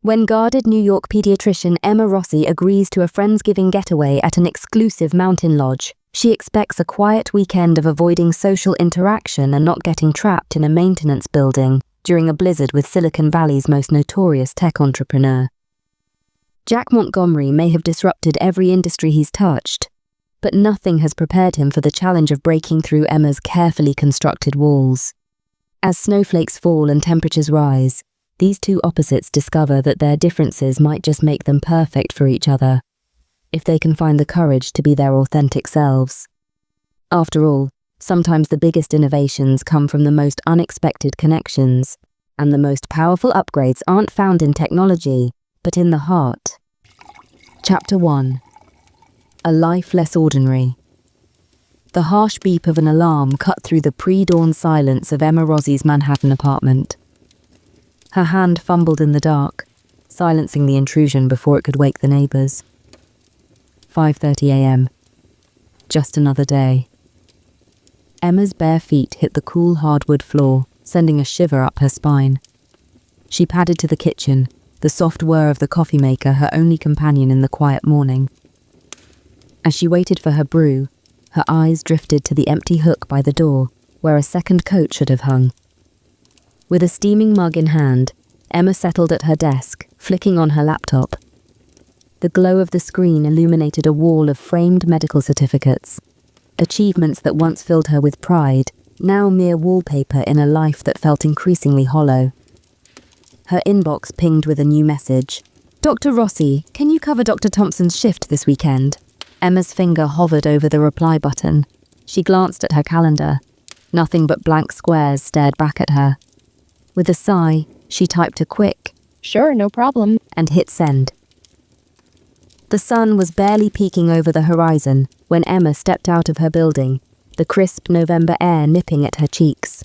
When guarded New York pediatrician Emma Rossi agrees to a Friendsgiving getaway at an exclusive mountain lodge, she expects a quiet weekend of avoiding social interaction and not getting trapped in a maintenance building during a blizzard with Silicon Valley's most notorious tech entrepreneur. Jack Montgomery may have disrupted every industry he's touched, but nothing has prepared him for the challenge of breaking through Emma's carefully constructed walls. As snowflakes fall and temperatures rise, these two opposites discover that their differences might just make them perfect for each other, if they can find the courage to be their authentic selves. After all, sometimes the biggest innovations come from the most unexpected connections, and the most powerful upgrades aren't found in technology, but in the heart. Chapter 1. A Life Less Ordinary. The harsh beep of an alarm cut through the pre-dawn silence of Emma Rossi's Manhattan apartment. Her hand fumbled in the dark, silencing the intrusion before it could wake the neighbors. 5:30 a.m. Just another day. Emma's bare feet hit the cool hardwood floor, sending a shiver up her spine. She padded to the kitchen, the soft whir of the coffee maker her only companion in the quiet morning. As she waited for her brew, her eyes drifted to the empty hook by the door, where a second coat should have hung. With a steaming mug in hand, Emma settled at her desk, flicking on her laptop. The glow of the screen illuminated a wall of framed medical certificates, achievements that once filled her with pride, now mere wallpaper in a life that felt increasingly hollow. Her inbox pinged with a new message. "Dr. Rossi, can you cover Dr. Thompson's shift this weekend?" Emma's finger hovered over the reply button. She glanced at her calendar. Nothing but blank squares stared back at her. With a sigh, she typed a quick, "Sure, no problem," and hit send. The sun was barely peeking over the horizon when Emma stepped out of her building, the crisp November air nipping at her cheeks.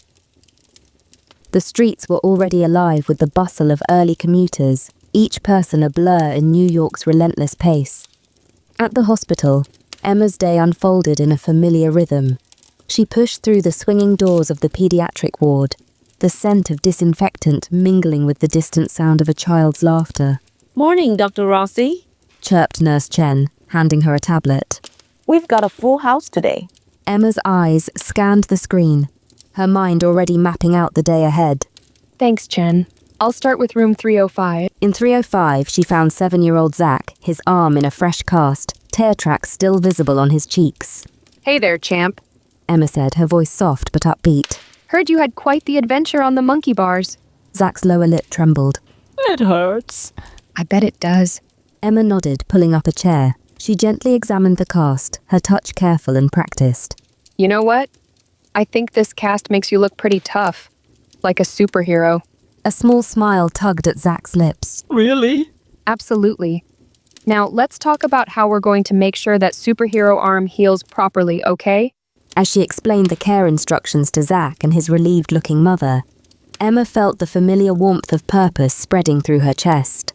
The streets were already alive with the bustle of early commuters, each person a blur in New York's relentless pace. At the hospital, Emma's day unfolded in a familiar rhythm. She pushed through the swinging doors of the pediatric ward, the scent of disinfectant mingling with the distant sound of a child's laughter. "Morning, Dr. Rossi," chirped Nurse Chen, handing her a tablet. "We've got a full house today." Emma's eyes scanned the screen, her mind already mapping out the day ahead. "Thanks, Chen. I'll start with room 305. In 305, she found 7-year-old Zach, his arm in a fresh cast, tear tracks still visible on his cheeks. "Hey there, champ. Emma said, her voice soft but upbeat. Heard you had quite the adventure on the monkey bars." Zach's lower lip trembled. "It hurts." "I bet it does." Emma nodded, pulling up a chair. She gently examined the cast, her touch careful and practiced. "You know what? I think this cast makes you look pretty tough. Like a superhero." A small smile tugged at Zach's lips. "Really?" "Absolutely. Now, let's talk about how we're going to make sure that superhero arm heals properly, okay?" As she explained the care instructions to Zach and his relieved-looking mother, Emma felt the familiar warmth of purpose spreading through her chest.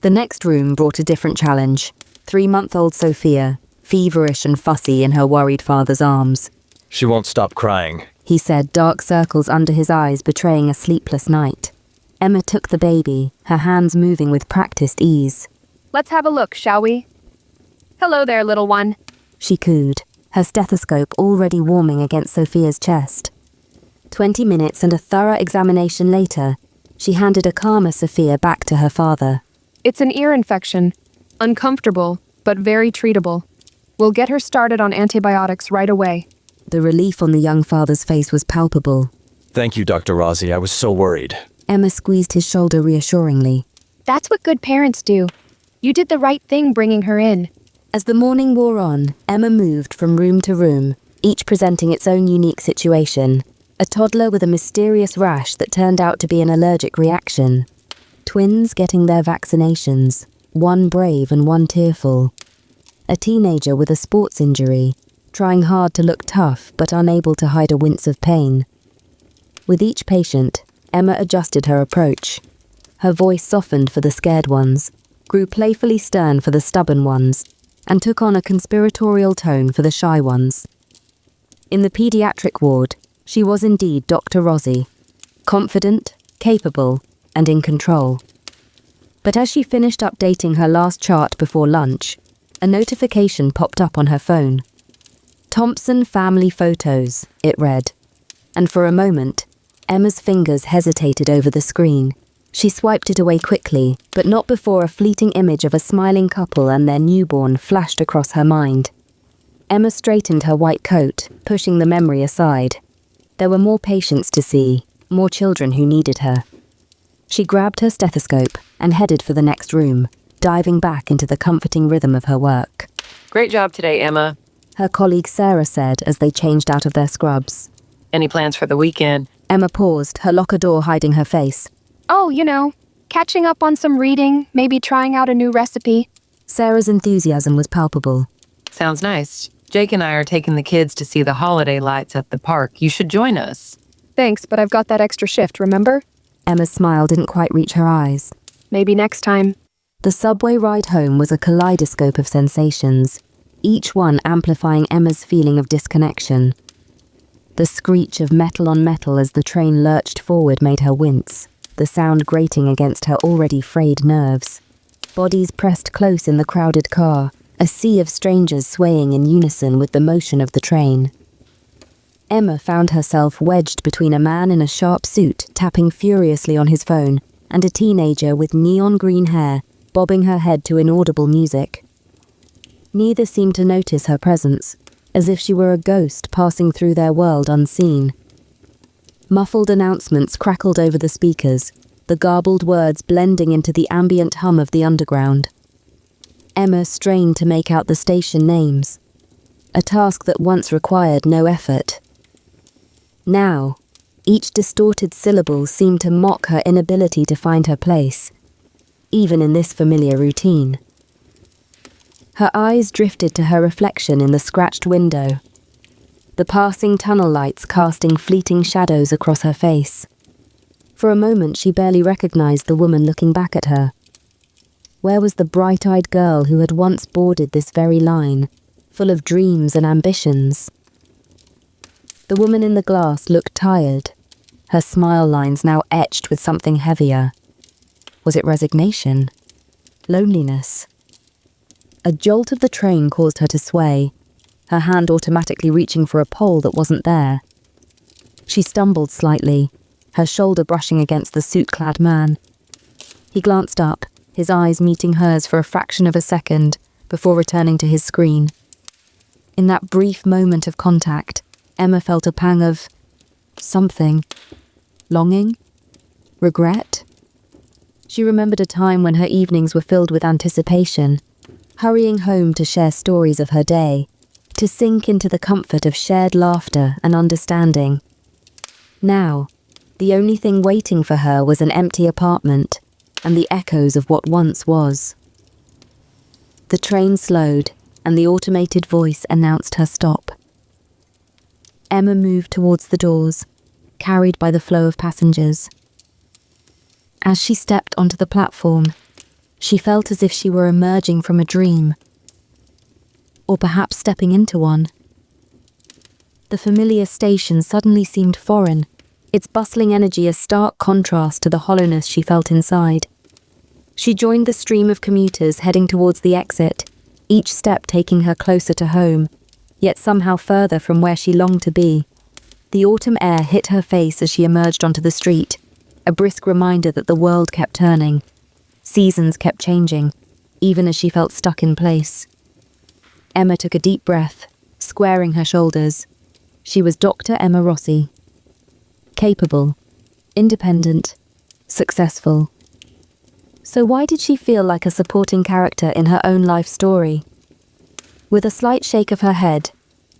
The next room brought a different challenge. 3-month-old Sophia, feverish and fussy in her worried father's arms. "She won't stop crying," he said, dark circles under his eyes betraying a sleepless night. Emma took the baby, her hands moving with practiced ease. "Let's have a look, shall we?" "Hello there, little one," she cooed, her stethoscope already warming against Sophia's chest. 20 minutes and a thorough examination later, she handed a calmer Sophia back to her father. "It's an ear infection. Uncomfortable, but very treatable. We'll get her started on antibiotics right away." The relief on the young father's face was palpable. "Thank you, Dr. Rossi. I was so worried." Emma squeezed his shoulder reassuringly. "That's what good parents do. You did the right thing bringing her in." As the morning wore on, Emma moved from room to room, each presenting its own unique situation. A toddler with a mysterious rash that turned out to be an allergic reaction. Twins getting their vaccinations, one brave and one tearful. A teenager with a sports injury, trying hard to look tough but unable to hide a wince of pain. With each patient, Emma adjusted her approach. Her voice softened for the scared ones, grew playfully stern for the stubborn ones, and took on a conspiratorial tone for the shy ones. In the pediatric ward, she was indeed Dr. Rossi, confident, capable, and in control. But as she finished updating her last chart before lunch, a notification popped up on her phone. Thompson Family Photos, it read. And for a moment, Emma's fingers hesitated over the screen. She swiped it away quickly, but not before a fleeting image of a smiling couple and their newborn flashed across her mind. Emma straightened her white coat, pushing the memory aside. There were more patients to see, more children who needed her. She grabbed her stethoscope and headed for the next room, diving back into the comforting rhythm of her work. Great job today, Emma. Her colleague Sarah said as they changed out of their scrubs. Any plans for the weekend? Emma paused, her locker door hiding her face. Oh, catching up on some reading, maybe trying out a new recipe. Sarah's enthusiasm was palpable. Sounds nice. Jake and I are taking the kids to see the holiday lights at the park. You should join us. Thanks, but I've got that extra shift, remember? Emma's smile didn't quite reach her eyes. Maybe next time. The subway ride home was a kaleidoscope of sensations, each one amplifying Emma's feeling of disconnection. The screech of metal on metal as the train lurched forward made her wince, the sound grating against her already frayed nerves. Bodies pressed close in the crowded car, a sea of strangers swaying in unison with the motion of the train. Emma found herself wedged between a man in a sharp suit tapping furiously on his phone and a teenager with neon green hair bobbing her head to inaudible music. Neither seemed to notice her presence, as if she were a ghost passing through their world unseen. Muffled announcements crackled over the speakers, the garbled words blending into the ambient hum of the underground. Emma strained to make out the station names, a task that once required no effort. Now, each distorted syllable seemed to mock her inability to find her place, even in this familiar routine. Her eyes drifted to her reflection in the scratched window, the passing tunnel lights casting fleeting shadows across her face. For a moment she barely recognized the woman looking back at her. Where was the bright-eyed girl who had once boarded this very line, full of dreams and ambitions? The woman in the glass looked tired, her smile lines now etched with something heavier. Was it resignation? Loneliness? A jolt of the train caused her to sway, her hand automatically reaching for a pole that wasn't there. She stumbled slightly, her shoulder brushing against the suit-clad man. He glanced up, his eyes meeting hers for a fraction of a second before returning to his screen. In that brief moment of contact, Emma felt a pang of something. Longing? Regret? She remembered a time when her evenings were filled with anticipation, hurrying home to share stories of her day, to sink into the comfort of shared laughter and understanding. Now, the only thing waiting for her was an empty apartment and the echoes of what once was. The train slowed, and the automated voice announced her stop. Emma moved towards the doors, carried by the flow of passengers. As she stepped onto the platform, she felt as if she were emerging from a dream, or perhaps stepping into one. The familiar station suddenly seemed foreign, its bustling energy a stark contrast to the hollowness she felt inside. She joined the stream of commuters heading towards the exit, each step taking her closer to home, yet somehow further from where she longed to be. The autumn air hit her face as she emerged onto the street, a brisk reminder that the world kept turning. Seasons kept changing, even as she felt stuck in place. Emma took a deep breath, squaring her shoulders. She was Dr. Emma Rossi. Capable, independent, successful. So why did she feel like a supporting character in her own life story? With a slight shake of her head,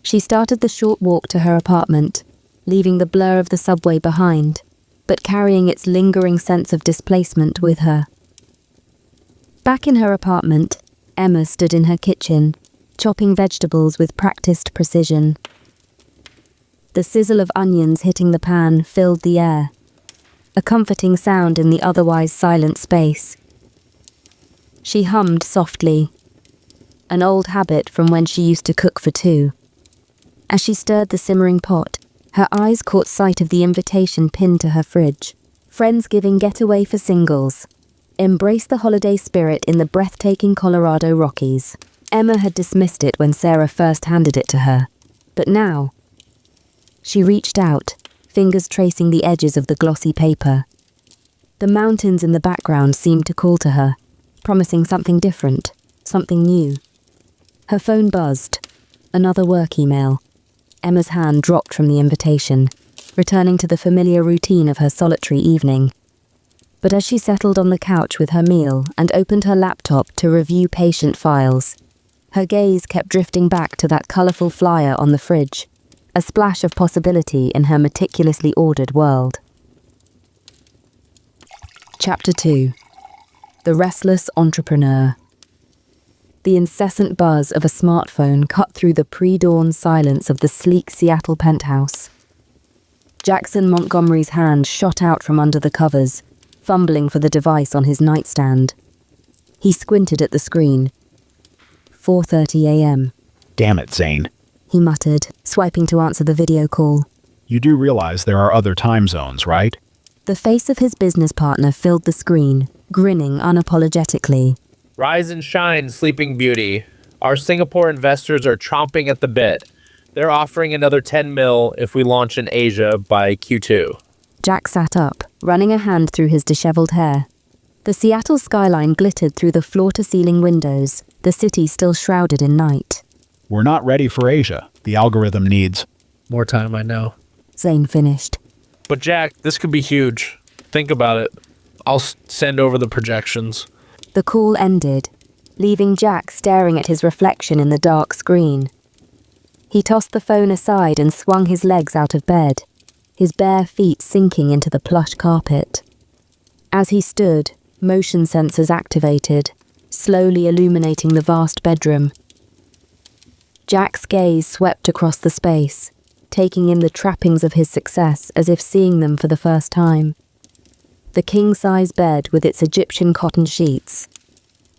she started the short walk to her apartment, leaving the blur of the subway behind, but carrying its lingering sense of displacement with her. Back in her apartment, Emma stood in her kitchen, chopping vegetables with practiced precision. The sizzle of onions hitting the pan filled the air, a comforting sound in the otherwise silent space. She hummed softly, an old habit from when she used to cook for two. As she stirred the simmering pot, her eyes caught sight of the invitation pinned to her fridge. Friendsgiving getaway for singles. Embrace the holiday spirit in the breathtaking Colorado Rockies. Emma had dismissed it when Sarah first handed it to her. But now, she reached out, fingers tracing the edges of the glossy paper. The mountains in the background seemed to call to her, promising something different, something new. Her phone buzzed. Another work email. Emma's hand dropped from the invitation, returning to the familiar routine of her solitary evening. But as she settled on the couch with her meal and opened her laptop to review patient files, her gaze kept drifting back to that colourful flyer on the fridge, a splash of possibility in her meticulously ordered world. Chapter 2. The Restless Entrepreneur. The incessant buzz of a smartphone cut through the pre-dawn silence of the sleek Seattle penthouse. Jackson Montgomery's hand shot out from under the covers, fumbling for the device on his nightstand. He squinted at the screen. 4:30 a.m. Damn it, Zane. He muttered, swiping to answer the video call. You do realize there are other time zones, right? The face of his business partner filled the screen, grinning unapologetically. Rise and shine, Sleeping Beauty. Our Singapore investors are chomping at the bit. They're offering another 10 mil if we launch in Asia by Q2. Jack sat up, running a hand through his disheveled hair. The Seattle skyline glittered through the floor-to-ceiling windows, the city still shrouded in night. We're not ready for Asia. The algorithm needs... More time, I know. Zane finished. But Jack, this could be huge. Think about it. I'll send over the projections. The call ended, leaving Jack staring at his reflection in the dark screen. He tossed the phone aside and swung his legs out of bed, his bare feet sinking into the plush carpet. As he stood, motion sensors activated, slowly illuminating the vast bedroom. Jack's gaze swept across the space, taking in the trappings of his success as if seeing them for the first time. The king-size bed with its Egyptian cotton sheets,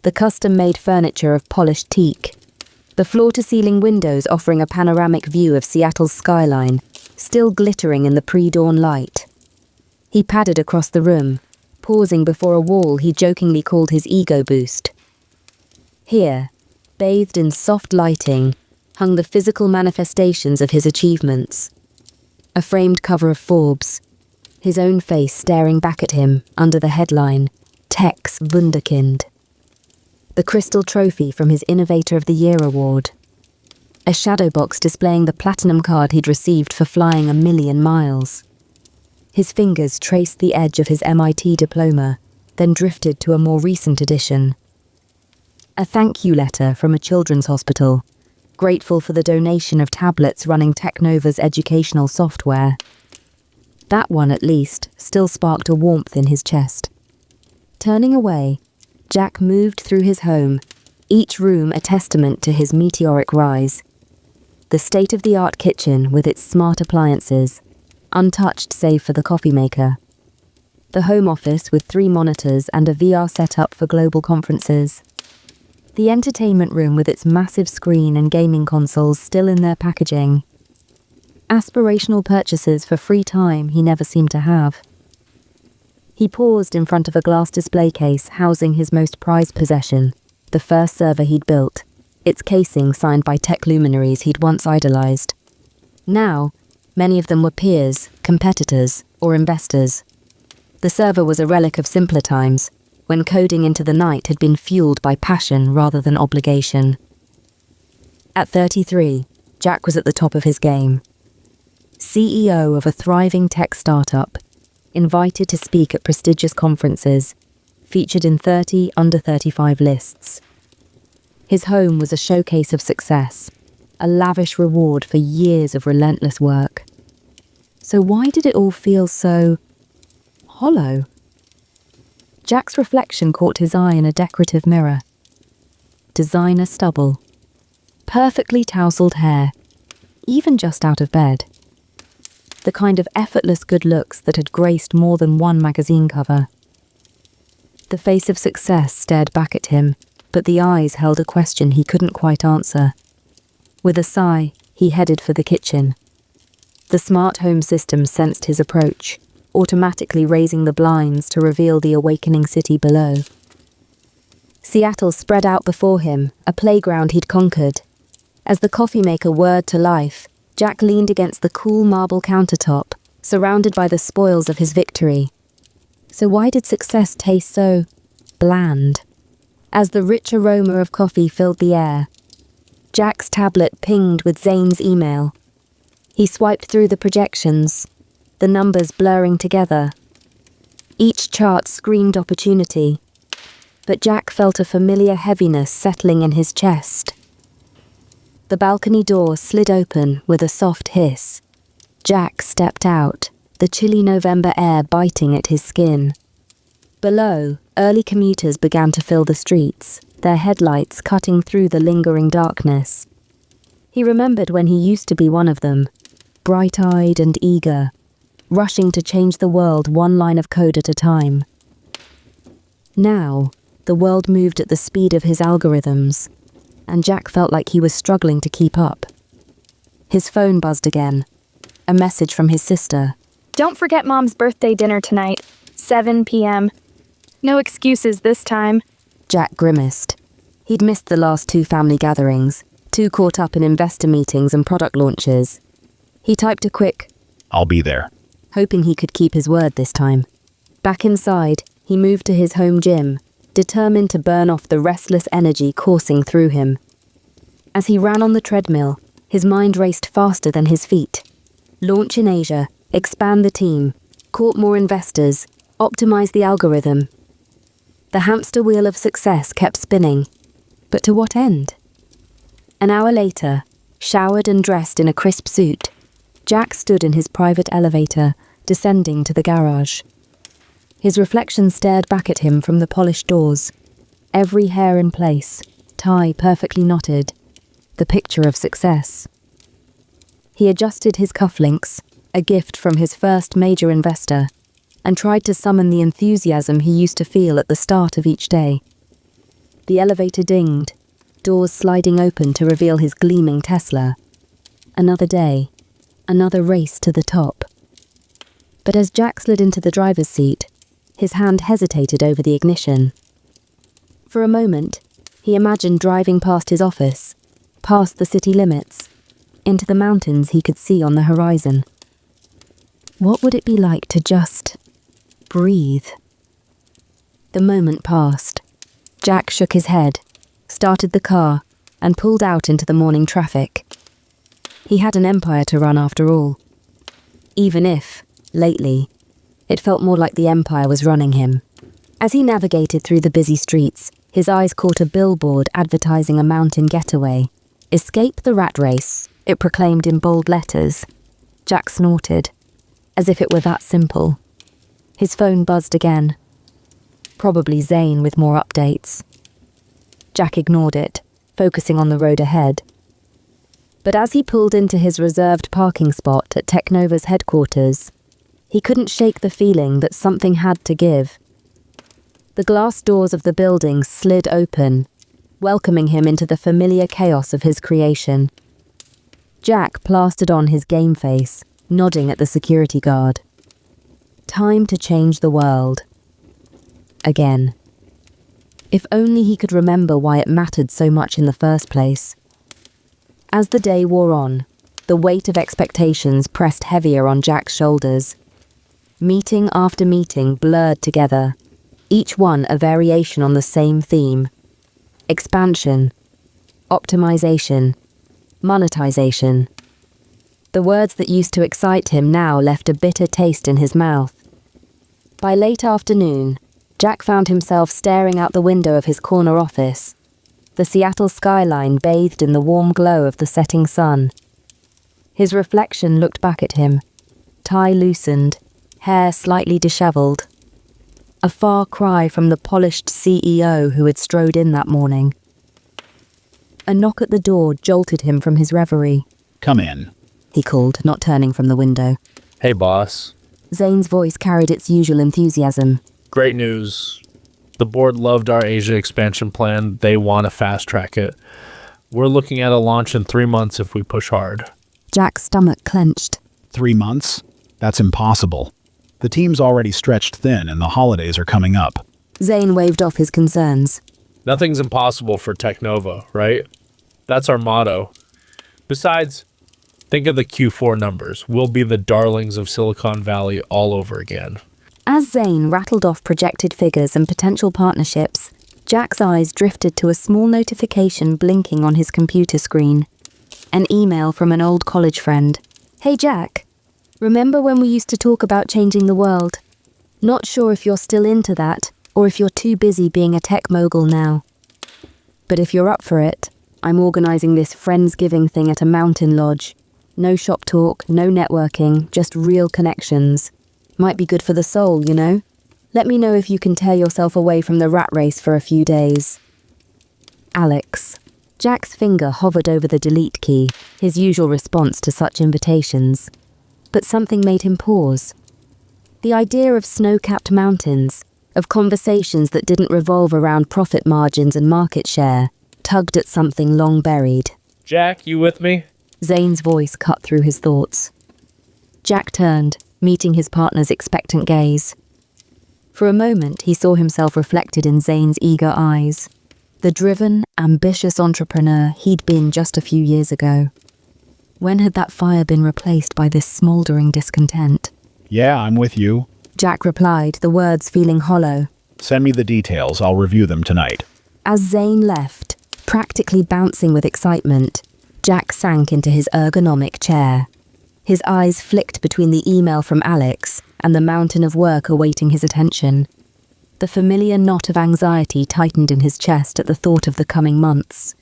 the custom-made furniture of polished teak, the floor-to-ceiling windows offering a panoramic view of Seattle's skyline, still glittering in the pre-dawn light. He padded across the room, pausing before a wall he jokingly called his ego boost. Here, bathed in soft lighting, hung the physical manifestations of his achievements. A framed cover of Forbes, his own face staring back at him under the headline, Tech's Wunderkind. The crystal trophy from his Innovator of the Year award. A shadow box displaying the platinum card he'd received for flying 1,000,000 miles. His fingers traced the edge of his MIT diploma, then drifted to a more recent edition. A thank you letter from a children's hospital, grateful for the donation of tablets running Technova's educational software. That one, at least, still sparked a warmth in his chest. Turning away, Jack moved through his home, each room a testament to his meteoric rise. The state-of-the-art kitchen with its smart appliances, untouched save for the coffee maker. The home office with 3 monitors and a VR setup for global conferences. The entertainment room with its massive screen and gaming consoles still in their packaging. Aspirational purchases for free time he never seemed to have. He paused in front of a glass display case housing his most prized possession, the first server he'd built, its casing signed by tech luminaries he'd once idolized. Now, many of them were peers, competitors, or investors. The server was a relic of simpler times, when coding into the night had been fueled by passion rather than obligation. At 33, Jack was at the top of his game. CEO of a thriving tech startup, invited to speak at prestigious conferences, featured in 30 under 35 lists. His home was a showcase of success, a lavish reward for years of relentless work. So why did it all feel so hollow? Jack's reflection caught his eye in a decorative mirror. Designer stubble. Perfectly tousled hair, even just out of bed. The kind of effortless good looks that had graced more than one magazine cover. The face of success stared back at him, but the eyes held a question he couldn't quite answer. With a sigh, he headed for the kitchen. The smart home system sensed his approach, automatically raising the blinds to reveal the awakening city below. Seattle spread out before him, a playground he'd conquered. As the coffee maker whirred to life, Jack leaned against the cool marble countertop, surrounded by the spoils of his victory. So why did success taste so bland? As the rich aroma of coffee filled the air, Jack's tablet pinged with Zane's email. He swiped through the projections, the numbers blurring together. Each chart screamed opportunity, but Jack felt a familiar heaviness settling in his chest. The balcony door slid open with a soft hiss. Jack stepped out, the chilly November air biting at his skin. Below, early commuters began to fill the streets, their headlights cutting through the lingering darkness. He remembered when he used to be one of them, bright-eyed and eager, rushing to change the world one line of code at a time. Now, the world moved at the speed of his algorithms, and Jack felt like he was struggling to keep up. His phone buzzed again. A message from his sister. Don't forget Mom's birthday dinner tonight, 7 p.m. No excuses this time. Jack grimaced. He'd missed the last 2 family gatherings, too caught up in investor meetings and product launches. He typed a quick, I'll be there. hoping he could keep his word this time. Back inside, he moved to his home gym, determined to burn off the restless energy coursing through him. As he ran on the treadmill, his mind raced faster than his feet. Launch in Asia, expand the team, court more investors, optimize the algorithm. The hamster wheel of success kept spinning. But to what end? An hour later, showered and dressed in a crisp suit, Jack stood in his private elevator, descending to the garage. His reflection stared back at him from the polished doors, every hair in place, tie perfectly knotted, the picture of success. He adjusted his cufflinks, a gift from his first major investor, and tried to summon the enthusiasm he used to feel at the start of each day. The elevator dinged, doors sliding open to reveal his gleaming Tesla. Another day, another race to the top. But as Jack slid into the driver's seat, his hand hesitated over the ignition. For a moment, he imagined driving past his office, past the city limits, into the mountains he could see on the horizon. What would it be like to just breathe? The moment passed. Jack shook his head, started the car, and pulled out into the morning traffic. He had an empire to run after all. Even if, lately, it felt more like the empire was running him. As he navigated through the busy streets, his eyes caught a billboard advertising a mountain getaway. Escape the rat race, it proclaimed in bold letters. Jack snorted, as if it were that simple. His phone buzzed again. Probably Zane with more updates. Jack ignored it, focusing on the road ahead. But as he pulled into his reserved parking spot at Technova's headquarters, he couldn't shake the feeling that something had to give. The glass doors of the building slid open, welcoming him into the familiar chaos of his creation. Jack plastered on his game face, nodding at the security guard. Time to change the world. Again. If only he could remember why it mattered so much in the first place. As the day wore on, the weight of expectations pressed heavier on Jack's shoulders. Meeting after meeting blurred together, each one a variation on the same theme. Expansion, optimization, monetization. The words that used to excite him now left a bitter taste in his mouth. By late afternoon, Jack found himself staring out the window of his corner office, the Seattle skyline bathed in the warm glow of the setting sun. His reflection looked back at him, tie loosened, hair slightly disheveled. A far cry from the polished CEO who had strode in that morning. A knock at the door jolted him from his reverie. Come in. He called, not turning from the window. Hey, boss. Zane's voice carried its usual enthusiasm. Great news. The board loved our Asia expansion plan. They want to fast track it. We're looking at a launch in 3 months if we push hard. Jack's stomach clenched. 3 months? That's impossible. The team's already stretched thin and the holidays are coming up. Zane waved off his concerns. Nothing's impossible for Technova, right? That's our motto. Besides, think of the Q4 numbers. We'll be the darlings of Silicon Valley all over again. As Zane rattled off projected figures and potential partnerships, Jack's eyes drifted to a small notification blinking on his computer screen. An email from an old college friend. Hey Jack, remember when we used to talk about changing the world? Not sure if you're still into that, or if you're too busy being a tech mogul now. But if you're up for it, I'm organizing this Friendsgiving thing at a mountain lodge. No shop talk, no networking, just real connections. Might be good for the soul, you know? Let me know if you can tear yourself away from the rat race for a few days. Alex. Jack's finger hovered over the delete key, his usual response to such invitations. But something made him pause. The idea of snow-capped mountains, of conversations that didn't revolve around profit margins and market share, tugged at something long buried. Jack, you with me? Zane's voice cut through his thoughts. Jack turned, meeting his partner's expectant gaze. For a moment, he saw himself reflected in Zane's eager eyes. The driven, ambitious entrepreneur he'd been just a few years ago. When had that fire been replaced by this smouldering discontent? Yeah, I'm with you. Jack replied, the words feeling hollow. Send me the details. I'll review them tonight. As Zane left, practically bouncing with excitement, Jack sank into his ergonomic chair. His eyes flicked between the email from Alex and the mountain of work awaiting his attention. The familiar knot of anxiety tightened in his chest at the thought of the coming months.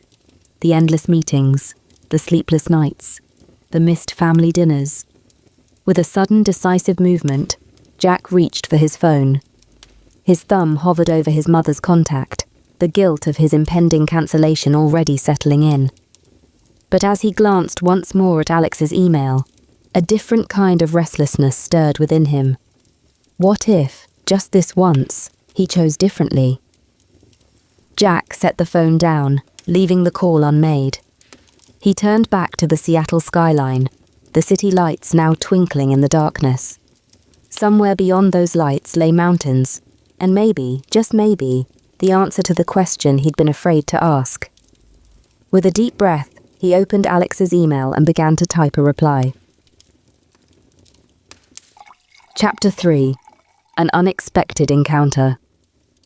The endless meetings, the sleepless nights, the missed family dinners. With a sudden decisive movement, Jack reached for his phone. His thumb hovered over his mother's contact, the guilt of his impending cancellation already settling in. But as he glanced once more at Alex's email, a different kind of restlessness stirred within him. What if, just this once, he chose differently? Jack set the phone down, leaving the call unmade. He turned back to the Seattle skyline, the city lights now twinkling in the darkness. Somewhere beyond those lights lay mountains, and maybe, just maybe, the answer to the question he'd been afraid to ask. With a deep breath, he opened Alex's email and began to type a reply. Chapter 3. An Unexpected Encounter.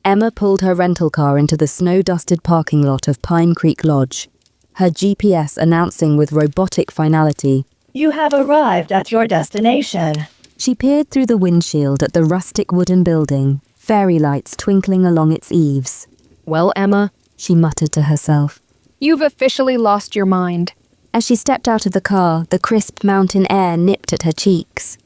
Emma pulled her rental car into the snow-dusted parking lot of Pine Creek Lodge, her GPS announcing with robotic finality, "You have arrived at your destination." She peered through the windshield at the rustic wooden building, fairy lights twinkling along its eaves. Well, Emma, She muttered to herself. you've officially lost your mind. As she stepped out of the car, the crisp mountain air nipped at her cheeks.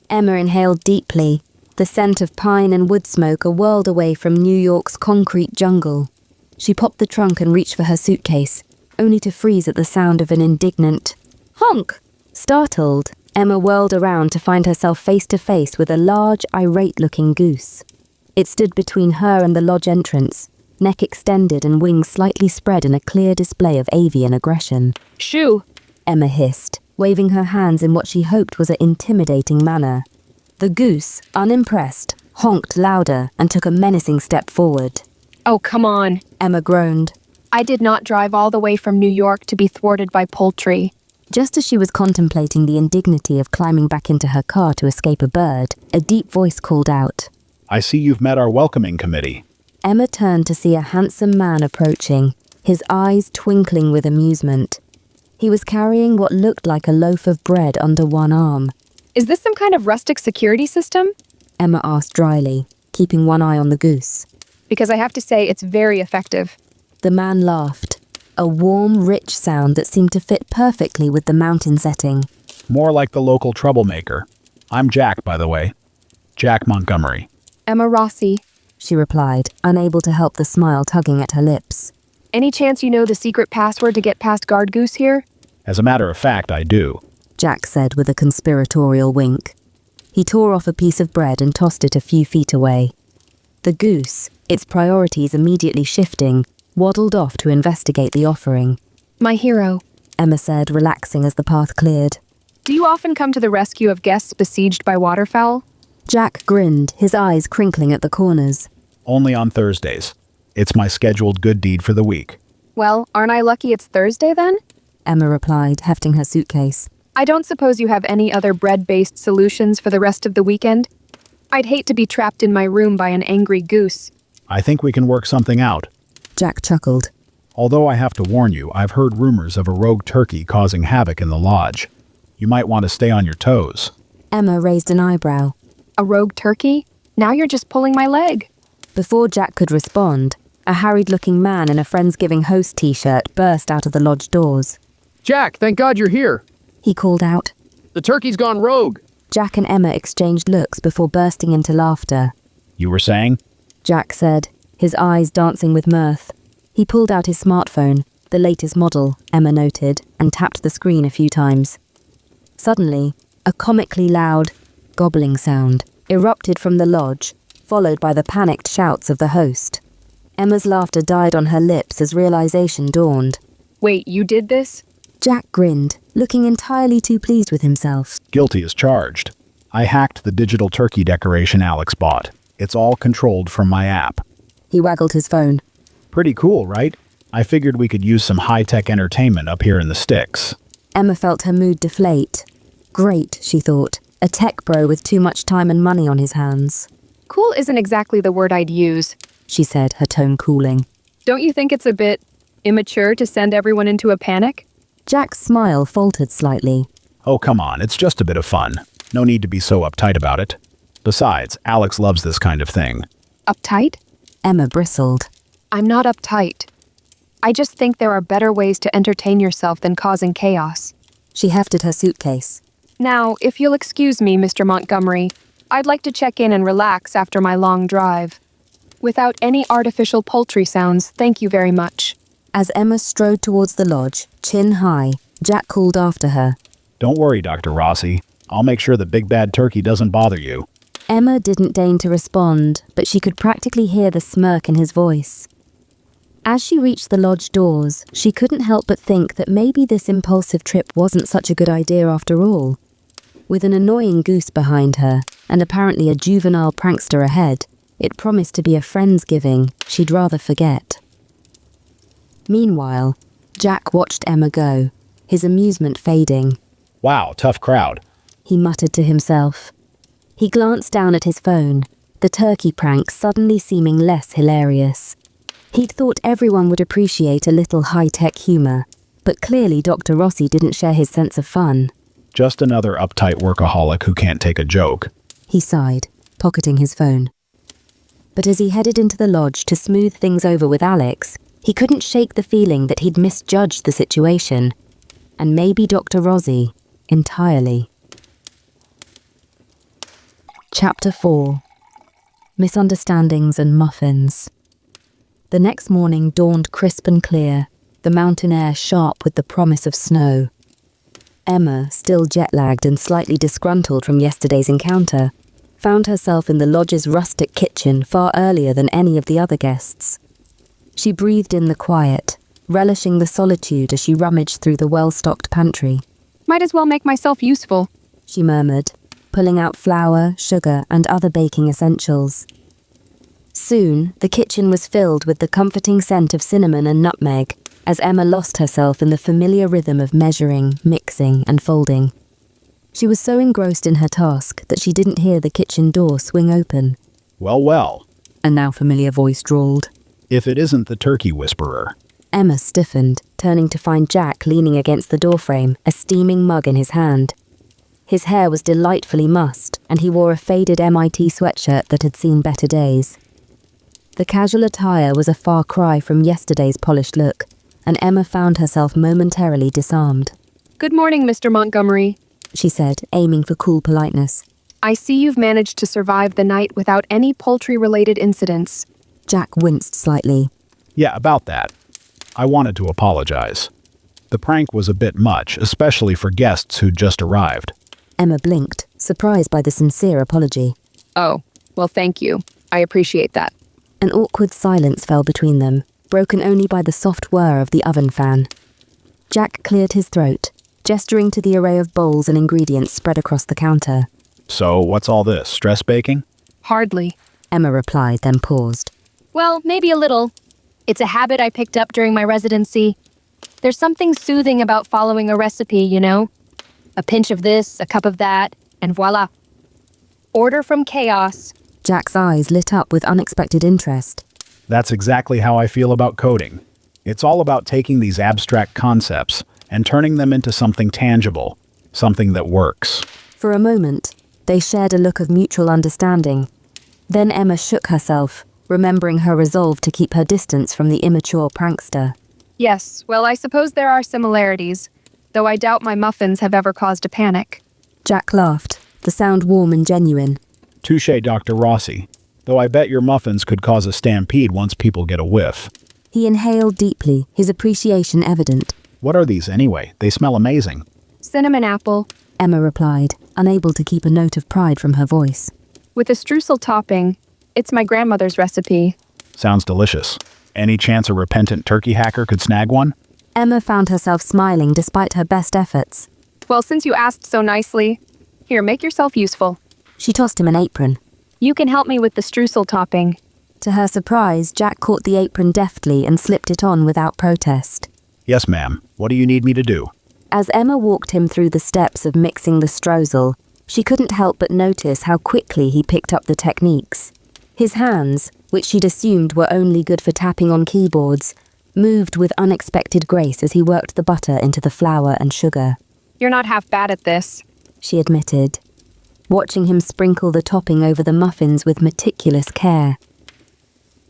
Emma inhaled deeply, the scent of pine and wood smoke a world away from New York's concrete jungle. She popped the trunk and reached for her suitcase, only to freeze at the sound of an indignant honk. Startled, Emma whirled around to find herself face to face with a large, irate-looking goose. It stood between her and the lodge entrance, neck extended and wings slightly spread in a clear display of avian aggression. Shoo! Emma hissed, waving her hands in what she hoped was an intimidating manner. The goose, unimpressed, honked louder and took a menacing step forward. Oh, come on. Emma groaned. I did not drive all the way from New York to be thwarted by poultry. Just as she was contemplating the indignity of climbing back into her car to escape a bird, a deep voice called out. I see you've met our welcoming committee. Emma turned to see a handsome man approaching, his eyes twinkling with amusement. He was carrying what looked like a loaf of bread under one arm. Is this some kind of rustic security system? Emma asked dryly, keeping one eye on the goose. Because I have to say it's very effective. The man laughed, a warm, rich sound that seemed to fit perfectly with the mountain setting. More like the local troublemaker. I'm Jack, by the way. Jack Montgomery. Emma Rossi. She replied, unable to help the smile tugging at her lips. Any chance you know the secret password to get past Guard Goose here? As a matter of fact, I do. Jack said with a conspiratorial wink. He tore off a piece of bread and tossed it a few feet away. The goose, its priorities immediately shifting, waddled off to investigate the offering. My hero. Emma said, relaxing as the path cleared. Do you often come to the rescue of guests besieged by waterfowl? Jack grinned, his eyes crinkling at the corners. Only on Thursdays. It's my scheduled good deed for the week. Well, aren't I lucky it's Thursday then? Emma replied, hefting her suitcase. I don't suppose you have any other bread-based solutions for the rest of the weekend? I'd hate to be trapped in my room by an angry goose. I think we can work something out. Jack chuckled. Although I have to warn you, I've heard rumors of a rogue turkey causing havoc in the lodge. You might want to stay on your toes. Emma raised an eyebrow. A rogue turkey? Now you're just pulling my leg. Before Jack could respond, a harried-looking man in a Friendsgiving host t-shirt burst out of the lodge doors. Jack, thank God you're here. He called out. The turkey's gone rogue. Jack and Emma exchanged looks before bursting into laughter. You were saying? Jack said, his eyes dancing with mirth. He pulled out his smartphone, the latest model, Emma noted, and tapped the screen a few times. Suddenly, a comically loud, gobbling sound erupted from the lodge, followed by the panicked shouts of the host. Emma's laughter died on her lips as realization dawned. Wait, you did this? Jack grinned, looking entirely too pleased with himself. Guilty as charged. I hacked the digital turkey decoration Alex bought. It's all controlled from my app. He waggled his phone. Pretty cool, right? I figured we could use some high-tech entertainment up here in the sticks. Emma felt her mood deflate. Great, she thought. A tech bro with too much time and money on his hands. Cool isn't exactly the word I'd use, she said, her tone cooling. Don't you think it's a bit immature to send everyone into a panic? Jack's smile faltered slightly. Oh, come on, it's just a bit of fun. No need to be so uptight about it. Besides, Alex loves this kind of thing. Uptight? Emma bristled. I'm not uptight. I just think there are better ways to entertain yourself than causing chaos. She hefted her suitcase. Now, if you'll excuse me, Mr. Montgomery, I'd like to check in and relax after my long drive. Without any artificial poultry sounds, thank you very much. As Emma strode towards the lodge, chin high, Jack called after her. Don't worry, Dr. Rossi. I'll make sure the big bad turkey doesn't bother you. Emma didn't deign to respond, but she could practically hear the smirk in his voice. As she reached the lodge doors, she couldn't help but think that maybe this impulsive trip wasn't such a good idea after all. With an annoying goose behind her, and apparently a juvenile prankster ahead, it promised to be a Friendsgiving she'd rather forget. Meanwhile, Jack watched Emma go, his amusement fading. Wow, tough crowd. He muttered to himself. He glanced down at his phone, the turkey prank suddenly seeming less hilarious. He'd thought everyone would appreciate a little high-tech humor, but clearly Dr. Rossi didn't share his sense of fun. Just another uptight workaholic who can't take a joke. He sighed, pocketing his phone. But as he headed into the lodge to smooth things over with Alex, he couldn't shake the feeling that he'd misjudged the situation. And maybe Dr. Rossi entirely. Chapter 4. Misunderstandings and Muffins. The next morning dawned crisp and clear, the mountain air sharp with the promise of snow. Emma, still jet-lagged and slightly disgruntled from yesterday's encounter, found herself in the lodge's rustic kitchen far earlier than any of the other guests. She breathed in the quiet, relishing the solitude as she rummaged through the well-stocked pantry. Might as well make myself useful, she murmured, pulling out flour, sugar, and other baking essentials. Soon, the kitchen was filled with the comforting scent of cinnamon and nutmeg, as Emma lost herself in the familiar rhythm of measuring, mixing, and folding. She was so engrossed in her task that she didn't hear the kitchen door swing open. Well, well. A now familiar voice drawled. If it isn't the turkey whisperer. Emma stiffened, turning to find Jack leaning against the doorframe, a steaming mug in his hand. His hair was delightfully mussed, and he wore a faded MIT sweatshirt that had seen better days. The casual attire was a far cry from yesterday's polished look, and Emma found herself momentarily disarmed. Good morning, Mr. Montgomery, she said, aiming for cool politeness. I see you've managed to survive the night without any poultry-related incidents. Jack winced slightly. Yeah, about that. I wanted to apologize. The prank was a bit much, especially for guests who'd just arrived. Emma blinked, surprised by the sincere apology. Oh, well, thank you. I appreciate that. An awkward silence fell between them, broken only by the soft whir of the oven fan. Jack cleared his throat, gesturing to the array of bowls and ingredients spread across the counter. So, what's all this? Stress baking? Hardly. Emma replied, then paused. Well, maybe a little. It's a habit I picked up during my residency. There's something soothing about following a recipe, you know? A pinch of this, a cup of that, and voila. Order from chaos. Jack's eyes lit up with unexpected interest. That's exactly how I feel about coding. It's all about taking these abstract concepts and turning them into something tangible, something that works. For a moment, they shared a look of mutual understanding. Then Emma shook herself, remembering her resolve to keep her distance from the immature prankster. Yes, well, I suppose there are similarities, though I doubt my muffins have ever caused a panic. Jack laughed, the sound warm and genuine. Touché, Dr. Rossi. Though I bet your muffins could cause a stampede once people get a whiff. He inhaled deeply, his appreciation evident. What are these anyway? They smell amazing. Cinnamon apple, Emma replied, unable to keep a note of pride from her voice. with a streusel topping. It's my grandmother's recipe. Sounds delicious. Any chance a repentant turkey hacker could snag one? Emma found herself smiling despite her best efforts. Well, since you asked so nicely, here, make yourself useful. She tossed him an apron. You can help me with the streusel topping. To her surprise, Jack caught the apron deftly and slipped it on without protest. Yes, ma'am. What do you need me to do? As Emma walked him through the steps of mixing the streusel, she couldn't help but notice how quickly he picked up the techniques. His hands, which she'd assumed were only good for tapping on keyboards, moved with unexpected grace as he worked the butter into the flour and sugar. You're not half bad at this, she admitted, watching him sprinkle the topping over the muffins with meticulous care.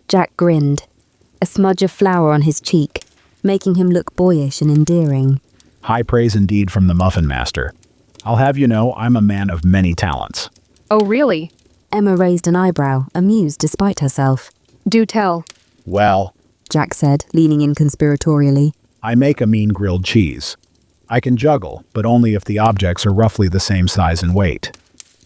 Jack grinned, a smudge of flour on his cheek, making him look boyish and endearing. High praise indeed from the muffin master. I'll have you know I'm a man of many talents. Oh, really? Emma raised an eyebrow, amused despite herself. Do tell. Well, Jack said, leaning in conspiratorially. I make a mean grilled cheese. I can juggle, but only if the objects are roughly the same size and weight.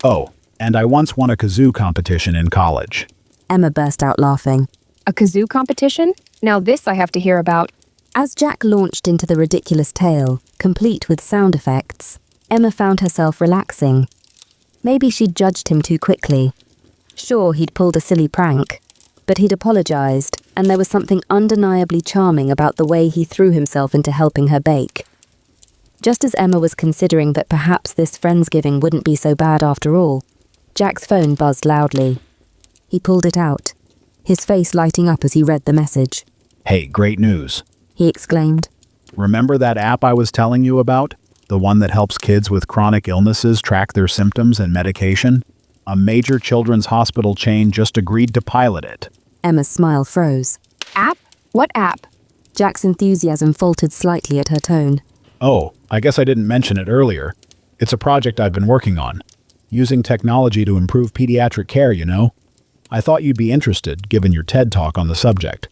Oh, and I once won a kazoo competition in college. Emma burst out laughing. A kazoo competition? Now this I have to hear about. As Jack launched into the ridiculous tale, complete with sound effects, Emma found herself relaxing. Maybe she'd judged him too quickly. Sure, he'd pulled a silly prank, but he'd apologized, and there was something undeniably charming about the way he threw himself into helping her bake. Just as Emma was considering that perhaps this Friendsgiving wouldn't be so bad after all, Jack's phone buzzed loudly. He pulled it out, his face lighting up as he read the message. Hey, great news. He exclaimed. Remember that app I was telling you about? The one that helps kids with chronic illnesses track their symptoms and medication? A major children's hospital chain just agreed to pilot it. Emma's smile froze. App? What app? Jack's enthusiasm faltered slightly at her tone. Oh, I guess I didn't mention it earlier. It's a project I've been working on. Using technology to improve pediatric care, you know. I thought you'd be interested, given your TED Talk on the subject.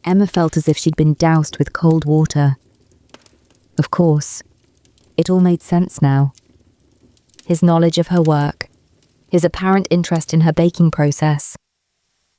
Emma felt as if she'd been doused with cold water. Of course. It all made sense now. His knowledge of her work, his apparent interest in her baking process.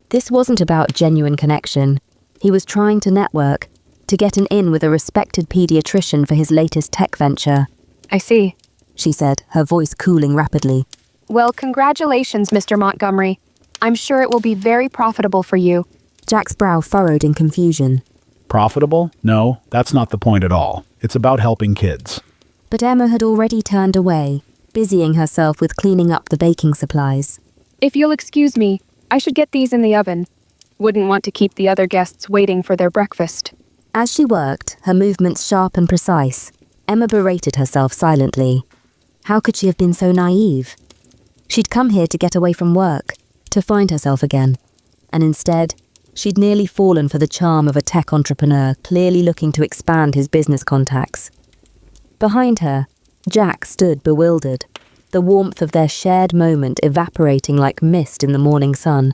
This wasn't about genuine connection. He was trying to network, to get an in with a respected pediatrician for his latest tech venture. I see, she said, her voice cooling rapidly. Well, congratulations, Mr. Montgomery. I'm sure it will be very profitable for you. Jack's brow furrowed in confusion. Profitable? No, that's not the point at all. It's about helping kids. But Emma had already turned away, busying herself with cleaning up the baking supplies. If you'll excuse me, I should get these in the oven. Wouldn't want to keep the other guests waiting for their breakfast. As she worked, her movements sharp and precise, Emma berated herself silently. How could she have been so naive? She'd come here to get away from work, to find herself again. And instead, she'd nearly fallen for the charm of a tech entrepreneur clearly looking to expand his business contacts. Behind her, Jack stood bewildered, the warmth of their shared moment evaporating like mist in the morning sun.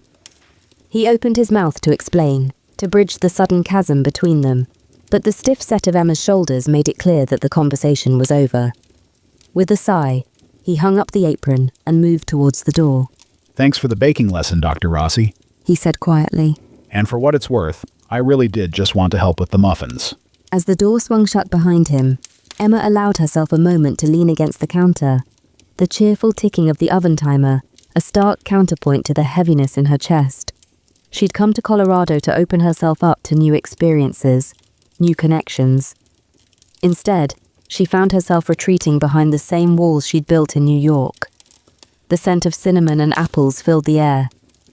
He opened his mouth to explain, to bridge the sudden chasm between them, but the stiff set of Emma's shoulders made it clear that the conversation was over. With a sigh, he hung up the apron and moved towards the door. Thanks for the baking lesson, Dr. Rossi. He said quietly. And for what it's worth, I really did just want to help with the muffins. As the door swung shut behind him, Emma allowed herself a moment to lean against the counter. the cheerful ticking of the oven timer, a stark counterpoint to the heaviness in her chest. She'd come to Colorado to open herself up to new experiences, new connections. Instead, she found herself retreating behind the same walls she'd built in New York. The scent of cinnamon and apples filled the air,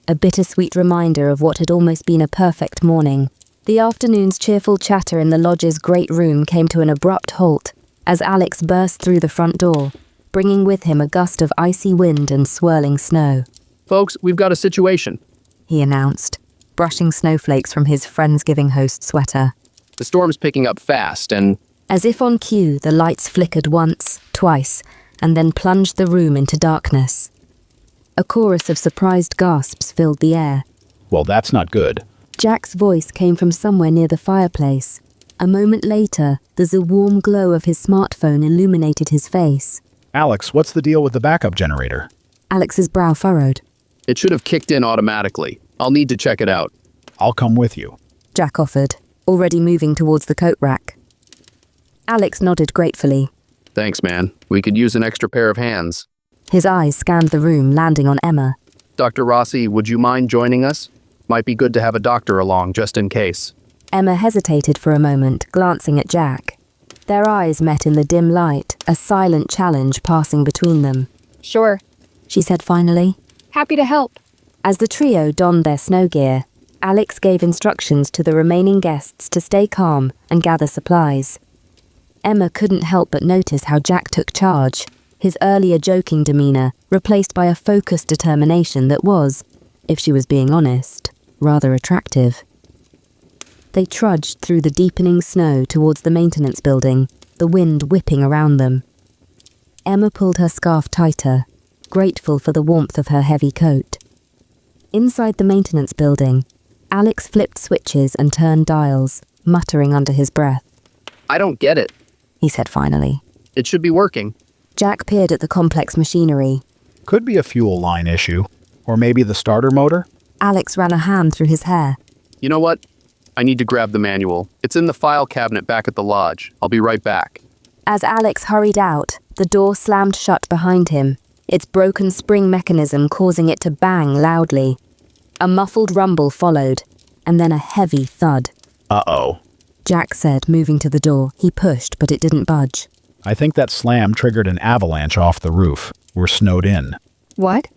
a bittersweet reminder of what had almost been a perfect morning. The afternoon's cheerful chatter in the lodge's great room came to an abrupt halt as Alex burst through the front door, bringing with him a gust of icy wind and swirling snow. Folks, we've got a situation. He announced, brushing snowflakes from his Friendsgiving host sweater. The storm's picking up fast, and As if on cue, the lights flickered once, twice, and then plunged the room into darkness. A chorus of surprised gasps filled the air. Well, that's not good. Jack's voice came from somewhere near the fireplace. A moment later, the warm glow of his smartphone illuminated his face. Alex, what's the deal with the backup generator? Alex's brow furrowed. it should have kicked in automatically. I'll need to check it out. I'll come with you. Jack offered, already moving towards the coat rack. Alex nodded gratefully. Thanks, man. We could use an extra pair of hands. His eyes scanned the room, landing on Emma. Dr. Rossi, would you mind joining us? Might be good to have a doctor along, just in case. Emma hesitated for a moment, glancing at Jack. Their eyes met in the dim light, a silent challenge passing between them. Sure. She said finally. Happy to help. As the trio donned their snow gear, Alex gave instructions to the remaining guests to stay calm and gather supplies. Emma couldn't help but notice how Jack took charge, his earlier joking demeanor replaced by a focused determination that was, if she was being honest, rather attractive. They trudged through the deepening snow towards the maintenance building, the wind whipping around them. Emma pulled her scarf tighter, grateful for the warmth of her heavy coat. Inside the maintenance building, Alex flipped switches and turned dials, muttering under his breath. I don't get it. He said finally. It should be working. Jack peered at the complex machinery. Could be a fuel line issue. Or maybe the starter motor? Alex ran a hand through his hair. You know what? I need to grab the manual. It's in the file cabinet back at the lodge. I'll be right back. As Alex hurried out, the door slammed shut behind him, its broken spring mechanism causing it to bang loudly. A muffled rumble followed, and then a heavy thud. Uh-oh. Jack said, moving to the door. He pushed, but it didn't budge. I think that slam triggered an avalanche off the roof. We're snowed in. What?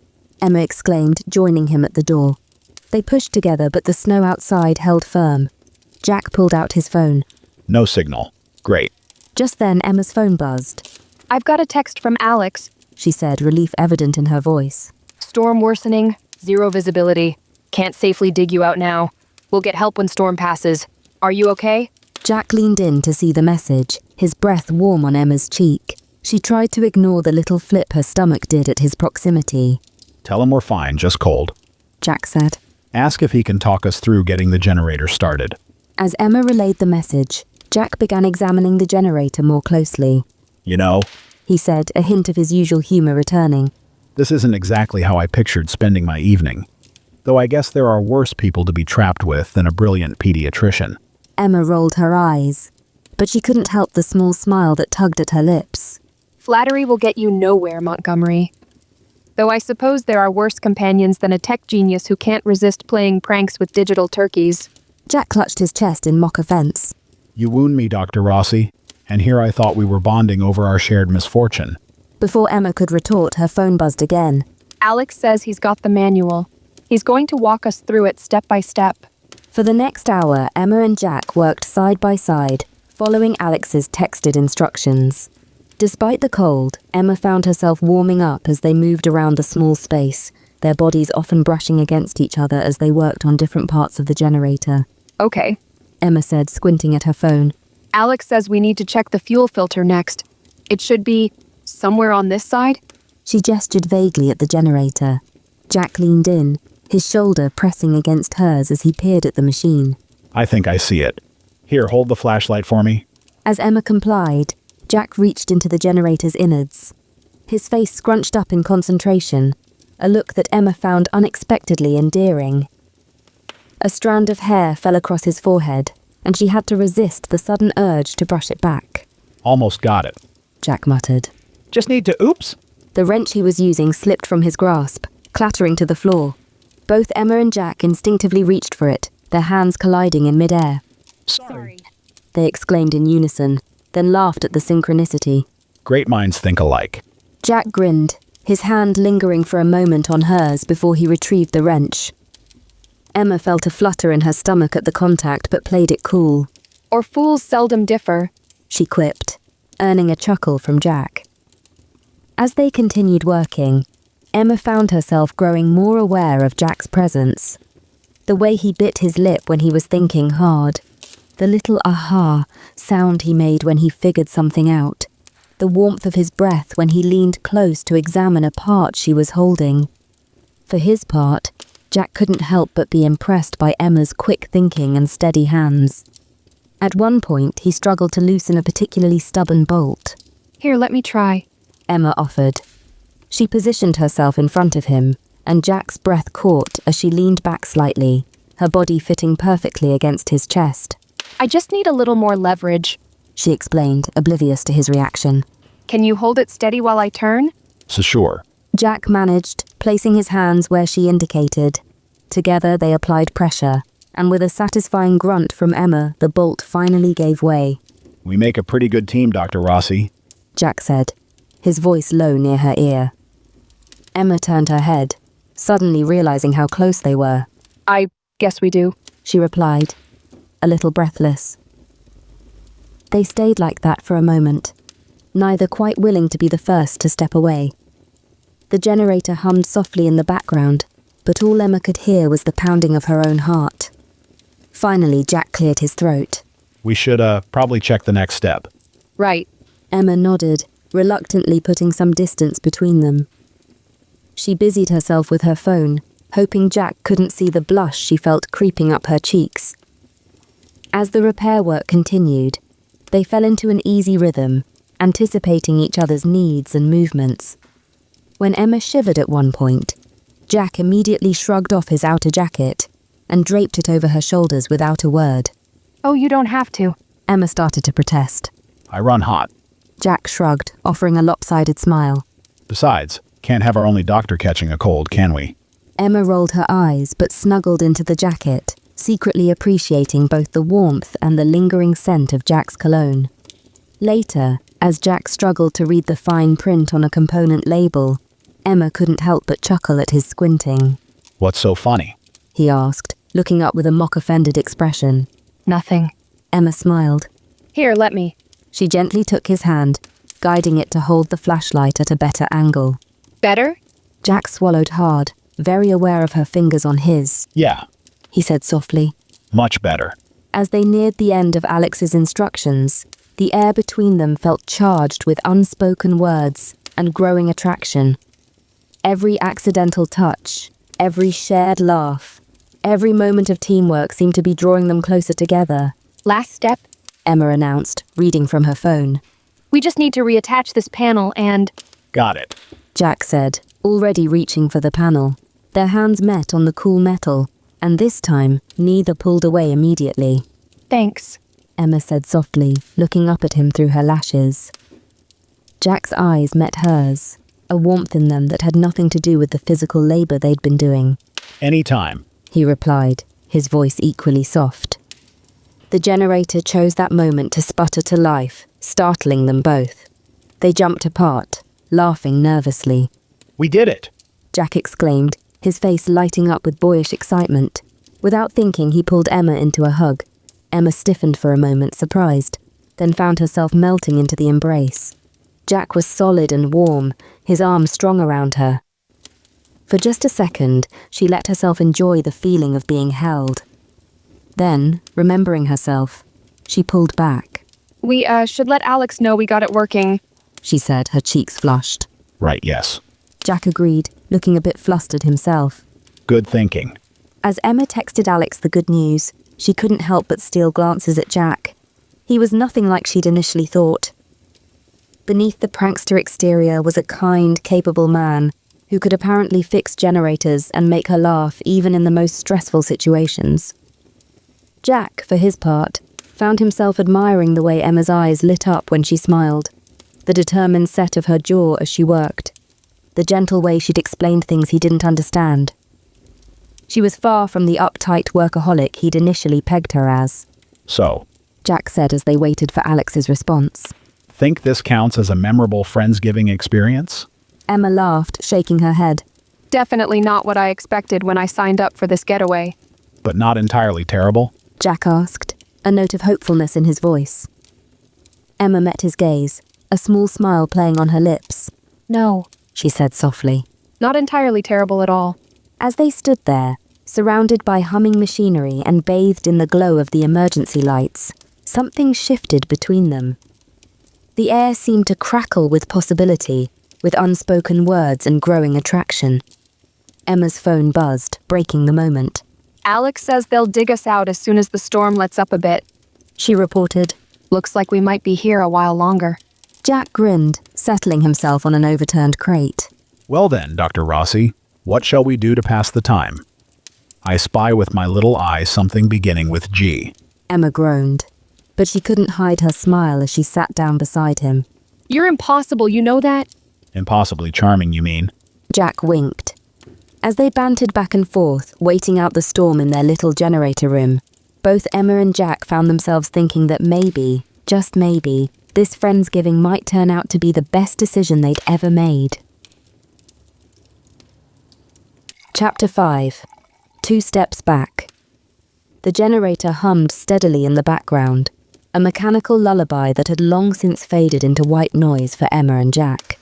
Emma exclaimed, joining him at the door. They pushed together, but the snow outside held firm. Jack pulled out his phone. No signal. Great. Just then, Emma's phone buzzed. I've got a text from Alex, She said, relief evident in her voice. Storm worsening, 0 visibility. Can't safely dig you out now. We'll get help when storm passes. Are you okay? Jack leaned in to see the message, his breath warm on Emma's cheek. She tried to ignore the little flip her stomach did at his proximity. Tell him we're fine, just cold. Jack said. Ask if he can talk us through getting the generator started. As Emma relayed the message, Jack began examining the generator more closely. You know, He said, a hint of his usual humor returning. this isn't exactly how I pictured spending my evening. Though I guess there are worse people to be trapped with than a brilliant pediatrician. Emma rolled her eyes, but she couldn't help the small smile that tugged at her lips. Flattery will get you nowhere, Montgomery. Though I suppose there are worse companions than a tech genius who can't resist playing pranks with digital turkeys. Jack clutched his chest in mock offense. You wound me, Dr. Rossi, and here I thought we were bonding over our shared misfortune. Before Emma could retort, her phone buzzed again. Alex says he's got the manual. He's going to walk us through it step by step. For the next hour, Emma and Jack worked side by side, following Alex's texted instructions. Despite the cold, Emma found herself warming up as they moved around the small space, their bodies often brushing against each other as they worked on different parts of the generator. Okay. Emma said, squinting at her phone. Alex says we need to check the fuel filter next. It should be somewhere on this side? She gestured vaguely at the generator. Jack leaned in, his shoulder pressing against hers as he peered at the machine. I think I see it. Here, hold the flashlight for me. As Emma complied, Jack reached into the generator's innards. His face scrunched up in concentration, a look that Emma found unexpectedly endearing. A strand of hair fell across his forehead, and she had to resist the sudden urge to brush it back. Almost got it. Jack muttered. Just need to oops. The wrench he was using slipped from his grasp, clattering to the floor. Both Emma and Jack instinctively reached for it, their hands colliding in midair. Sorry. They exclaimed in unison, then laughed at the synchronicity. Great minds think alike. Jack grinned, his hand lingering for a moment on hers before he retrieved the wrench. Emma felt a flutter in her stomach at the contact but played it cool. Or fools seldom differ, She quipped, earning a chuckle from Jack. As they continued working, Emma found herself growing more aware of Jack's presence. The way he bit his lip when he was thinking hard. The little aha sound he made when he figured something out. The warmth of his breath when he leaned close to examine a part she was holding. For his part, Jack couldn't help but be impressed by Emma's quick thinking and steady hands. At one point, he struggled to loosen a particularly stubborn bolt. Here, let me try. Emma offered. She positioned herself in front of him, and Jack's breath caught as she leaned back slightly, her body fitting perfectly against his chest. I just need a little more leverage. She explained, oblivious to his reaction. Can you hold it steady while I turn? So sure. Jack managed, placing his hands where she indicated. Together they applied pressure, and with a satisfying grunt from Emma, the bolt finally gave way. We make a pretty good team, Dr. Rossi. Jack said, his voice low near her ear. Emma turned her head, suddenly realizing how close they were. I guess we do. She replied, a little breathless. They stayed like that for a moment, neither quite willing to be the first to step away. The generator hummed softly in the background, but all Emma could hear was the pounding of her own heart. Finally, Jack cleared his throat. We should, probably check the next step. Right. Emma nodded, reluctantly putting some distance between them. She busied herself with her phone, hoping Jack couldn't see the blush she felt creeping up her cheeks. As the repair work continued, they fell into an easy rhythm, anticipating each other's needs and movements. When Emma shivered at one point, Jack immediately shrugged off his outer jacket and draped it over her shoulders without a word. Oh, you don't have to. Emma started to protest. I run hot. Jack shrugged, offering a lopsided smile. Besides, can't have our only doctor catching a cold, can we? Emma rolled her eyes but snuggled into the jacket, secretly appreciating both the warmth and the lingering scent of Jack's cologne. Later, as Jack struggled to read the fine print on a component label, Emma couldn't help but chuckle at his squinting. What's so funny? He asked, looking up with a mock-offended expression. Nothing. Emma smiled. Here, let me. She gently took his hand, guiding it to hold the flashlight at a better angle. Better? Jack swallowed hard, very aware of her fingers on his. Yeah, He said softly. much better. As they neared the end of Alex's instructions, the air between them felt charged with unspoken words and growing attraction. Every accidental touch, every shared laugh, every moment of teamwork seemed to be drawing them closer together. Last step, Emma announced, reading from her phone. we just need to reattach this panel and... Got it. Jack said, already reaching for the panel. Their hands met on the cool metal, and this time, neither pulled away immediately. Thanks. Emma said softly, looking up at him through her lashes. Jack's eyes met hers, a warmth in them that had nothing to do with the physical labor they'd been doing. Anytime. He replied, his voice equally soft. The generator chose that moment to sputter to life, startling them both. They jumped apart, laughing nervously. We did it! Jack exclaimed, his face lighting up with boyish excitement. Without thinking, he pulled Emma into a hug. Emma stiffened for a moment, surprised, then found herself melting into the embrace. Jack was solid and warm, his arms strong around her. For just a second, she let herself enjoy the feeling of being held. Then, remembering herself, she pulled back. We, should let Alex know we got it working. She said, her cheeks flushed. Right, yes. Jack agreed, looking a bit flustered himself. Good thinking. As Emma texted Alex the good news, she couldn't help but steal glances at Jack. He was nothing like she'd initially thought. Beneath the prankster exterior was a kind, capable man who could apparently fix generators and make her laugh even in the most stressful situations. Jack, for his part, found himself admiring the way Emma's eyes lit up when she smiled, the determined set of her jaw as she worked. the gentle way she'd explained things he didn't understand. She was far from the uptight workaholic he'd initially pegged her as. So, Jack said as they waited for Alex's response. think this counts as a memorable Friendsgiving experience? Emma laughed, shaking her head. Definitely not what I expected when I signed up for this getaway. But not entirely terrible? Jack asked, a note of hopefulness in his voice. Emma met his gaze, a small smile playing on her lips. No. She said softly. Not entirely terrible at all. As they stood there, surrounded by humming machinery and bathed in the glow of the emergency lights, something shifted between them. The air seemed to crackle with possibility, with unspoken words and growing attraction. Emma's phone buzzed, breaking the moment. Alex says they'll dig us out as soon as the storm lets up a bit. She reported. Looks like we might be here a while longer. Jack grinned, settling himself on an overturned crate. Well then, Dr. Rossi, what shall we do to pass the time? I spy with my little eye something beginning with G. Emma groaned, but she couldn't hide her smile as she sat down beside him. You're impossible, you know that? Impossibly charming, you mean? Jack winked. As they bantered back and forth, waiting out the storm in their little generator room, both Emma and Jack found themselves thinking that maybe, just maybe, this Friendsgiving might turn out to be the best decision they'd ever made. Chapter 5. 2 Steps Back. The generator hummed steadily in the background, a mechanical lullaby that had long since faded into white noise for Emma and Jack.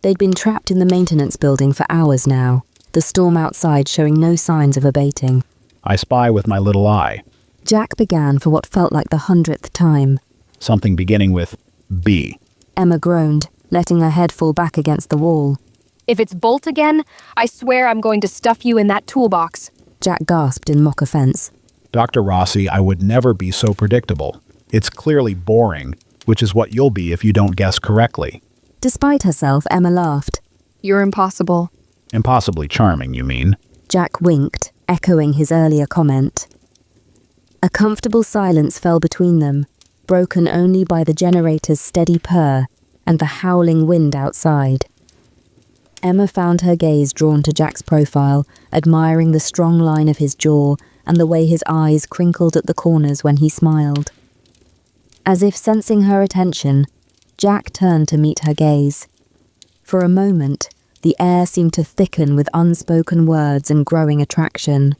They'd been trapped in the maintenance building for hours now, the storm outside showing no signs of abating. I spy with my little eye. Jack began for what felt like the 100th time. Something beginning with B. Emma groaned, letting her head fall back against the wall. If it's Bolt again, I swear I'm going to stuff you in that toolbox. Jack gasped in mock offense. Dr. Rossi, I would never be so predictable. It's clearly boring, which is what you'll be if you don't guess correctly. Despite herself, Emma laughed. You're impossible. Impossibly charming, you mean? Jack winked, echoing his earlier comment. A comfortable silence fell between them, broken only by the generator's steady purr and the howling wind outside. Emma found her gaze drawn to Jack's profile, admiring the strong line of his jaw and the way his eyes crinkled at the corners when he smiled. As if sensing her attention, Jack turned to meet her gaze. For a moment, the air seemed to thicken with unspoken words and growing attraction.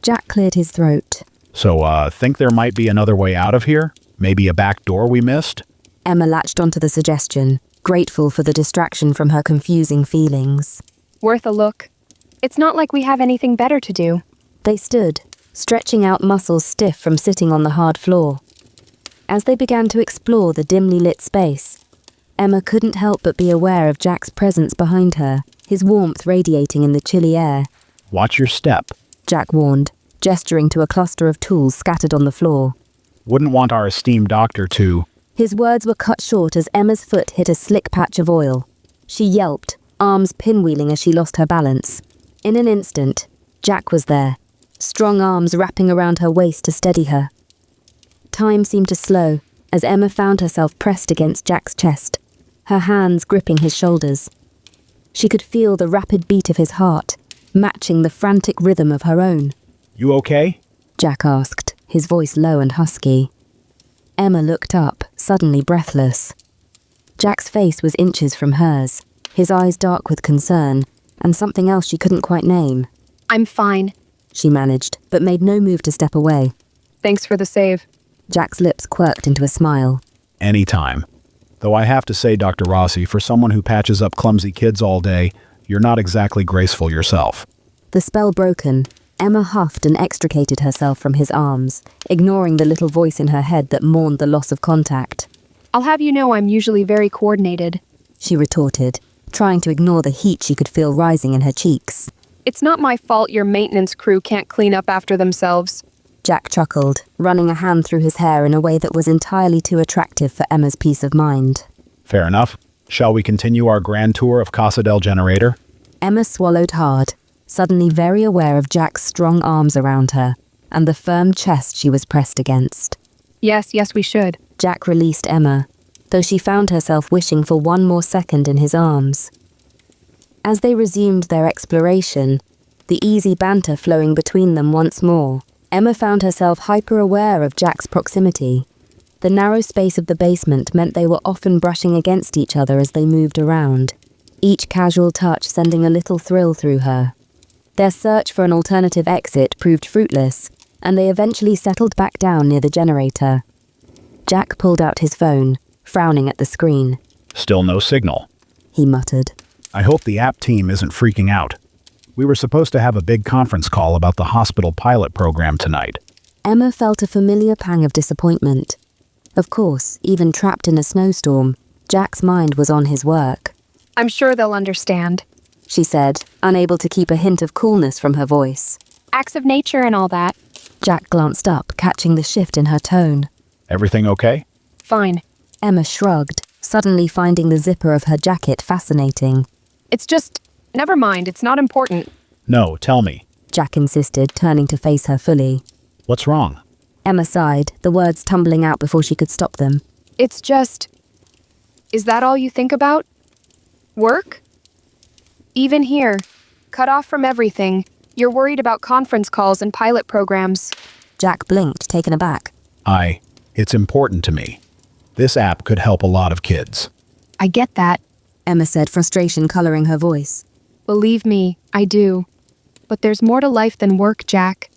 Jack cleared his throat. So, think there might be another way out of here? Maybe a back door we missed? Emma latched onto the suggestion, grateful for the distraction from her confusing feelings. Worth a look. It's not like we have anything better to do. They stood, stretching out muscles stiff from sitting on the hard floor. As they began to explore the dimly lit space, Emma couldn't help but be aware of Jack's presence behind her, his warmth radiating in the chilly air. Watch your step. Jack warned, gesturing to a cluster of tools scattered on the floor. Wouldn't want our esteemed doctor to... His words were cut short as Emma's foot hit a slick patch of oil. She yelped, arms pinwheeling as she lost her balance. In an instant, Jack was there, strong arms wrapping around her waist to steady her. Time seemed to slow as Emma found herself pressed against Jack's chest, her hands gripping his shoulders. She could feel the rapid beat of his heart, matching the frantic rhythm of her own. You okay? Jack asked, his voice low and husky. Emma looked up, suddenly breathless. Jack's face was inches from hers, his eyes dark with concern, and something else she couldn't quite name. I'm fine. She managed, but made no move to step away. Thanks for the save. Jack's lips quirked into a smile. Anytime. Though I have to say, Dr. Rossi, for someone who patches up clumsy kids all day, you're not exactly graceful yourself. The spell broken, Emma huffed and extricated herself from his arms, ignoring the little voice in her head that mourned the loss of contact. I'll have you know I'm usually very coordinated, she retorted, trying to ignore the heat she could feel rising in her cheeks. It's not my fault your maintenance crew can't clean up after themselves. Jack chuckled, running a hand through his hair in a way that was entirely too attractive for Emma's peace of mind. Fair enough. Shall we continue our grand tour of Casa del Generator? Emma swallowed hard, suddenly very aware of Jack's strong arms around her and the firm chest she was pressed against. Yes, we should. Jack released Emma, though she found herself wishing for one more second in his arms. As they resumed their exploration, the easy banter flowing between them once more, Emma found herself hyper-aware of Jack's proximity. The narrow space of the basement meant they were often brushing against each other as they moved around, each casual touch sending a little thrill through her. Their search for an alternative exit proved fruitless, and they eventually settled back down near the generator. Jack pulled out his phone, frowning at the screen. Still no signal. He muttered. I hope the app team isn't freaking out. We were supposed to have a big conference call about the hospital pilot program tonight. Emma felt a familiar pang of disappointment. Of course, even trapped in a snowstorm, Jack's mind was on his work. I'm sure they'll understand. She said, unable to keep a hint of coolness from her voice. Acts of nature and all that. Jack glanced up, catching the shift in her tone. Everything okay? Fine. Emma shrugged, suddenly finding the zipper of her jacket fascinating. It's just... Never mind, it's not important. No, tell me. Jack insisted, turning to face her fully. What's wrong? Emma sighed, the words tumbling out before she could stop them. It's just... Is that all you think about? Work? Even here, cut off from everything, you're worried about conference calls and pilot programs. Jack blinked, taken aback. It's important to me. This app could help a lot of kids. I get that. Emma said, frustration coloring her voice. Believe me, I do. But there's more to life than work, Jack.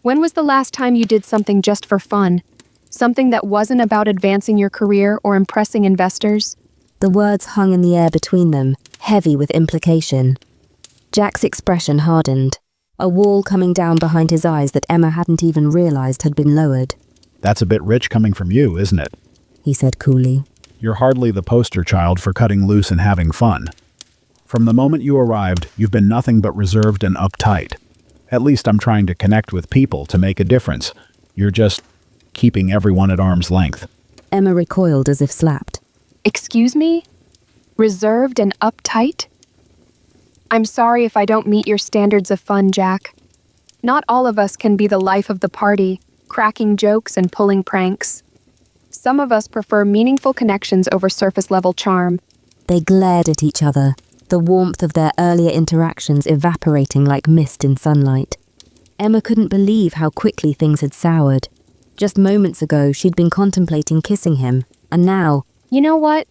When was the last time you did something just for fun? Something that wasn't about advancing your career or impressing investors? The words hung in the air between them, heavy with implication. Jack's expression hardened, a wall coming down behind his eyes that Emma hadn't even realized had been lowered. That's a bit rich coming from you, isn't it? He said coolly. You're hardly the poster child for cutting loose and having fun. From the moment you arrived, you've been nothing but reserved and uptight. At least I'm trying to connect with people to make a difference. You're just keeping everyone at arm's length. Emma recoiled as if slapped. Excuse me? Reserved and uptight? I'm sorry if I don't meet your standards of fun, Jack. Not all of us can be the life of the party, cracking jokes and pulling pranks. Some of us prefer meaningful connections over surface-level charm. They glared at each other, the warmth of their earlier interactions evaporating like mist in sunlight. Emma couldn't believe how quickly things had soured. Just moments ago, she'd been contemplating kissing him, and now... You know what?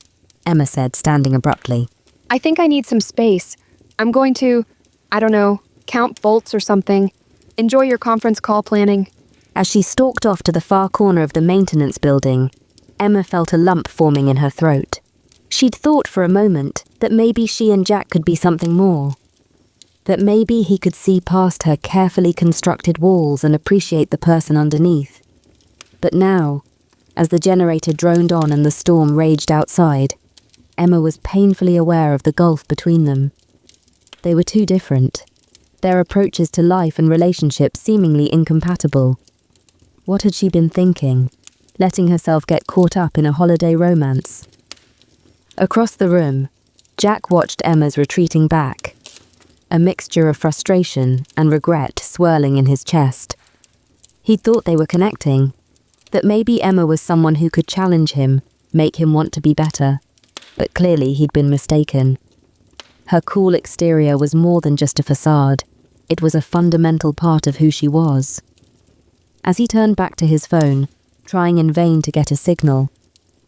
Emma said, standing abruptly. I think I need some space. I'm going to, I don't know, count bolts or something. Enjoy your conference call planning. As she stalked off to the far corner of the maintenance building, Emma felt a lump forming in her throat. She'd thought for a moment that maybe she and Jack could be something more. That maybe he could see past her carefully constructed walls and appreciate the person underneath. But now, as the generator droned on and the storm raged outside, Emma was painfully aware of the gulf between them. They were too different, their approaches to life and relationships seemingly incompatible. What had she been thinking, letting herself get caught up in a holiday romance? Across the room, Jack watched Emma's retreating back, a mixture of frustration and regret swirling in his chest. He'd thought they were connecting, that maybe Emma was someone who could challenge him, make him want to be better. But clearly he'd been mistaken. Her cool exterior was more than just a facade. It was a fundamental part of who she was. As he turned back to his phone, trying in vain to get a signal,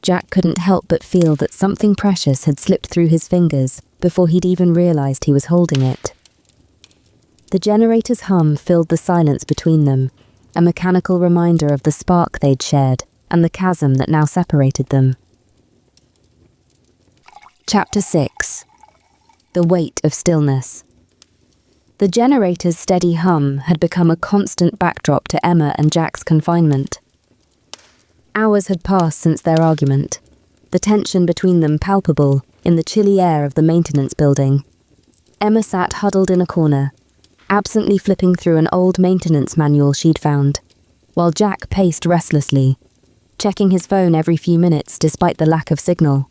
Jack couldn't help but feel that something precious had slipped through his fingers before he'd even realized he was holding it. The generator's hum filled the silence between them, a mechanical reminder of the spark they'd shared and the chasm that now separated them. Chapter 6. The Weight of Stillness. The generator's steady hum had become a constant backdrop to Emma and Jack's confinement. Hours had passed since their argument, the tension between them palpable in the chilly air of the maintenance building. Emma sat huddled in a corner, absently flipping through an old maintenance manual she'd found, while Jack paced restlessly, checking his phone every few minutes despite the lack of signal.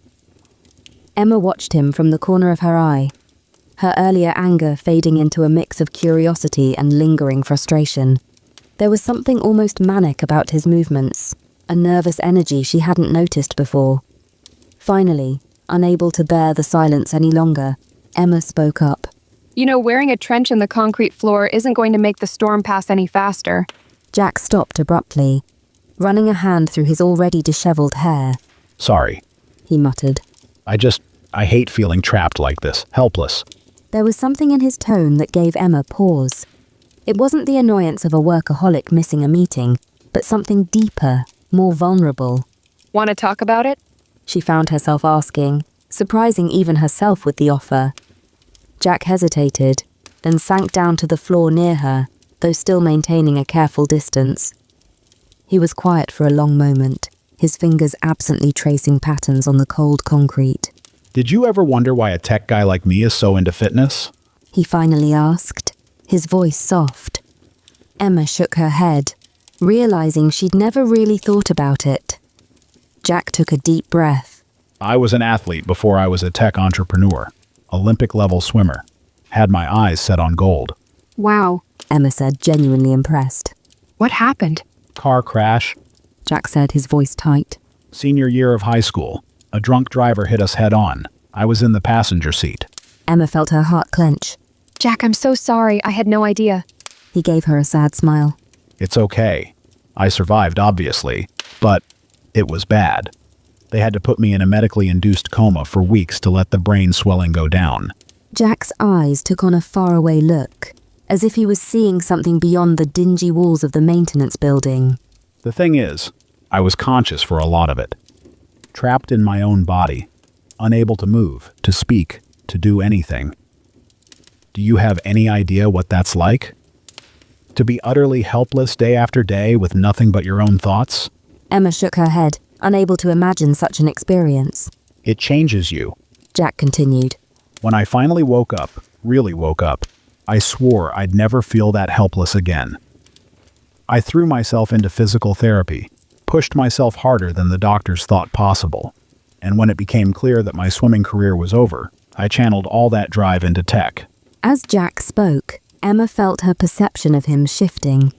Emma watched him from the corner of her eye, her earlier anger fading into a mix of curiosity and lingering frustration. There was something almost manic about his movements, a nervous energy she hadn't noticed before. Finally, unable to bear the silence any longer, Emma spoke up. You know, wearing a trench in the concrete floor isn't going to make the storm pass any faster. Jack stopped abruptly, running a hand through his already disheveled hair. Sorry. He muttered. I hate feeling trapped like this, helpless. There was something in his tone that gave Emma pause. It wasn't the annoyance of a workaholic missing a meeting, but something deeper, more vulnerable. Want to talk about it? She found herself asking, surprising even herself with the offer. Jack hesitated, then sank down to the floor near her, though still maintaining a careful distance. He was quiet for a long moment, his fingers absently tracing patterns on the cold concrete. Did you ever wonder why a tech guy like me is so into fitness? He finally asked, his voice soft. Emma shook her head, realizing she'd never really thought about it. Jack took a deep breath. I was an athlete before I was a tech entrepreneur. Olympic-level swimmer. Had my eyes set on gold. Wow, Emma said, genuinely impressed. what happened? Car crash. Jack said, his voice tight. Senior year of high school. A drunk driver hit us head on. I was in the passenger seat. Emma felt her heart clench. Jack, I'm so sorry. I had no idea. He gave her a sad smile. It's okay. I survived, obviously, but it was bad. They had to put me in a medically induced coma for weeks to let the brain swelling go down. Jack's eyes took on a faraway look, as if he was seeing something beyond the dingy walls of the maintenance building. The thing is, I was conscious for a lot of it. Trapped in my own body, unable to move, to speak, to do anything. Do you have any idea what that's like? To be utterly helpless day after day with nothing but your own thoughts? Emma shook her head, unable to imagine such an experience. It changes you. Jack continued. When I finally woke up, really woke up, I swore I'd never feel that helpless again. I threw myself into physical therapy, pushed myself harder than the doctors thought possible. And when it became clear that my swimming career was over, I channeled all that drive into tech. As Jack spoke, Emma felt her perception of him shifting.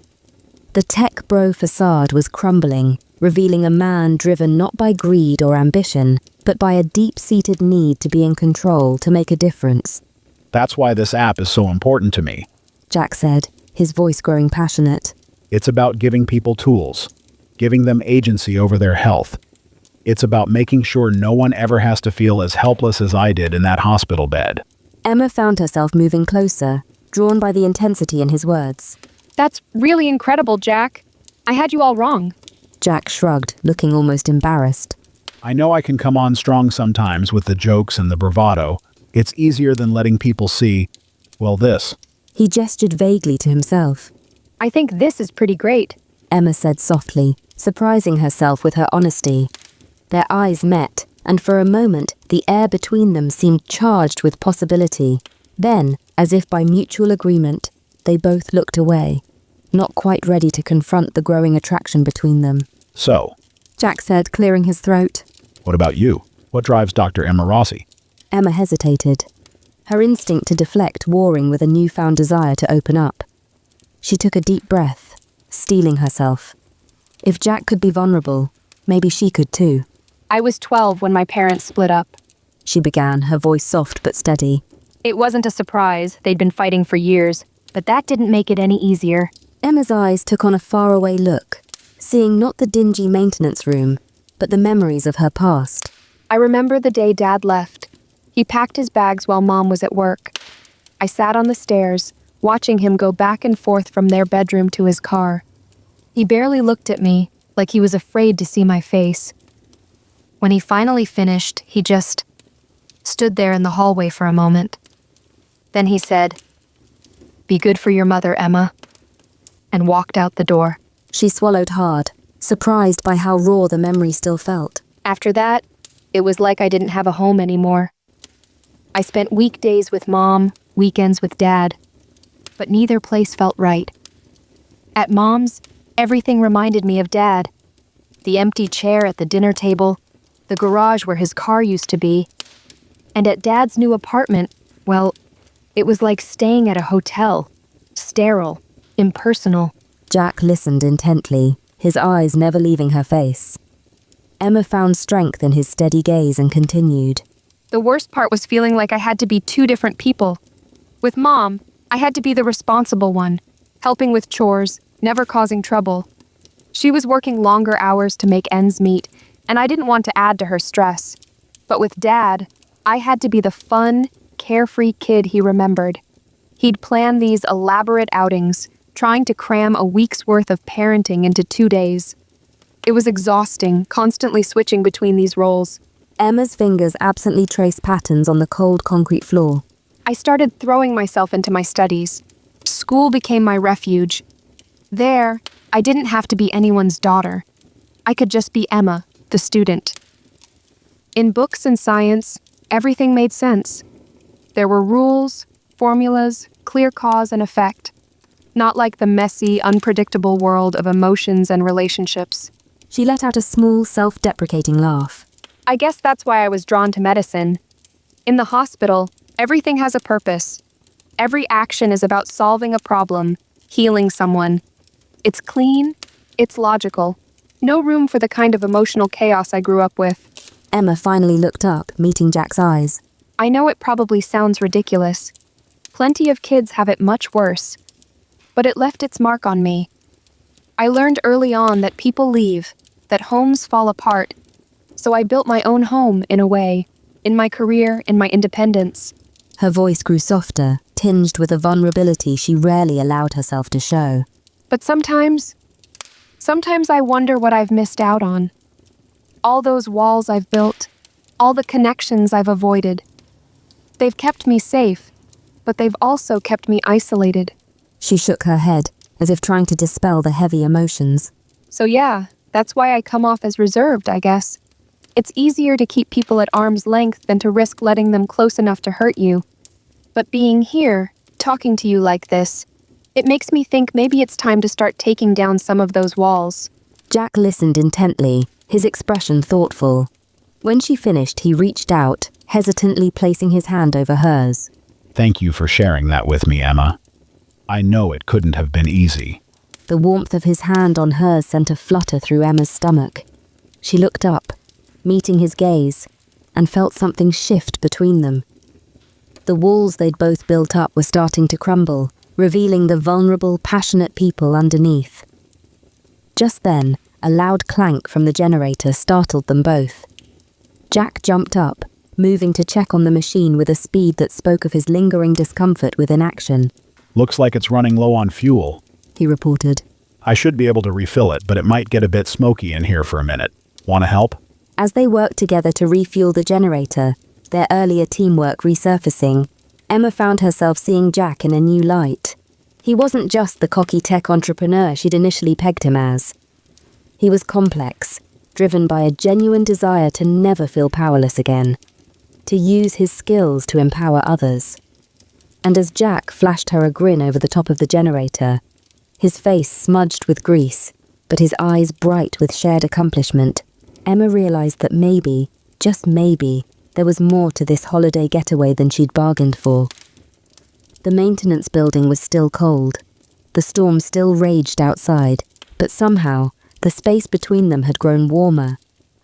The tech bro facade was crumbling, revealing a man driven not by greed or ambition, but by a deep-seated need to be in control, to make a difference. That's why this app is so important to me. Jack said, his voice growing passionate. It's about giving people tools, giving them agency over their health. It's about making sure no one ever has to feel as helpless as I did in that hospital bed. Emma found herself moving closer, drawn by the intensity in his words. That's really incredible, Jack. I had you all wrong. Jack shrugged, looking almost embarrassed. I know I can come on strong sometimes with the jokes and the bravado. It's easier than letting people see, well, this. He gestured vaguely to himself. I think this is pretty great. Emma said softly, surprising herself with her honesty. Their eyes met, and for a moment, the air between them seemed charged with possibility. Then, as if by mutual agreement, they both looked away, not quite ready to confront the growing attraction between them. So, Jack said, clearing his throat. What about you? What drives Dr. Emma Rossi? Emma hesitated, her instinct to deflect warring with a newfound desire to open up. She took a deep breath, steeling herself. If Jack could be vulnerable, maybe she could too. I was 12 when my parents split up. She began, her voice soft but steady. It wasn't a surprise. They'd been fighting for years, but that didn't make it any easier. Emma's eyes took on a faraway look, seeing not the dingy maintenance room, but the memories of her past. I remember the day Dad left. He packed his bags while Mom was at work. I sat on the stairs, watching him go back and forth from their bedroom to his car. He barely looked at me, like he was afraid to see my face. When he finally finished, he just stood there in the hallway for a moment. Then he said, "Be good for your mother, Emma," and walked out the door. She swallowed hard, surprised by how raw the memory still felt. After that, it was like I didn't have a home anymore. I spent weekdays with Mom, weekends with Dad, but neither place felt right. At Mom's, everything reminded me of Dad. The empty chair at the dinner table, the garage where his car used to be. And at Dad's new apartment, well, it was like staying at a hotel. Sterile, impersonal. Jack listened intently, his eyes never leaving her face. Emma found strength in his steady gaze and continued. The worst part was feeling like I had to be two different people. With Mom, I had to be the responsible one, helping with chores, never causing trouble. She was working longer hours to make ends meet, and I didn't want to add to her stress. But with Dad, I had to be the fun, carefree kid he remembered. He'd plan these elaborate outings, trying to cram a week's worth of parenting into 2 days. It was exhausting, constantly switching between these roles. Emma's fingers absently traced patterns on the cold concrete floor. I started throwing myself into my studies. School became my refuge. There, I didn't have to be anyone's daughter. I could just be Emma, the student. In books and science, everything made sense. There were rules, formulas, clear cause and effect. Not like the messy, unpredictable world of emotions and relationships. She let out a small, self-deprecating laugh. I guess that's why I was drawn to medicine. In the hospital, everything has a purpose. Every action is about solving a problem, healing someone. It's clean, it's logical. No room for the kind of emotional chaos I grew up with. Emma finally looked up, meeting Jack's eyes. I know it probably sounds ridiculous. Plenty of kids have it much worse. But it left its mark on me. I learned early on that people leave, that homes fall apart. So I built my own home, in a way, in my career, in my independence. Her voice grew softer, tinged with a vulnerability she rarely allowed herself to show. But sometimes I wonder what I've missed out on. All those walls I've built, all the connections I've avoided. They've kept me safe, but they've also kept me isolated. She shook her head, as if trying to dispel the heavy emotions. So yeah, that's why I come off as reserved, I guess. It's easier to keep people at arm's length than to risk letting them close enough to hurt you. But being here, talking to you like this, it makes me think maybe it's time to start taking down some of those walls. Jack listened intently, his expression thoughtful. When she finished, he reached out, hesitantly placing his hand over hers. Thank you for sharing that with me, Emma. I know it couldn't have been easy. The warmth of his hand on hers sent a flutter through Emma's stomach. She looked up, meeting his gaze, and felt something shift between them. The walls they'd both built up were starting to crumble, revealing the vulnerable, passionate people underneath. Just then, a loud clank from the generator startled them both. Jack jumped up, moving to check on the machine with a speed that spoke of his lingering discomfort with inaction. Looks like it's running low on fuel, he reported. I should be able to refill it, but it might get a bit smoky in here for a minute. Want to help? As they worked together to refuel the generator, their earlier teamwork resurfacing, Emma found herself seeing Jack in a new light. He wasn't just the cocky tech entrepreneur she'd initially pegged him as. He was complex, driven by a genuine desire to never feel powerless again, to use his skills to empower others. And as Jack flashed her a grin over the top of the generator, his face smudged with grease, but his eyes bright with shared accomplishment, Emma realized that maybe, just maybe, there was more to this holiday getaway than she'd bargained for. The maintenance building was still cold. The storm still raged outside, but somehow, the space between them had grown warmer,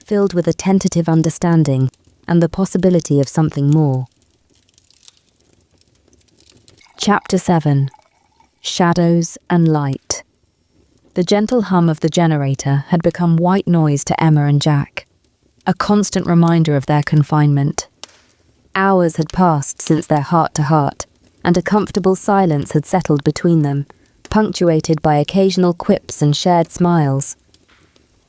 filled with a tentative understanding and the possibility of something more. Chapter 7. Shadows and Light. The gentle hum of the generator had become white noise to Emma and Jack, a constant reminder of their confinement. Hours had passed since their heart-to-heart, and a comfortable silence had settled between them, punctuated by occasional quips and shared smiles.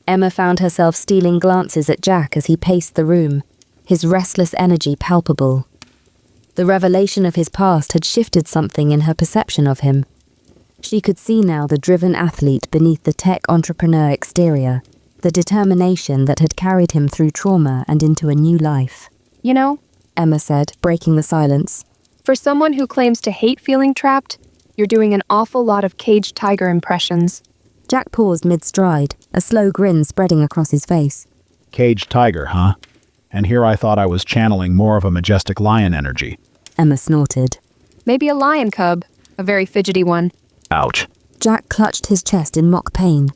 Emma found herself stealing glances at Jack as he paced the room, his restless energy palpable. The revelation of his past had shifted something in her perception of him. She could see now the driven athlete beneath the tech entrepreneur exterior, the determination that had carried him through trauma and into a new life. You know, Emma said, breaking the silence, for someone who claims to hate feeling trapped, you're doing an awful lot of caged tiger impressions. Jack paused mid-stride, a slow grin spreading across his face. Caged tiger, huh? And here I thought I was channeling more of a majestic lion energy. Emma snorted. Maybe a lion cub, a very fidgety one. Ouch. Jack clutched his chest in mock pain.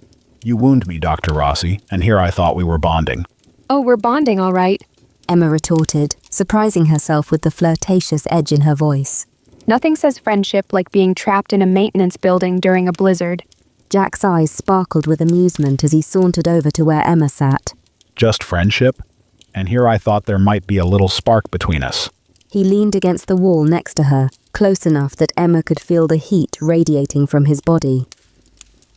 You wound me, Dr. Rossi, and here I thought we were bonding. Oh, we're bonding, all right. Emma retorted, surprising herself with the flirtatious edge in her voice. Nothing says friendship like being trapped in a maintenance building during a blizzard. Jack's eyes sparkled with amusement as he sauntered over to where Emma sat. Just friendship? And here I thought there might be a little spark between us. He leaned against the wall next to her, close enough that Emma could feel the heat radiating from his body.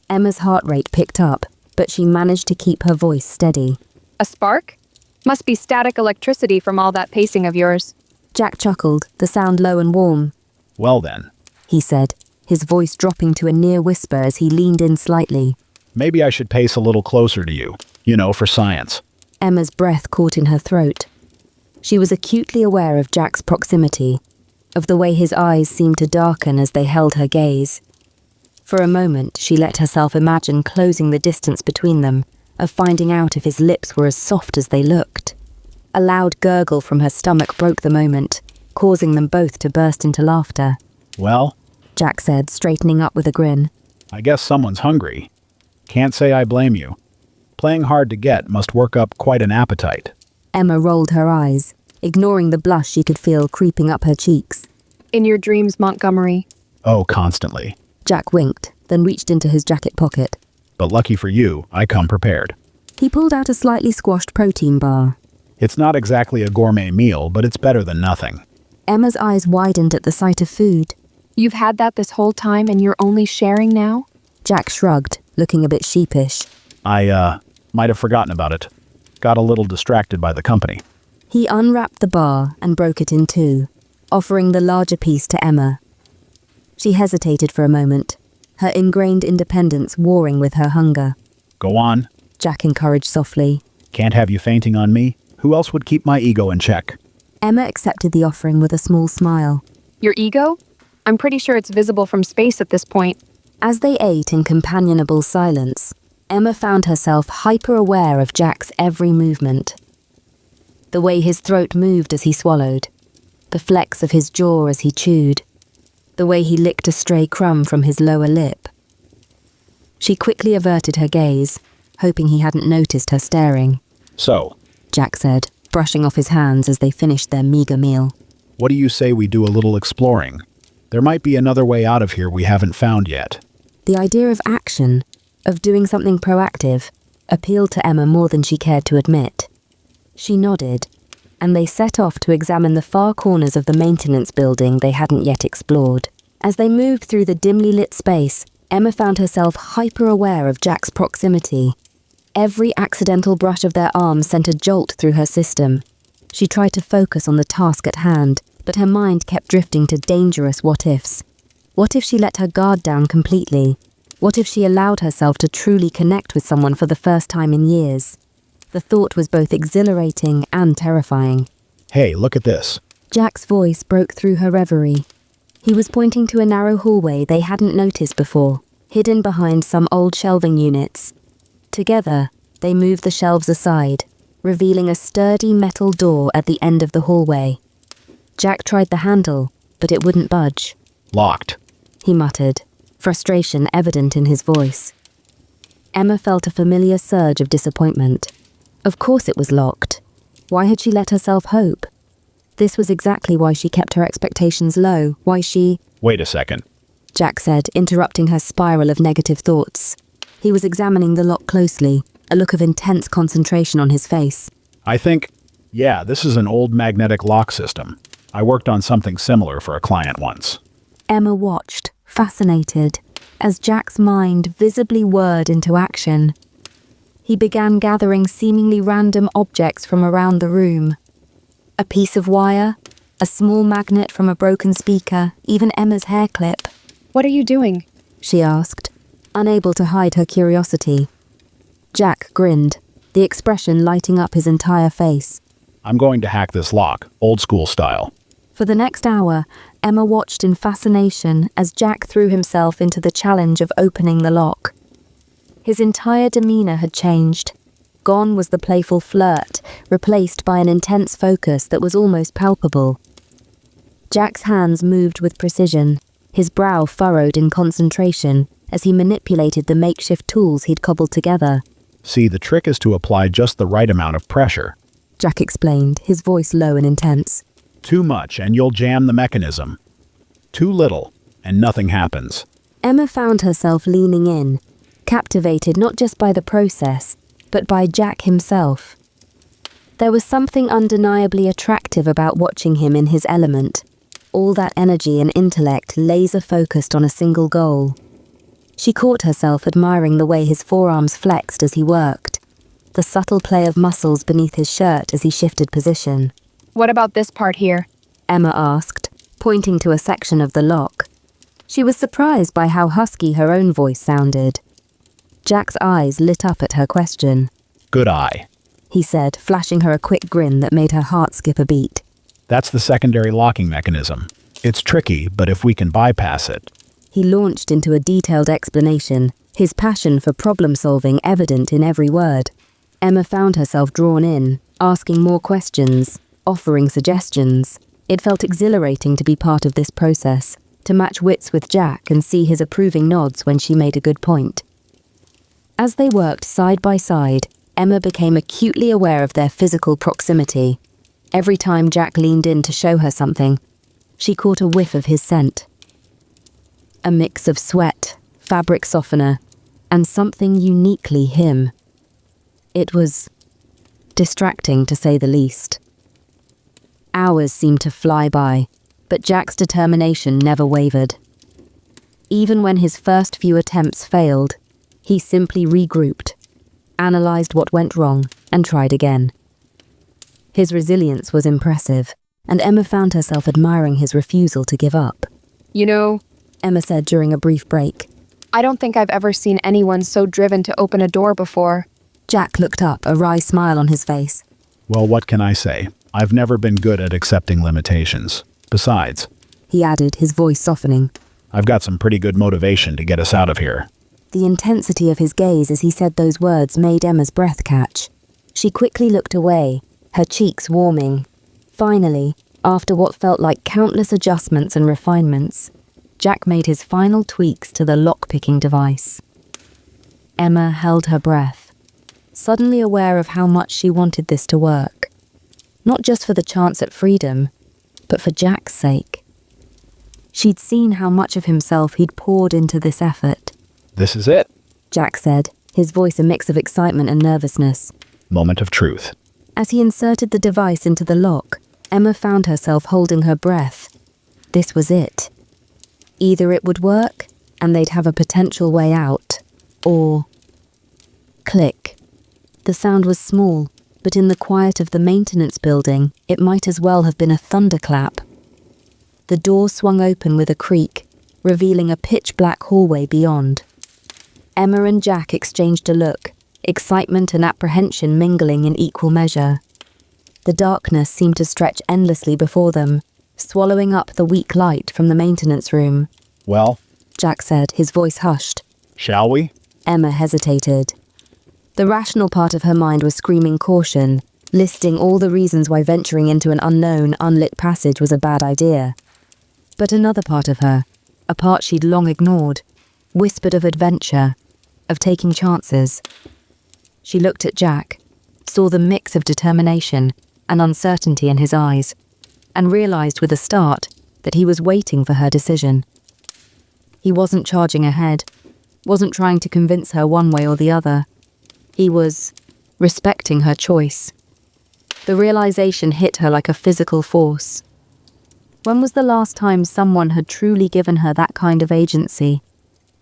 Emma's heart rate picked up, but she managed to keep her voice steady. A spark? Must be static electricity from all that pacing of yours. Jack chuckled, the sound low and warm. Well then, He said, his voice dropping to a near whisper as he leaned in slightly. maybe I should pace a little closer to you, for science. Emma's breath caught in her throat. She was acutely aware of Jack's proximity, of the way his eyes seemed to darken as they held her gaze. For a moment, she let herself imagine closing the distance between them, of finding out if his lips were as soft as they looked. A loud gurgle from her stomach broke the moment, causing them both to burst into laughter. Well, Jack said, straightening up with a grin. I guess someone's hungry. Can't say I blame you. Playing hard to get must work up quite an appetite. Emma rolled her eyes, ignoring the blush she could feel creeping up her cheeks. In your dreams, Montgomery. Oh, constantly. Jack winked, then reached into his jacket pocket. But lucky for you, I come prepared. He pulled out a slightly squashed protein bar. It's not exactly a gourmet meal, but it's better than nothing. Emma's eyes widened at the sight of food. You've had that this whole time and you're only sharing now? Jack shrugged, looking a bit sheepish. I, might have forgotten about it. Got a little distracted by the company. He unwrapped the bar and broke it in two, offering the larger piece to Emma. She hesitated for a moment, her ingrained independence warring with her hunger. Go on. Jack encouraged softly. Can't have you fainting on me. Who else would keep my ego in check? Emma accepted the offering with a small smile. Your ego? I'm pretty sure it's visible from space at this point. As they ate in companionable silence, Emma found herself hyper-aware of Jack's every movement. The way his throat moved as he swallowed, the flex of his jaw as he chewed, the way he licked a stray crumb from his lower lip. She quickly averted her gaze, hoping he hadn't noticed her staring. So, Jack said, brushing off his hands as they finished their meager meal. what do you say we do a little exploring? There might be another way out of here we haven't found yet. The idea of action, of doing something proactive, appealed to Emma more than she cared to admit. She nodded, and they set off to examine the far corners of the maintenance building they hadn't yet explored. As they moved through the dimly lit space, Emma found herself hyper-aware of Jack's proximity. Every accidental brush of their arms sent a jolt through her system. She tried to focus on the task at hand, but her mind kept drifting to dangerous what-ifs. What if she let her guard down completely? What if she allowed herself to truly connect with someone for the first time in years? The thought was both exhilarating and terrifying. Hey, look at this. Jack's voice broke through her reverie. He was pointing to a narrow hallway they hadn't noticed before, hidden behind some old shelving units. Together, they moved the shelves aside, revealing a sturdy metal door at the end of the hallway. Jack tried the handle, but it wouldn't budge. Locked. He muttered, frustration evident in his voice. Emma felt a familiar surge of disappointment. Of course it was locked. Why had she let herself hope? This was exactly why she kept her expectations low, why she... Wait a second. Jack said, interrupting her spiral of negative thoughts. He was examining the lock closely, a look of intense concentration on his face. I think, yeah, this is an old magnetic lock system. I worked on something similar for a client once. Emma watched, fascinated, as Jack's mind visibly whirred into action. He began gathering seemingly random objects from around the room. A piece of wire, a small magnet from a broken speaker, even Emma's hair clip. What are you doing? She asked, unable to hide her curiosity. Jack grinned, the expression lighting up his entire face. I'm going to hack this lock, old school style. For the next hour, Emma watched in fascination as Jack threw himself into the challenge of opening the lock. His entire demeanor had changed. Gone was the playful flirt, replaced by an intense focus that was almost palpable. Jack's hands moved with precision, his brow furrowed in concentration as he manipulated the makeshift tools he'd cobbled together. See, the trick is to apply just the right amount of pressure. Jack explained, his voice low and intense. Too much and you'll jam the mechanism. Too little and nothing happens. Emma found herself leaning in, captivated not just by the process, but by Jack himself. There was something undeniably attractive about watching him in his element, all that energy and intellect laser-focused on a single goal. She caught herself admiring the way his forearms flexed as he worked, the subtle play of muscles beneath his shirt as he shifted position. What about this part here? Emma asked, pointing to a section of the lock. She was surprised by how husky her own voice sounded. Jack's eyes lit up at her question. Good eye. He said, flashing her a quick grin that made her heart skip a beat. That's the secondary locking mechanism. It's tricky, but if we can bypass it. He launched into a detailed explanation, his passion for problem-solving evident in every word. Emma found herself drawn in, asking more questions, offering suggestions. It felt exhilarating to be part of this process, to match wits with Jack and see his approving nods when she made a good point. As they worked side by side, Emma became acutely aware of their physical proximity. Every time Jack leaned in to show her something, she caught a whiff of his scent. A mix of sweat, fabric softener, and something uniquely him. It was distracting, to say the least. Hours seemed to fly by, but Jack's determination never wavered. Even when his first few attempts failed, he simply regrouped, analysed what went wrong, and tried again. His resilience was impressive, and Emma found herself admiring his refusal to give up. You know, Emma said during a brief break. I don't think I've ever seen anyone so driven to open a door before. Jack looked up, a wry smile on his face. Well, what can I say? I've never been good at accepting limitations. Besides, he added, his voice softening, I've got some pretty good motivation to get us out of here. The intensity of his gaze as he said those words made Emma's breath catch. She quickly looked away, her cheeks warming. Finally, after what felt like countless adjustments and refinements, Jack made his final tweaks to the lock-picking device. Emma held her breath, suddenly aware of how much she wanted this to work. Not just for the chance at freedom, but for Jack's sake. She'd seen how much of himself he'd poured into this effort. This is it. Jack said, his voice a mix of excitement and nervousness. Moment of truth. As he inserted the device into the lock, Emma found herself holding her breath. This was it. Either it would work, and they'd have a potential way out, or... Click. The sound was small, but in the quiet of the maintenance building, it might as well have been a thunderclap. The door swung open with a creak, revealing a pitch-black hallway beyond. Emma and Jack exchanged a look, excitement and apprehension mingling in equal measure. The darkness seemed to stretch endlessly before them, swallowing up the weak light from the maintenance room. Well, Jack said, his voice hushed. Shall we? Emma hesitated. The rational part of her mind was screaming caution, listing all the reasons why venturing into an unknown, unlit passage was a bad idea. But another part of her, a part she'd long ignored, whispered of adventure, of taking chances. She looked at Jack, saw the mix of determination and uncertainty in his eyes, and realized with a start that he was waiting for her decision. He wasn't charging ahead, wasn't trying to convince her one way or the other. He was respecting her choice. The realization hit her like a physical force. When was the last time someone had truly given her that kind of agency,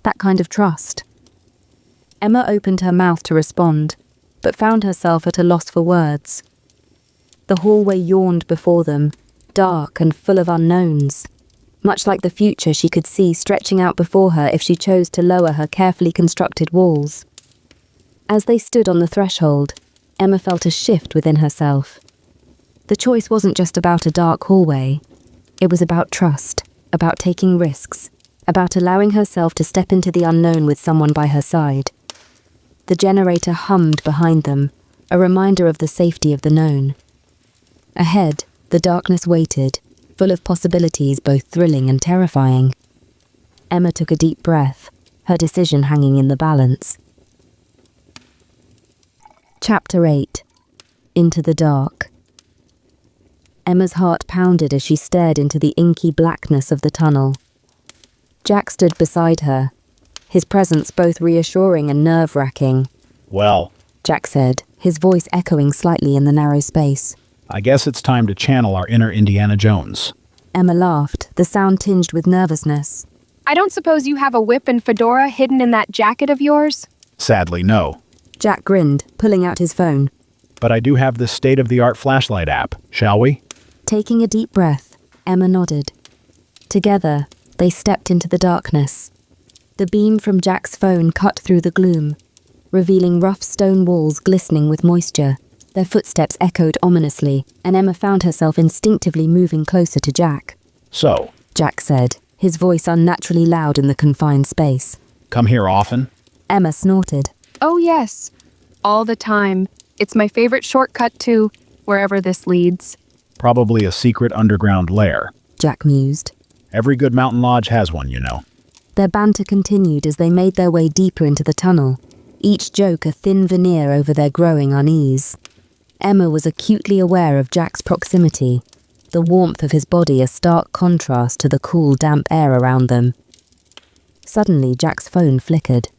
that kind of trust? Emma opened her mouth to respond, but found herself at a loss for words. The hallway yawned before them, dark and full of unknowns, much like the future she could see stretching out before her if she chose to lower her carefully constructed walls. As they stood on the threshold, Emma felt a shift within herself. The choice wasn't just about a dark hallway. It was about trust, about taking risks, about allowing herself to step into the unknown with someone by her side. The generator hummed behind them, a reminder of the safety of the known. Ahead, the darkness waited, full of possibilities both thrilling and terrifying. Emma took a deep breath, her decision hanging in the balance. Chapter 8. into the dark. Emma's heart pounded as she stared into the inky blackness of the tunnel. Jack stood beside her, his presence both reassuring and nerve-wracking. Well, Jack said, his voice echoing slightly in the narrow space. I guess it's time to channel our inner Indiana Jones. Emma laughed, the sound tinged with nervousness. I don't suppose you have a whip and fedora hidden in that jacket of yours? Sadly, no. Jack grinned, pulling out his phone. But I do have this state-of-the-art flashlight app, shall we? Taking a deep breath, Emma nodded. Together, they stepped into the darkness. The beam from Jack's phone cut through the gloom, revealing rough stone walls glistening with moisture. Their footsteps echoed ominously, and Emma found herself instinctively moving closer to Jack. So, Jack said, his voice unnaturally loud in the confined space. Come here often? Emma snorted. Oh yes, all the time. It's my favorite shortcut to wherever this leads. Probably a secret underground lair. Jack mused. Every good mountain lodge has one, you know. Their banter continued as they made their way deeper into the tunnel, each joke a thin veneer over their growing unease. Emma was acutely aware of Jack's proximity, the warmth of his body a stark contrast to the cool, damp air around them. Suddenly, Jack's phone flickered,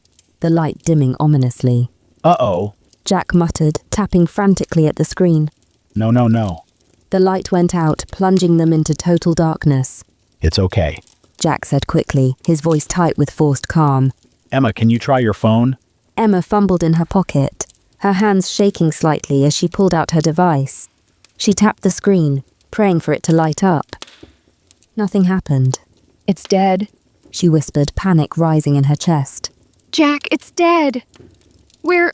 the light dimming ominously. Uh-oh. Jack muttered, tapping frantically at the screen. No, no, no. The light went out, plunging them into total darkness. It's okay. Jack said quickly, his voice tight with forced calm. Emma, can you try your phone? Emma fumbled in her pocket, her hands shaking slightly as she pulled out her device. She tapped the screen, praying for it to light up. Nothing happened. It's dead. She whispered, panic rising in her chest. Jack, it's dead. We're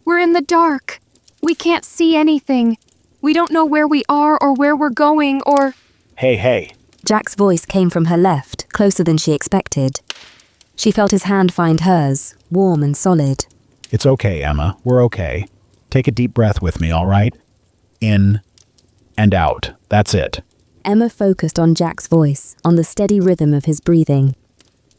in the dark. We can't see anything. We don't know where we are or where we're going or... Hey. Jack's voice came from her left, closer than she expected. She felt his hand find hers, warm and solid. It's okay, Emma. We're okay. Take a deep breath with me, all right? In and out. That's it. Emma focused on Jack's voice, on the steady rhythm of his breathing.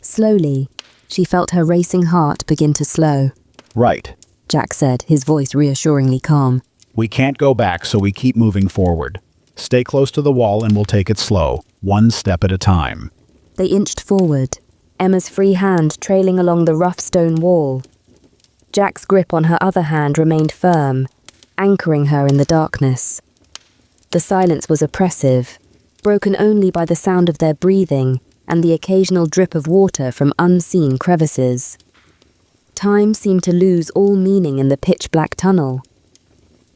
Slowly, she felt her racing heart begin to slow. Right. Jack said, his voice reassuringly calm. We can't go back, so we keep moving forward. Stay close to the wall and we'll take it slow, one step at a time. They inched forward, Emma's free hand trailing along the rough stone wall. Jack's grip on her other hand remained firm, anchoring her in the darkness. The silence was oppressive, broken only by the sound of their breathing and the occasional drip of water from unseen crevices. Time seemed to lose all meaning in the pitch-black tunnel.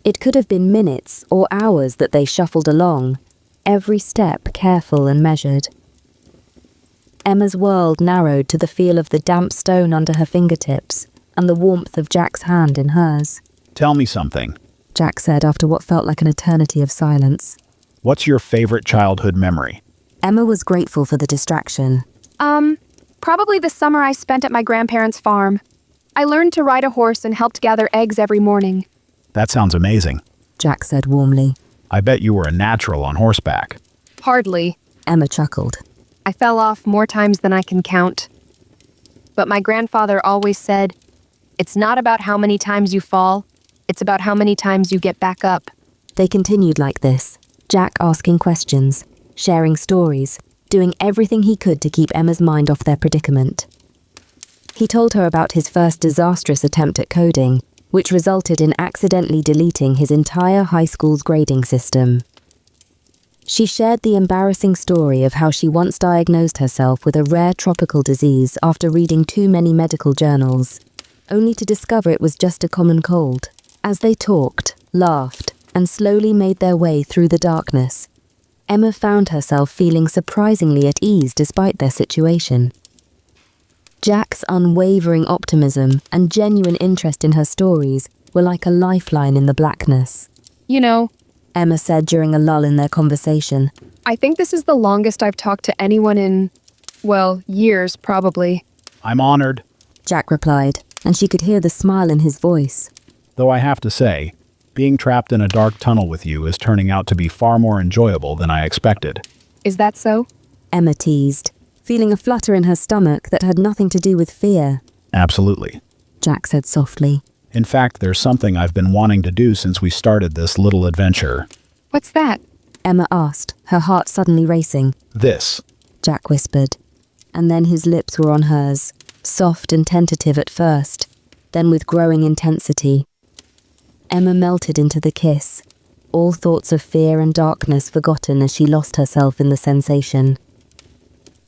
It could have been minutes or hours that they shuffled along, every step careful and measured. Emma's world narrowed to the feel of the damp stone under her fingertips and the warmth of Jack's hand in hers. Tell me something, Jack said after what felt like an eternity of silence. What's your favorite childhood memory? Emma was grateful for the distraction. Probably the summer I spent at my grandparents' farm. I learned to ride a horse and helped gather eggs every morning. That sounds amazing. Jack said warmly. I bet you were a natural on horseback. Hardly. Emma chuckled. I fell off more times than I can count. But my grandfather always said, it's not about how many times you fall, it's about how many times you get back up. They continued like this, Jack asking questions, sharing stories, doing everything he could to keep Emma's mind off their predicament. He told her about his first disastrous attempt at coding, which resulted in accidentally deleting his entire high school's grading system. She shared the embarrassing story of how she once diagnosed herself with a rare tropical disease after reading too many medical journals, only to discover it was just a common cold. As they talked, laughed, and slowly made their way through the darkness, Emma found herself feeling surprisingly at ease despite their situation. Jack's unwavering optimism and genuine interest in her stories were like a lifeline in the blackness. You know, Emma said during a lull in their conversation. I think this is the longest I've talked to anyone in, well, years probably. I'm honored. Jack replied, and she could hear the smile in his voice. Though I have to say, being trapped in a dark tunnel with you is turning out to be far more enjoyable than I expected. Is that so? Emma teased, feeling a flutter in her stomach that had nothing to do with fear. Absolutely. Jack said softly. In fact, there's something I've been wanting to do since we started this little adventure. What's that? Emma asked, her heart suddenly racing. This. Jack whispered. And then his lips were on hers, soft and tentative at first, then with growing intensity. Emma melted into the kiss, all thoughts of fear and darkness forgotten as she lost herself in the sensation.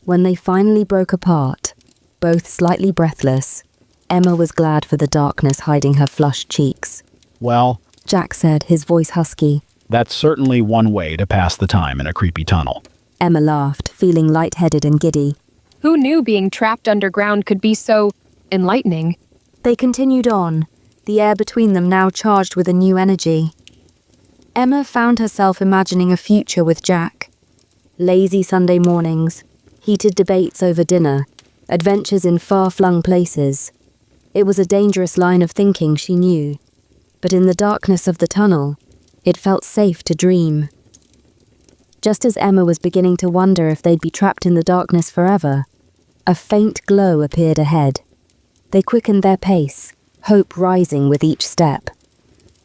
When they finally broke apart, both slightly breathless, Emma was glad for the darkness hiding her flushed cheeks. Well, Jack said, his voice husky. That's certainly one way to pass the time in a creepy tunnel. Emma laughed, feeling lightheaded and giddy. Who knew being trapped underground could be so enlightening? They continued on, the air between them now charged with a new energy. Emma found herself imagining a future with Jack. Lazy Sunday mornings, heated debates over dinner, adventures in far-flung places. It was a dangerous line of thinking, she knew, but in the darkness of the tunnel, it felt safe to dream. Just as Emma was beginning to wonder if they'd be trapped in the darkness forever, a faint glow appeared ahead. They quickened their pace, hope rising with each step.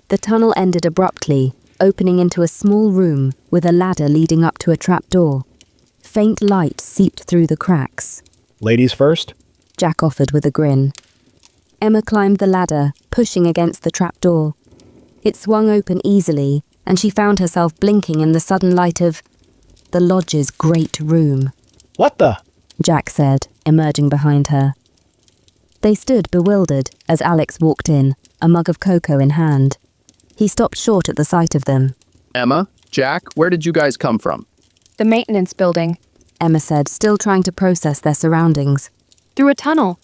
The tunnel ended abruptly, opening into a small room with a ladder leading up to a trapdoor. Faint light seeped through the cracks. Ladies first? Jack offered with a grin. Emma climbed the ladder, pushing against the trapdoor. It swung open easily, and she found herself blinking in the sudden light of the lodge's great room. What the? Jack said, emerging behind her. They stood bewildered as Alex walked in, a mug of cocoa in hand. He stopped short at the sight of them. Emma, Jack, where did you guys come from? The maintenance building. Emma said, still trying to process their surroundings. Through a tunnel.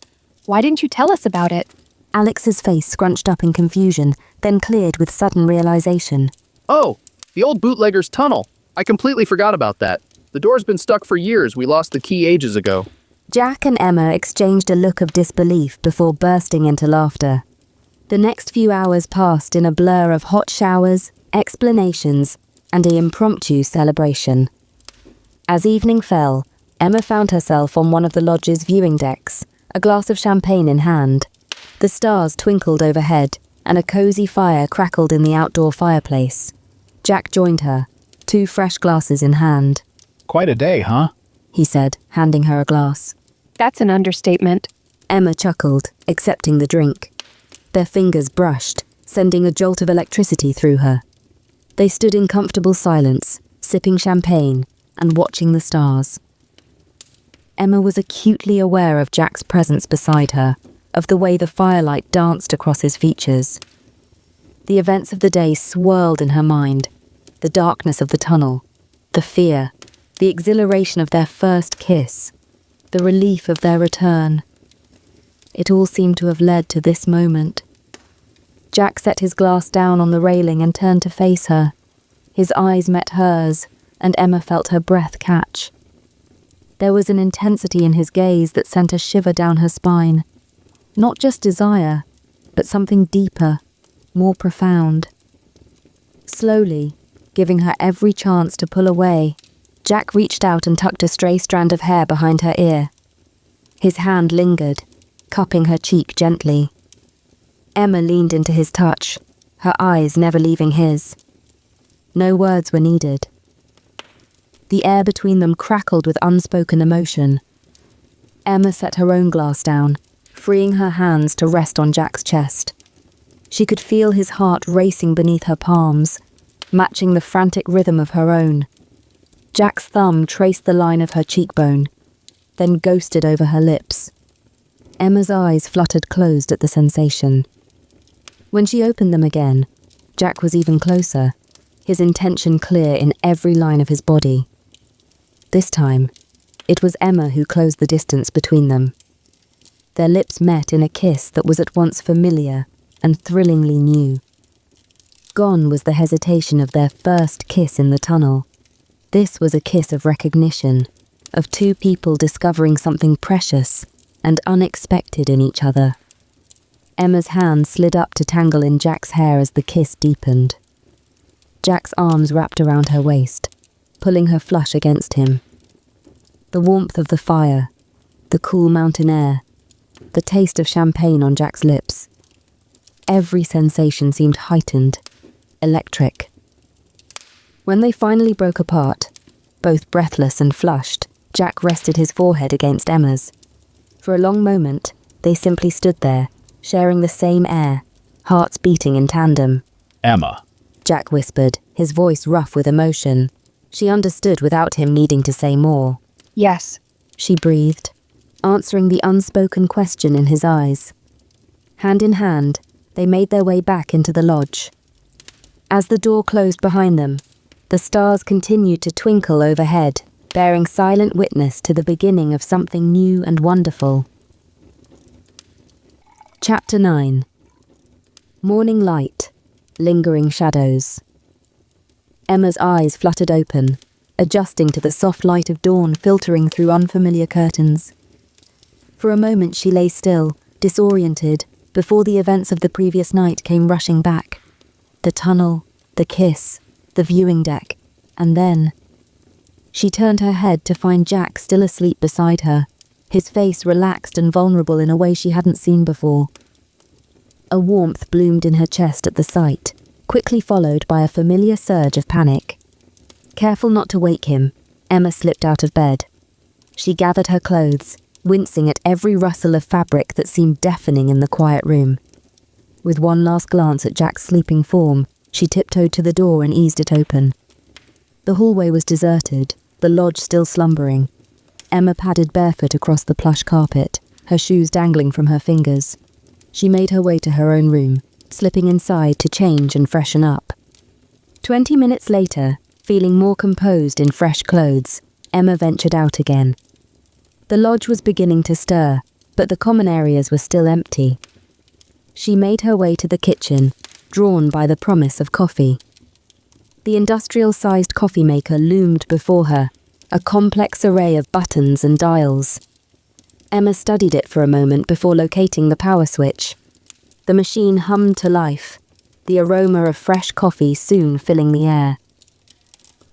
Why didn't you tell us about it? Alex's face scrunched up in confusion, then cleared with sudden realization. Oh, the old bootlegger's tunnel. I completely forgot about that. The door's been stuck for years. We lost the key ages ago. Jack and Emma exchanged a look of disbelief before bursting into laughter. The next few hours passed in a blur of hot showers, explanations, and an impromptu celebration. As evening fell, Emma found herself on one of the lodge's viewing decks, a glass of champagne in hand. The stars twinkled overhead, and a cozy fire crackled in the outdoor fireplace. Jack joined her, 2 fresh glasses in hand. Quite a day, huh? He said, handing her a glass. That's an understatement. Emma chuckled, accepting the drink. Their fingers brushed, sending a jolt of electricity through her. They stood in comfortable silence, sipping champagne and watching the stars. Emma was acutely aware of Jack's presence beside her, of the way the firelight danced across his features. The events of the day swirled in her mind, the darkness of the tunnel, the fear, the exhilaration of their first kiss, the relief of their return. It all seemed to have led to this moment. Jack set his glass down on the railing and turned to face her. His eyes met hers, and Emma felt her breath catch. There was an intensity in his gaze that sent a shiver down her spine. Not just desire, but something deeper, more profound. Slowly, giving her every chance to pull away, Jack reached out and tucked a stray strand of hair behind her ear. His hand lingered, cupping her cheek gently. Emma leaned into his touch, her eyes never leaving his. No words were needed. The air between them crackled with unspoken emotion. Emma set her own glass down, freeing her hands to rest on Jack's chest. She could feel his heart racing beneath her palms, matching the frantic rhythm of her own. Jack's thumb traced the line of her cheekbone, then ghosted over her lips. Emma's eyes fluttered closed at the sensation. When she opened them again, Jack was even closer, his intention clear in every line of his body. This time, it was Emma who closed the distance between them. Their lips met in a kiss that was at once familiar and thrillingly new. Gone was the hesitation of their first kiss in the tunnel. This was a kiss of recognition, of 2 people discovering something precious and unexpected in each other. Emma's hand slid up to tangle in Jack's hair as the kiss deepened. Jack's arms wrapped around her waist, pulling her flush against him. The warmth of the fire, the cool mountain air, the taste of champagne on Jack's lips. Every sensation seemed heightened, electric. When they finally broke apart, both breathless and flushed, Jack rested his forehead against Emma's. For a long moment, they simply stood there, sharing the same air, hearts beating in tandem. Emma. Jack whispered, his voice rough with emotion. She understood without him needing to say more. Yes. She breathed, answering the unspoken question in his eyes. Hand in hand, they made their way back into the lodge. As the door closed behind them, the stars continued to twinkle overhead, bearing silent witness to the beginning of something new and wonderful. Chapter 9. Morning light, lingering shadows. Emma's eyes fluttered open, adjusting to the soft light of dawn filtering through unfamiliar curtains. For a moment she lay still, disoriented, before the events of the previous night came rushing back. The tunnel, the kiss, the viewing deck, and then... She turned her head to find Jack still asleep beside her, his face relaxed and vulnerable in a way she hadn't seen before. A warmth bloomed in her chest at the sight, quickly followed by a familiar surge of panic. Careful not to wake him, Emma slipped out of bed. She gathered her clothes, wincing at every rustle of fabric that seemed deafening in the quiet room. With one last glance at Jack's sleeping form, she tiptoed to the door and eased it open. The hallway was deserted, the lodge still slumbering. Emma padded barefoot across the plush carpet, her shoes dangling from her fingers. She made her way to her own room, slipping inside to change and freshen up. 20 minutes later, feeling more composed in fresh clothes, Emma ventured out again. The lodge was beginning to stir, but the common areas were still empty. She made her way to the kitchen, drawn by the promise of coffee. The industrial-sized coffee maker loomed before her, a complex array of buttons and dials. Emma studied it for a moment before locating the power switch. The machine hummed to life, the aroma of fresh coffee soon filling the air.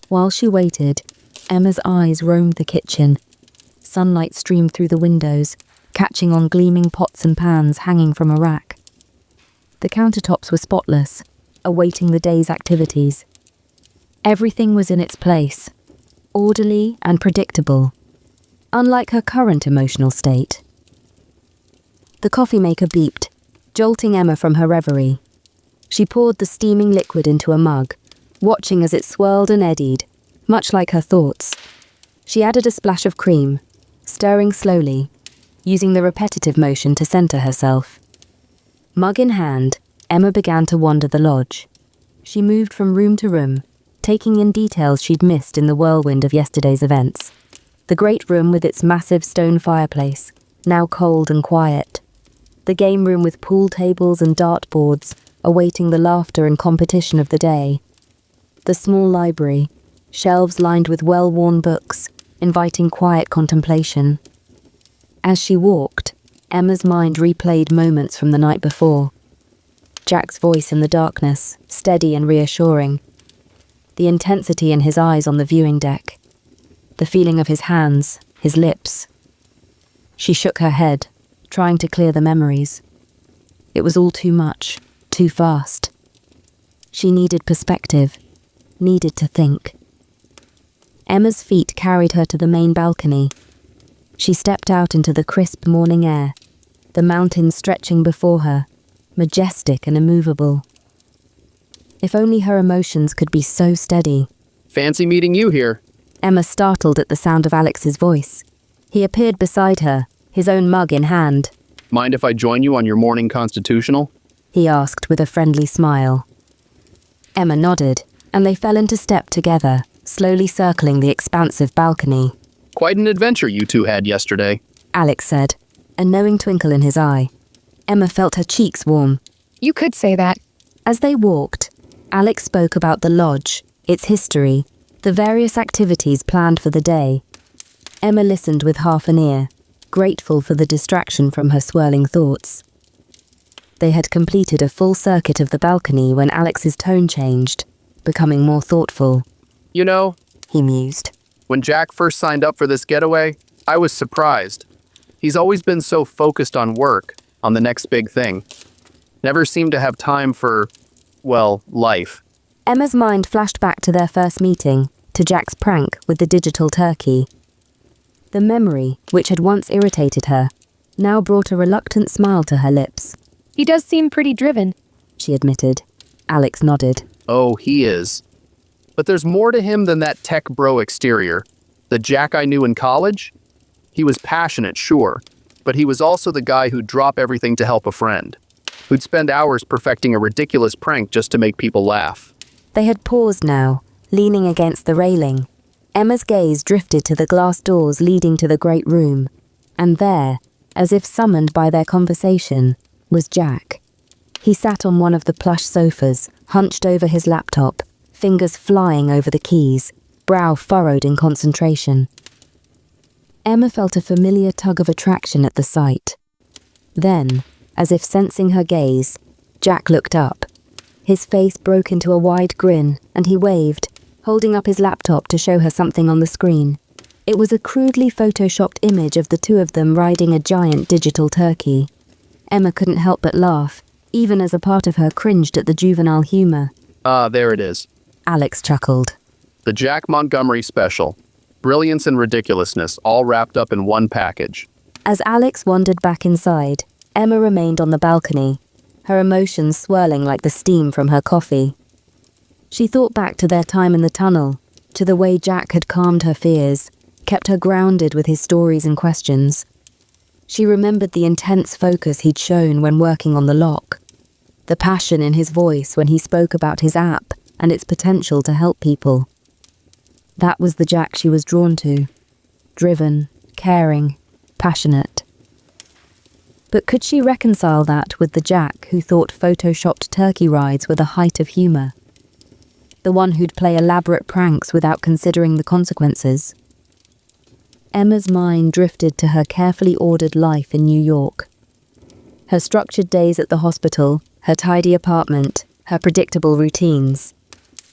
While she waited, Emma's eyes roamed the kitchen. Sunlight streamed through the windows, catching on gleaming pots and pans hanging from a rack. The countertops were spotless, awaiting the day's activities. Everything was in its place, orderly and predictable, unlike her current emotional state. The coffee maker beeped, jolting Emma from her reverie. She poured the steaming liquid into a mug, watching as it swirled and eddied, much like her thoughts. She added a splash of cream, stirring slowly, using the repetitive motion to center herself. Mug in hand, Emma began to wander the lodge. She moved from room to room, taking in details she'd missed in the whirlwind of yesterday's events. The great room with its massive stone fireplace, now cold and quiet. The game room with pool tables and dartboards, awaiting the laughter and competition of the day. The small library, shelves lined with well-worn books, inviting quiet contemplation. As she walked, Emma's mind replayed moments from the night before. Jack's voice in the darkness, steady and reassuring. The intensity in his eyes on the viewing deck. The feeling of his hands, his lips. She shook her head, trying to clear the memories. It was all too much, too fast. She needed perspective, needed to think. Emma's feet carried her to the main balcony. She stepped out into the crisp morning air, the mountains stretching before her, majestic and immovable. If only her emotions could be so steady. Fancy meeting you here. Emma startled at the sound of Alex's voice. He appeared beside her, his own mug in hand. Mind if I join you on your morning constitutional? He asked with a friendly smile. Emma nodded, and they fell into step together, slowly circling the expansive balcony. Quite an adventure you two had yesterday, Alex said, a knowing twinkle in his eye. Emma felt her cheeks warm. You could say that. As they walked, Alex spoke about the lodge, its history, the various activities planned for the day. Emma listened with half an ear, grateful for the distraction from her swirling thoughts. They had completed a full circuit of the balcony when Alex's tone changed, becoming more thoughtful. You know, he mused. When Jack first signed up for this getaway, I was surprised. He's always been so focused on work, on the next big thing. Never seemed to have time for, well, life. Emma's mind flashed back to their first meeting, to Jack's prank with the digital turkey. The memory, which had once irritated her, now brought a reluctant smile to her lips. He does seem pretty driven. She admitted. Alex nodded. Oh, he is. But there's more to him than that tech bro exterior. The Jack I knew in college? He was passionate, sure, but he was also the guy who'd drop everything to help a friend, who'd spend hours perfecting a ridiculous prank just to make people laugh. They had paused now, leaning against the railing. Emma's gaze drifted to the glass doors leading to the great room, and there, as if summoned by their conversation, was Jack. He sat on one of the plush sofas, hunched over his laptop, fingers flying over the keys, brow furrowed in concentration. Emma felt a familiar tug of attraction at the sight. Then, as if sensing her gaze, Jack looked up. His face broke into a wide grin, and he waved, holding up his laptop to show her something on the screen. It was a crudely photoshopped image of the two of them riding a giant digital turkey. Emma couldn't help but laugh, even as a part of her cringed at the juvenile humor. Ah, there it is. Alex chuckled. The Jack Montgomery special. Brilliance and ridiculousness, all wrapped up in one package. As Alex wandered back inside, Emma remained on the balcony, her emotions swirling like the steam from her coffee. She thought back to their time in the tunnel, to the way Jack had calmed her fears, kept her grounded with his stories and questions. She remembered the intense focus he'd shown when working on the lock, the passion in his voice when he spoke about his app and its potential to help people. That was the Jack she was drawn to. Driven, caring, passionate. But could she reconcile that with the Jack who thought photoshopped turkey rides were the height of humour? The one who'd play elaborate pranks without considering the consequences? Emma's mind drifted to her carefully ordered life in New York. Her structured days at the hospital, her tidy apartment, her predictable routines.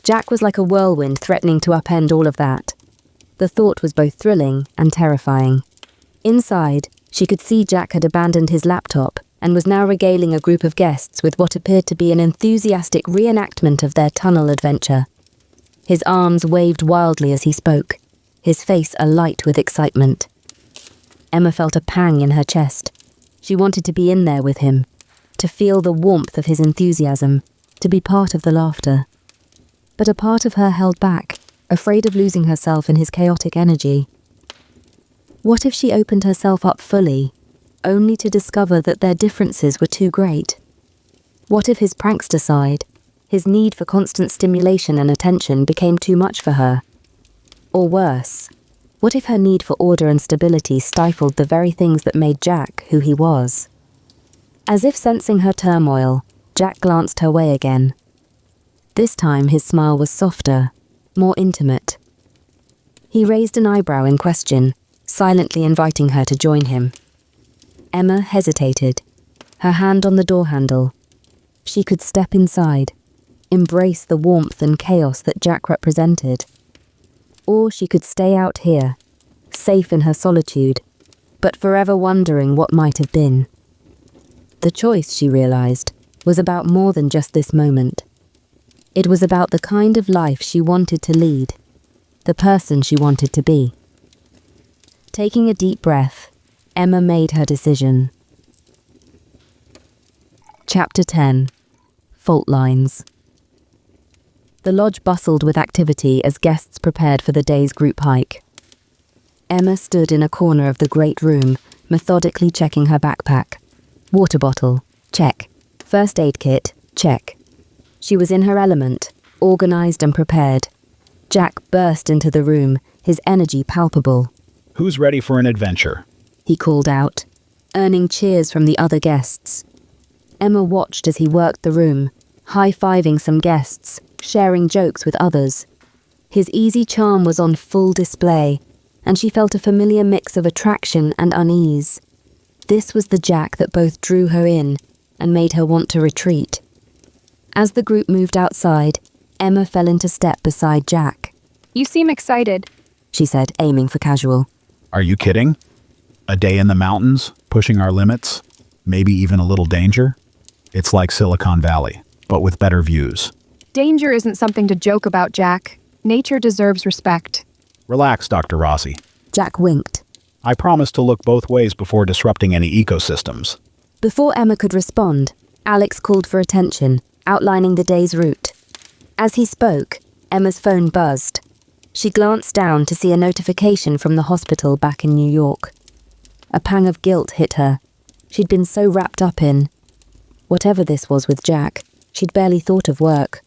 Jack was like a whirlwind threatening to upend all of that. The thought was both thrilling and terrifying. Inside, she could see Jack had abandoned his laptop and was now regaling a group of guests with what appeared to be an enthusiastic reenactment of their tunnel adventure. His arms waved wildly as he spoke, his face alight with excitement. Emma felt a pang in her chest. She wanted to be in there with him, to feel the warmth of his enthusiasm, to be part of the laughter. But a part of her held back, afraid of losing herself in his chaotic energy. What if she opened herself up fully, only to discover that their differences were too great? What if his prankster side, his need for constant stimulation and attention became too much for her? Or worse, what if her need for order and stability stifled the very things that made Jack who he was? As if sensing her turmoil, Jack glanced her way again. This time his smile was softer, more intimate. He raised an eyebrow in question, silently inviting her to join him. Emma hesitated, her hand on the door handle. She could step inside, embrace the warmth and chaos that Jack represented. Or she could stay out here, safe in her solitude, but forever wondering what might have been. The choice, she realized, was about more than just this moment. It was about the kind of life she wanted to lead, the person she wanted to be. Taking a deep breath, Emma made her decision. Chapter 10. Fault Lines. The lodge bustled with activity as guests prepared for the day's group hike. Emma stood in a corner of the great room, methodically checking her backpack. Water bottle, check. First aid kit, check. She was in her element, organized and prepared. Jack burst into the room, his energy palpable. Who's ready for an adventure? He called out, earning cheers from the other guests. Emma watched as he worked the room, high-fiving some guests, sharing jokes with others. His easy charm was on full display, and she felt a familiar mix of attraction and unease. This was the Jack that both drew her in and made her want to retreat. As the group moved outside, Emma fell into step beside Jack. You seem excited, she said, aiming for casual. Are you kidding? A day in the mountains, pushing our limits, maybe even a little danger? It's like Silicon Valley, but with better views. Danger isn't something to joke about, Jack. Nature deserves respect. Relax, Dr. Rossi. Jack winked. I promise to look both ways before disrupting any ecosystems. Before Emma could respond, Alex called for attention, outlining the day's route. As he spoke, Emma's phone buzzed. She glanced down to see a notification from the hospital back in New York. A pang of guilt hit her. She'd been so wrapped up in whatever this was with Jack, she'd barely thought of work.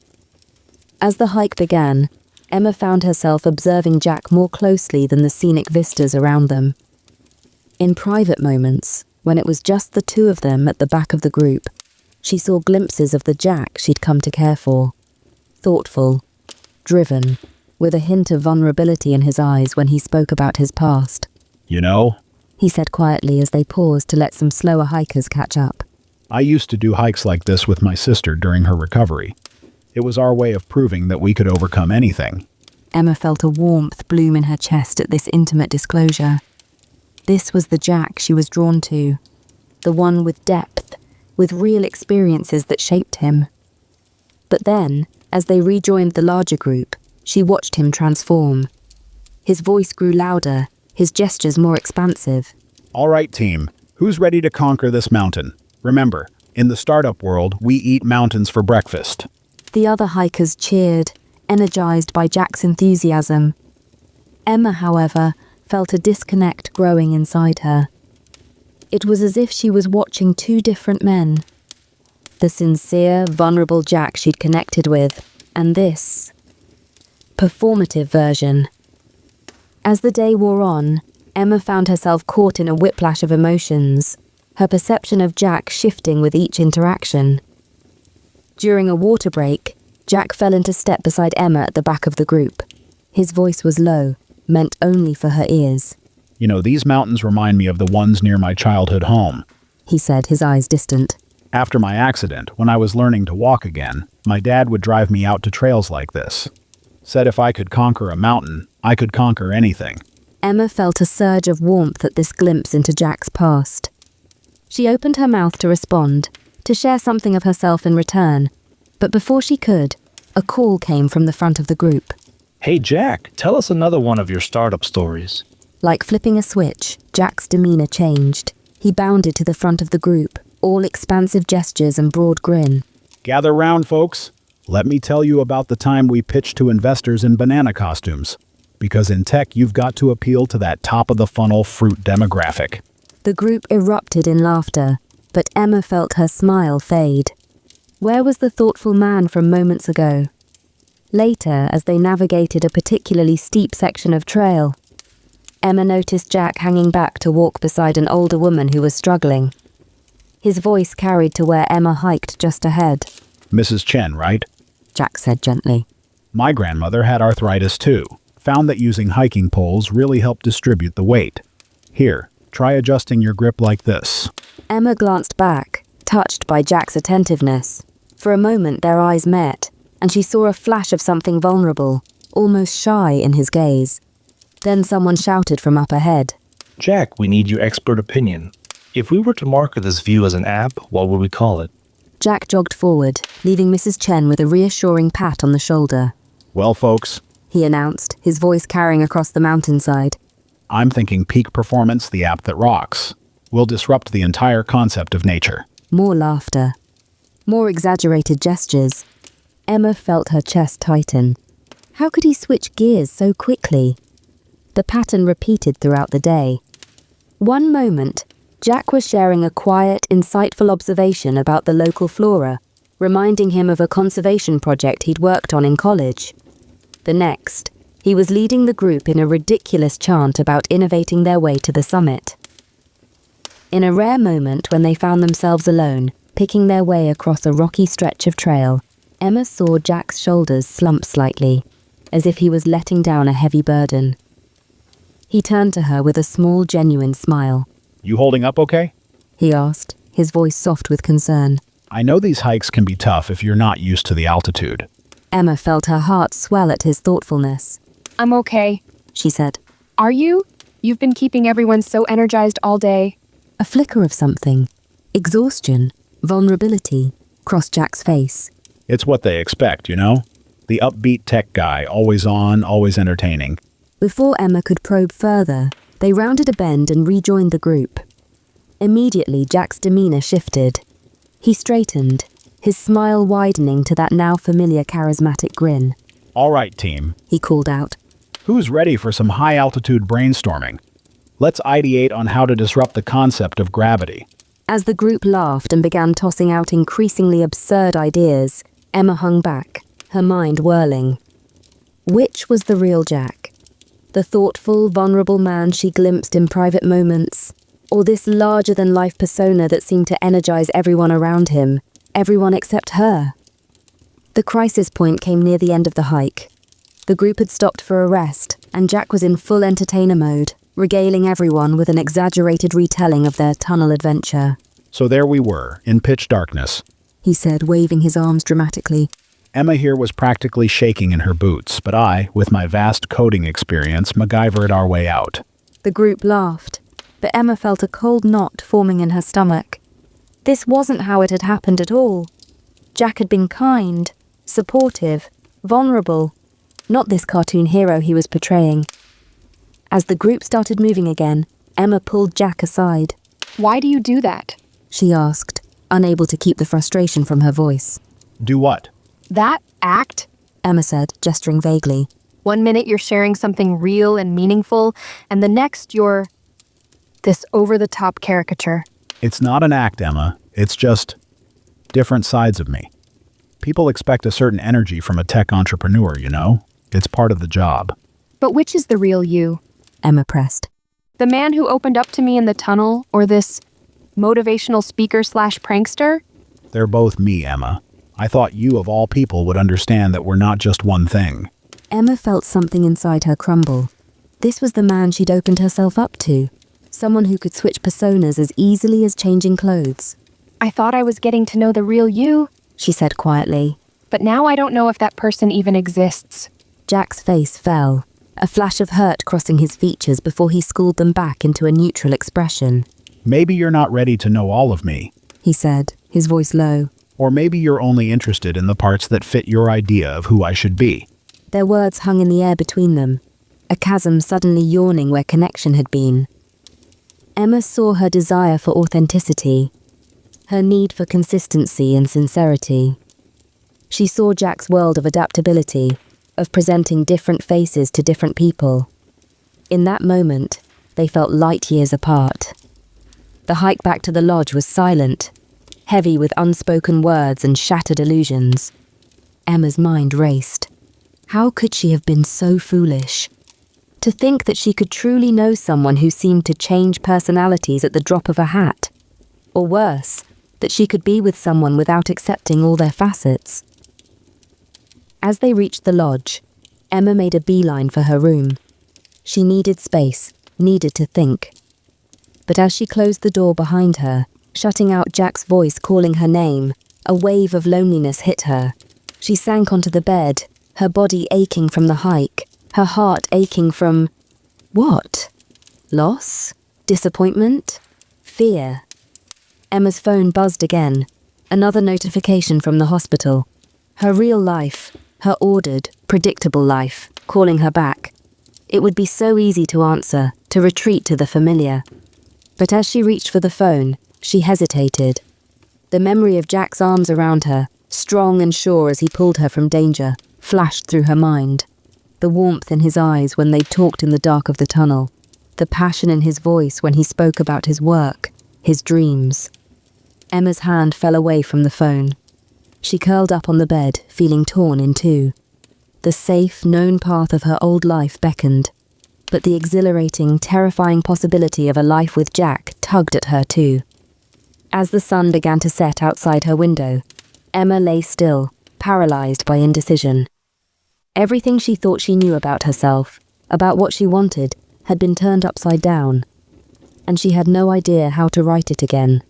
As the hike began, Emma found herself observing Jack more closely than the scenic vistas around them. In private moments, when it was just the two of them at the back of the group, she saw glimpses of the Jack she'd come to care for. Thoughtful, driven, with a hint of vulnerability in his eyes when he spoke about his past. You know, He said quietly as they paused to let some slower hikers catch up. I used to do hikes like this with my sister during her recovery. It was our way of proving that we could overcome anything. Emma felt a warmth bloom in her chest at this intimate disclosure. This was the Jack she was drawn to, the one with depth, with real experiences that shaped him. But then, as they rejoined the larger group, she watched him transform. His voice grew louder, his gestures more expansive. All right, team, who's ready to conquer this mountain? Remember, in the startup world, we eat mountains for breakfast. The other hikers cheered, energized by Jack's enthusiasm. Emma, however, felt a disconnect growing inside her. It was as if she was watching two different men. The sincere, vulnerable Jack she'd connected with, and this performative version. As the day wore on, Emma found herself caught in a whiplash of emotions, her perception of Jack shifting with each interaction. During a water break, Jack fell into step beside Emma at the back of the group. His voice was low, meant only for her ears. You know, these mountains remind me of the ones near my childhood home. He said, his eyes distant. After my accident, when I was learning to walk again, my dad would drive me out to trails like this. Said if I could conquer a mountain, I could conquer anything. Emma felt a surge of warmth at this glimpse into Jack's past. She opened her mouth to respond, to share something of herself in return, but before she could, a call came from the front of the group. Hey Jack, tell us another one of your startup stories. Like flipping a switch, Jack's demeanor changed. He bounded to the front of the group, all expansive gestures and broad grin. Gather round, folks. Let me tell you about the time we pitched to investors in banana costumes. Because in tech, you've got to appeal to that top-of-the-funnel fruit demographic. The group erupted in laughter, but Emma felt her smile fade. Where was the thoughtful man from moments ago? Later, as they navigated a particularly steep section of trail, Emma noticed Jack hanging back to walk beside an older woman who was struggling. His voice carried to where Emma hiked just ahead. Mrs. Chen, right? Jack said gently. My grandmother had arthritis too. Found that using hiking poles really helped distribute the weight. Here, try adjusting your grip like this. Emma glanced back, touched by Jack's attentiveness. For a moment their eyes met, and she saw a flash of something vulnerable, almost shy in his gaze. Then someone shouted from up ahead. Jack, we need your expert opinion. If we were to market this view as an app, what would we call it? Jack jogged forward, leaving Mrs. Chen with a reassuring pat on the shoulder. Well, folks, he announced, his voice carrying across the mountainside. I'm thinking Peak Performance, the app that rocks. We'll disrupt the entire concept of nature. More laughter. More exaggerated gestures. Emma felt her chest tighten. How could he switch gears so quickly? The pattern repeated throughout the day. One moment, Jack was sharing a quiet, insightful observation about the local flora, reminding him of a conservation project he'd worked on in college. The next, he was leading the group in a ridiculous chant about innovating their way to the summit. In a rare moment when they found themselves alone, picking their way across a rocky stretch of trail, Emma saw Jack's shoulders slump slightly, as if he was letting down a heavy burden. He turned to her with a small, genuine smile. You holding up okay? He asked, his voice soft with concern. I know these hikes can be tough if you're not used to the altitude. Emma felt her heart swell at his thoughtfulness. I'm okay, she said. Are you? You've been keeping everyone so energized all day. A flicker of something. Exhaustion. Vulnerability. crossed Jack's face. It's what they expect, you know? The upbeat tech guy, always on, always entertaining. Before Emma could probe further, they rounded a bend and rejoined the group. Immediately, Jack's demeanor shifted. He straightened, his smile widening to that now familiar charismatic grin. All right, team, He called out. who's ready for some high-altitude brainstorming? Let's ideate on how to disrupt the concept of gravity. As the group laughed and began tossing out increasingly absurd ideas, Emma hung back, her mind whirling. Which was the real Jack? The thoughtful, vulnerable man she glimpsed in private moments, or this larger-than-life persona that seemed to energize everyone around him, everyone except her? The crisis point came near the end of the hike. The group had stopped for a rest, and Jack was in full entertainer mode, regaling everyone with an exaggerated retelling of their tunnel adventure. So there we were, in pitch darkness. He said, waving his arms dramatically. Emma here was practically shaking in her boots, but I, with my vast coding experience, MacGyvered our way out. The group laughed, but Emma felt a cold knot forming in her stomach. This wasn't how it had happened at all. Jack had been kind, supportive, vulnerable, not this cartoon hero he was portraying. As the group started moving again, Emma pulled Jack aside. Why do you do that? She asked, unable to keep the frustration from her voice. Do what? That act? Emma said, gesturing vaguely. 1 minute you're sharing something real and meaningful, and the next you're this over-the-top caricature. It's not an act, Emma. It's just different sides of me. People expect a certain energy from a tech entrepreneur, you know? It's part of the job. But which is the real you? Emma pressed. The man who opened up to me in the tunnel, or this motivational speaker/prankster? They're both me, Emma. I thought you, of all people, would understand that we're not just one thing. Emma felt something inside her crumble. This was the man she'd opened herself up to. Someone who could switch personas as easily as changing clothes. I thought I was getting to know the real you, she said quietly. but now I don't know if that person even exists. Jack's face fell, a flash of hurt crossing his features before he schooled them back into a neutral expression. Maybe you're not ready to know all of me, he said, his voice low. Or maybe you're only interested in the parts that fit your idea of who I should be. Their words hung in the air between them, a chasm suddenly yawning where connection had been. Emma saw her desire for authenticity, her need for consistency and sincerity. She saw Jack's world of adaptability, of presenting different faces to different people. In that moment, they felt light years apart. The hike back to the lodge was silent, heavy with unspoken words and shattered illusions. Emma's mind raced. How could she have been so foolish? To think that she could truly know someone who seemed to change personalities at the drop of a hat. Or worse, that she could be with someone without accepting all their facets. As they reached the lodge, Emma made a beeline for her room. She needed space, needed to think. But as she closed the door behind her, shutting out Jack's voice calling her name, a wave of loneliness hit her. She sank onto the bed, her body aching from the hike, her heart aching from... what? Loss? Disappointment? Fear? Emma's phone buzzed again. Another notification from the hospital. Her real life, her ordered, predictable life, calling her back. It would be so easy to answer, to retreat to the familiar. But as she reached for the phone, she hesitated. The memory of Jack's arms around her, strong and sure as he pulled her from danger, flashed through her mind. The warmth in his eyes when they talked in the dark of the tunnel. The passion in his voice when he spoke about his work, his dreams. Emma's hand fell away from the phone. She curled up on the bed, feeling torn in two. The safe, known path of her old life beckoned, but the exhilarating, terrifying possibility of a life with Jack tugged at her too. As the sun began to set outside her window, Emma lay still, paralyzed by indecision. Everything she thought she knew about herself, about what she wanted, had been turned upside down, and she had no idea how to write it again.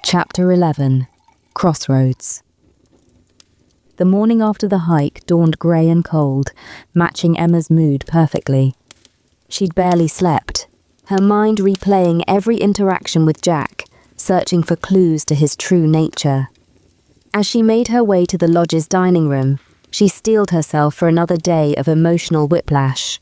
Chapter 11. Crossroads. The morning after the hike dawned grey and cold, matching Emma's mood perfectly. She'd barely slept, her mind replaying every interaction with Jack, searching for clues to his true nature. As she made her way to the lodge's dining room, she steeled herself for another day of emotional whiplash.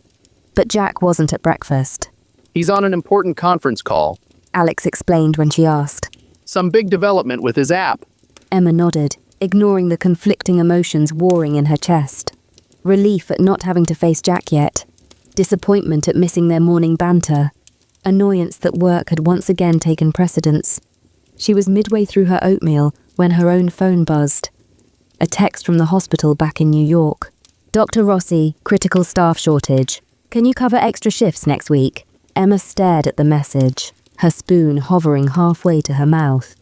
But Jack wasn't at breakfast. He's on an important conference call. Alex explained when she asked. Some big development with his app. Emma nodded, ignoring the conflicting emotions warring in her chest. Relief at not having to face Jack yet. Disappointment at missing their morning banter. Annoyance that work had once again taken precedence. She was midway through her oatmeal when her own phone buzzed. A text from the hospital back in New York. Dr. Rossi, critical staff shortage. Can you cover extra shifts next week? Emma stared at the message, her spoon hovering halfway to her mouth.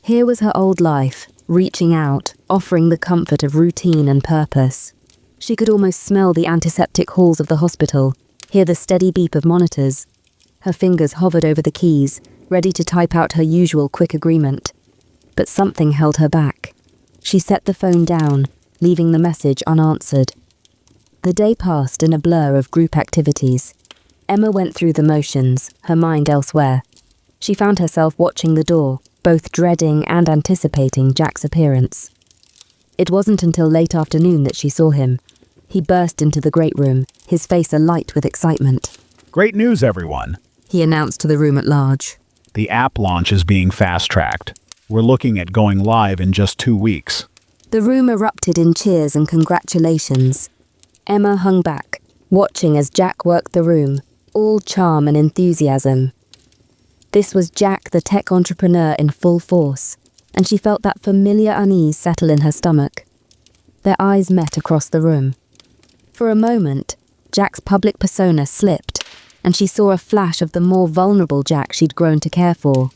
Here was her old life, reaching out, offering the comfort of routine and purpose. She could almost smell the antiseptic halls of the hospital, hear the steady beep of monitors. Her fingers hovered over the keys, ready to type out her usual quick agreement. But something held her back. She set the phone down, leaving the message unanswered. The day passed in a blur of group activities. Emma went through the motions, her mind elsewhere. She found herself watching the door, both dreading and anticipating Jack's appearance. It wasn't until late afternoon that she saw him. He burst into the great room, his face alight with excitement. Great news, everyone. He announced to the room at large. The app launch is being fast-tracked. We're looking at going live in just 2 weeks. The room erupted in cheers and congratulations. Emma hung back, watching as Jack worked the room, all charm and enthusiasm. This was Jack, the tech entrepreneur, in full force, and she felt that familiar unease settle in her stomach. Their eyes met across the room. For a moment, Jack's public persona slipped, and she saw a flash of the more vulnerable Jack she'd grown to care for.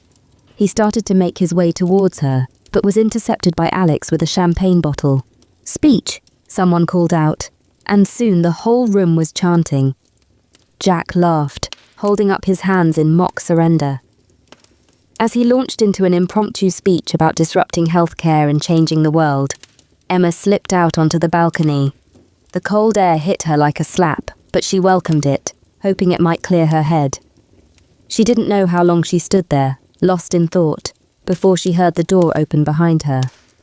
He started to make his way towards her, but was intercepted by Alex with a champagne bottle. "Speech," someone called out, and soon the whole room was chanting. Jack laughed, holding up his hands in mock surrender. As he launched into an impromptu speech about disrupting healthcare and changing the world, Emma slipped out onto the balcony. The cold air hit her like a slap, but she welcomed it, hoping it might clear her head. She didn't know how long she stood there, lost in thought, before she heard the door open behind her.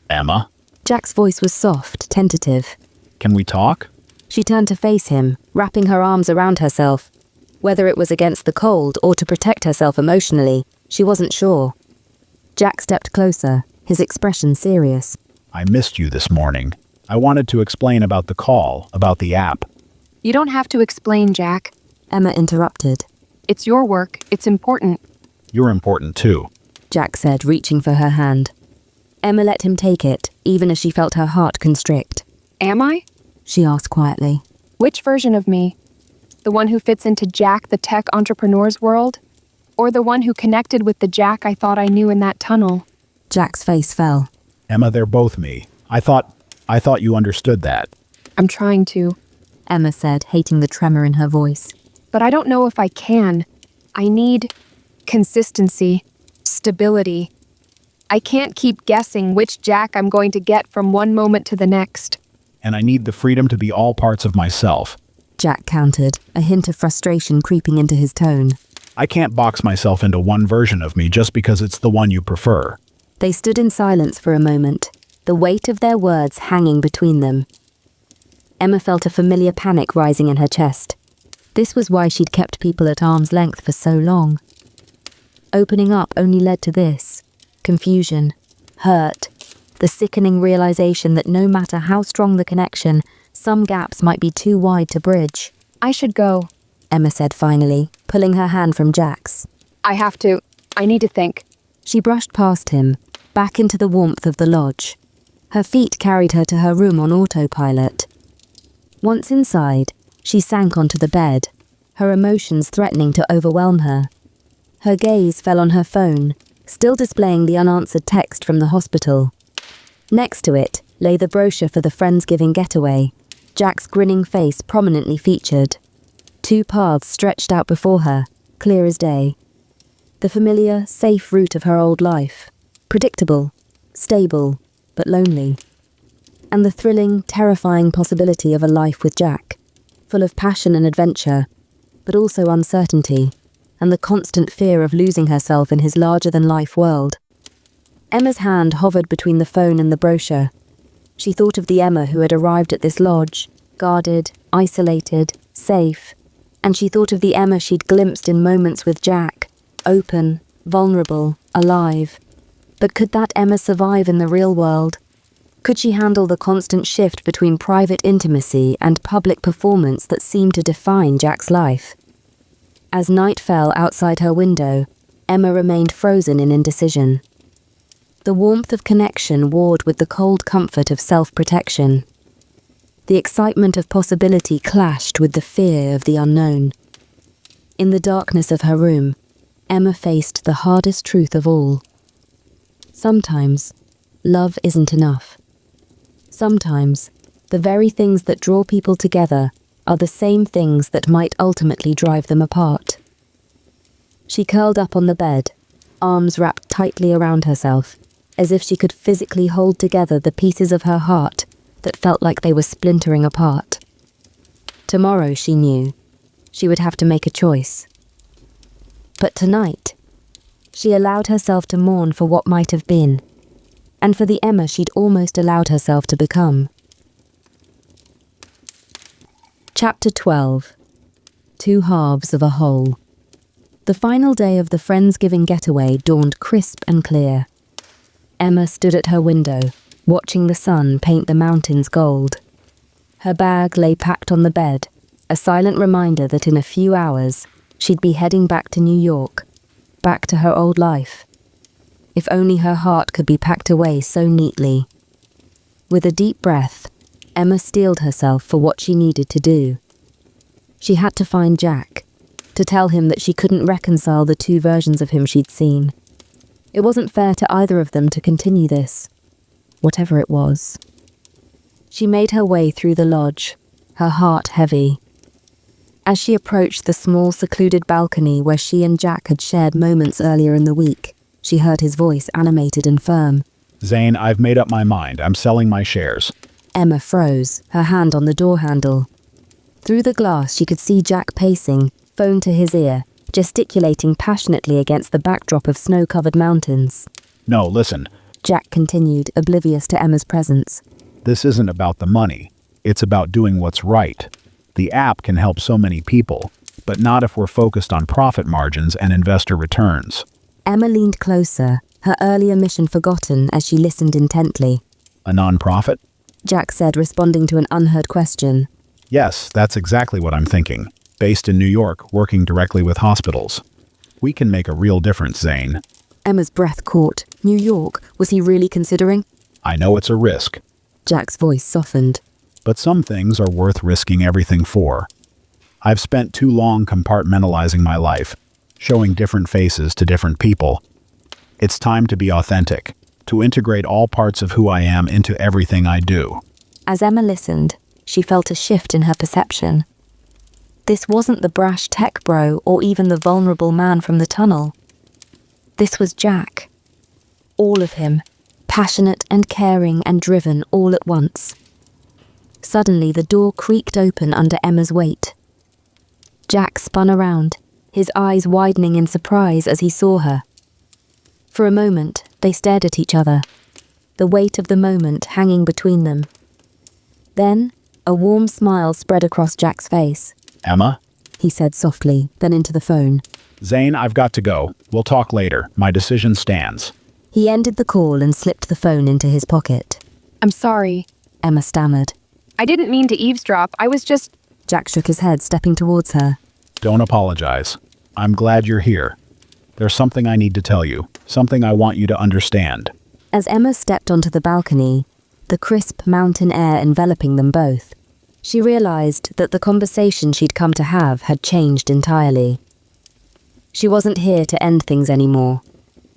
Emma? Jack's voice was soft, tentative. Can we talk? She turned to face him, wrapping her arms around herself. Whether it was against the cold or to protect herself emotionally, she wasn't sure. Jack stepped closer, his expression serious. I missed you this morning. I wanted to explain about the call, about the app. You don't have to explain, Jack. Emma interrupted. It's your work. It's important. You're important too. Jack said, reaching for her hand. Emma let him take it, even as she felt her heart constrict. Am I? She asked quietly. Which version of me? The one who fits into Jack, the tech entrepreneur's world? Or the one who connected with the Jack I thought I knew in that tunnel? Jack's face fell. Emma, they're both me. I thought you understood that. I'm trying to, Emma said, hating the tremor in her voice. but I don't know if I can. I need consistency, stability. I can't keep guessing which Jack I'm going to get from one moment to the next. And I need the freedom to be all parts of myself. Jack countered, a hint of frustration creeping into his tone. I can't box myself into one version of me just because it's the one you prefer. They stood in silence for a moment, the weight of their words hanging between them. Emma felt a familiar panic rising in her chest. This was why she'd kept people at arm's length for so long. Opening up only led to this: confusion, hurt, the sickening realization that no matter how strong the connection, some gaps might be too wide to bridge. I should go, Emma said finally, pulling her hand from Jack's. I need to think. She brushed past him, back into the warmth of the lodge. Her feet carried her to her room on autopilot. Once inside, she sank onto the bed, her emotions threatening to overwhelm her. Her gaze fell on her phone, still displaying the unanswered text from the hospital. Next to it lay the brochure for the Friendsgiving getaway, Jack's grinning face prominently featured. 2 paths stretched out before her, clear as day. The familiar, safe route of her old life. Predictable, stable, but lonely. And the thrilling, terrifying possibility of a life with Jack, full of passion and adventure, but also uncertainty. and the constant fear of losing herself in his larger-than-life world. Emma's hand hovered between the phone and the brochure. She thought of the Emma who had arrived at this lodge, guarded, isolated, safe, and she thought of the Emma she'd glimpsed in moments with Jack, open, vulnerable, alive. But could that Emma survive in the real world? Could she handle the constant shift between private intimacy and public performance that seemed to define Jack's life? As night fell outside her window, Emma remained frozen in indecision. The warmth of connection warred with the cold comfort of self-protection. The excitement of possibility clashed with the fear of the unknown. In the darkness of her room, Emma faced the hardest truth of all. Sometimes, love isn't enough. Sometimes, the very things that draw people together are the same things that might ultimately drive them apart. She curled up on the bed, arms wrapped tightly around herself, as if she could physically hold together the pieces of her heart that felt like they were splintering apart. Tomorrow, she knew, she would have to make a choice. But tonight, she allowed herself to mourn for what might have been, and for the Emma she'd almost allowed herself to become. Chapter 12. Two Halves of a Whole. The final day of the Friendsgiving getaway dawned crisp and clear. Emma stood at her window, watching the sun paint the mountains gold. Her bag lay packed on the bed, a silent reminder that in a few hours she'd be heading back to New York, back to her old life. If only her heart could be packed away so neatly. With a deep breath, Emma steeled herself for what she needed to do. She had to find Jack, to tell him that she couldn't reconcile the two versions of him she'd seen. It wasn't fair to either of them to continue this, whatever it was. She made her way through the lodge, her heart heavy. As she approached the small, secluded balcony where she and Jack had shared moments earlier in the week, she heard his voice animated and firm. Zane, I've made up my mind. I'm selling my shares. Emma froze, her hand on the door handle. Through the glass she could see Jack pacing, phone to his ear, gesticulating passionately against the backdrop of snow-covered mountains. No, listen. Jack continued, oblivious to Emma's presence. This isn't about the money. It's about doing what's right. The app can help so many people, but not if we're focused on profit margins and investor returns. Emma leaned closer, her earlier mission forgotten as she listened intently. A non-profit? Jack said, responding to an unheard question. Yes, that's exactly what I'm thinking. Based in New York, working directly with hospitals. We can make a real difference, Zane. Emma's breath caught. New York? Was he really considering? I know it's a risk. Jack's voice softened. But some things are worth risking everything for. I've spent too long compartmentalizing my life, showing different faces to different people. It's time to be authentic, to integrate all parts of who I am into everything I do. As Emma listened, she felt a shift in her perception. This wasn't the brash tech bro or even the vulnerable man from the tunnel. This was Jack. All of him, passionate and caring and driven all at once. Suddenly the door creaked open under Emma's weight. Jack spun around, his eyes widening in surprise as he saw her. For a moment, they stared at each other, the weight of the moment hanging between them. Then, a warm smile spread across Jack's face. Emma? He said softly, then into the phone. Zane, I've got to go. We'll talk later. My decision stands. He ended the call and slipped the phone into his pocket. I'm sorry. Emma stammered. I didn't mean to eavesdrop. I was just... Jack shook his head, stepping towards her. Don't apologize. I'm glad you're here. There's something I need to tell you, something I want you to understand. As Emma stepped onto the balcony, the crisp mountain air enveloping them both, she realized that the conversation she'd come to have had changed entirely. She wasn't here to end things anymore.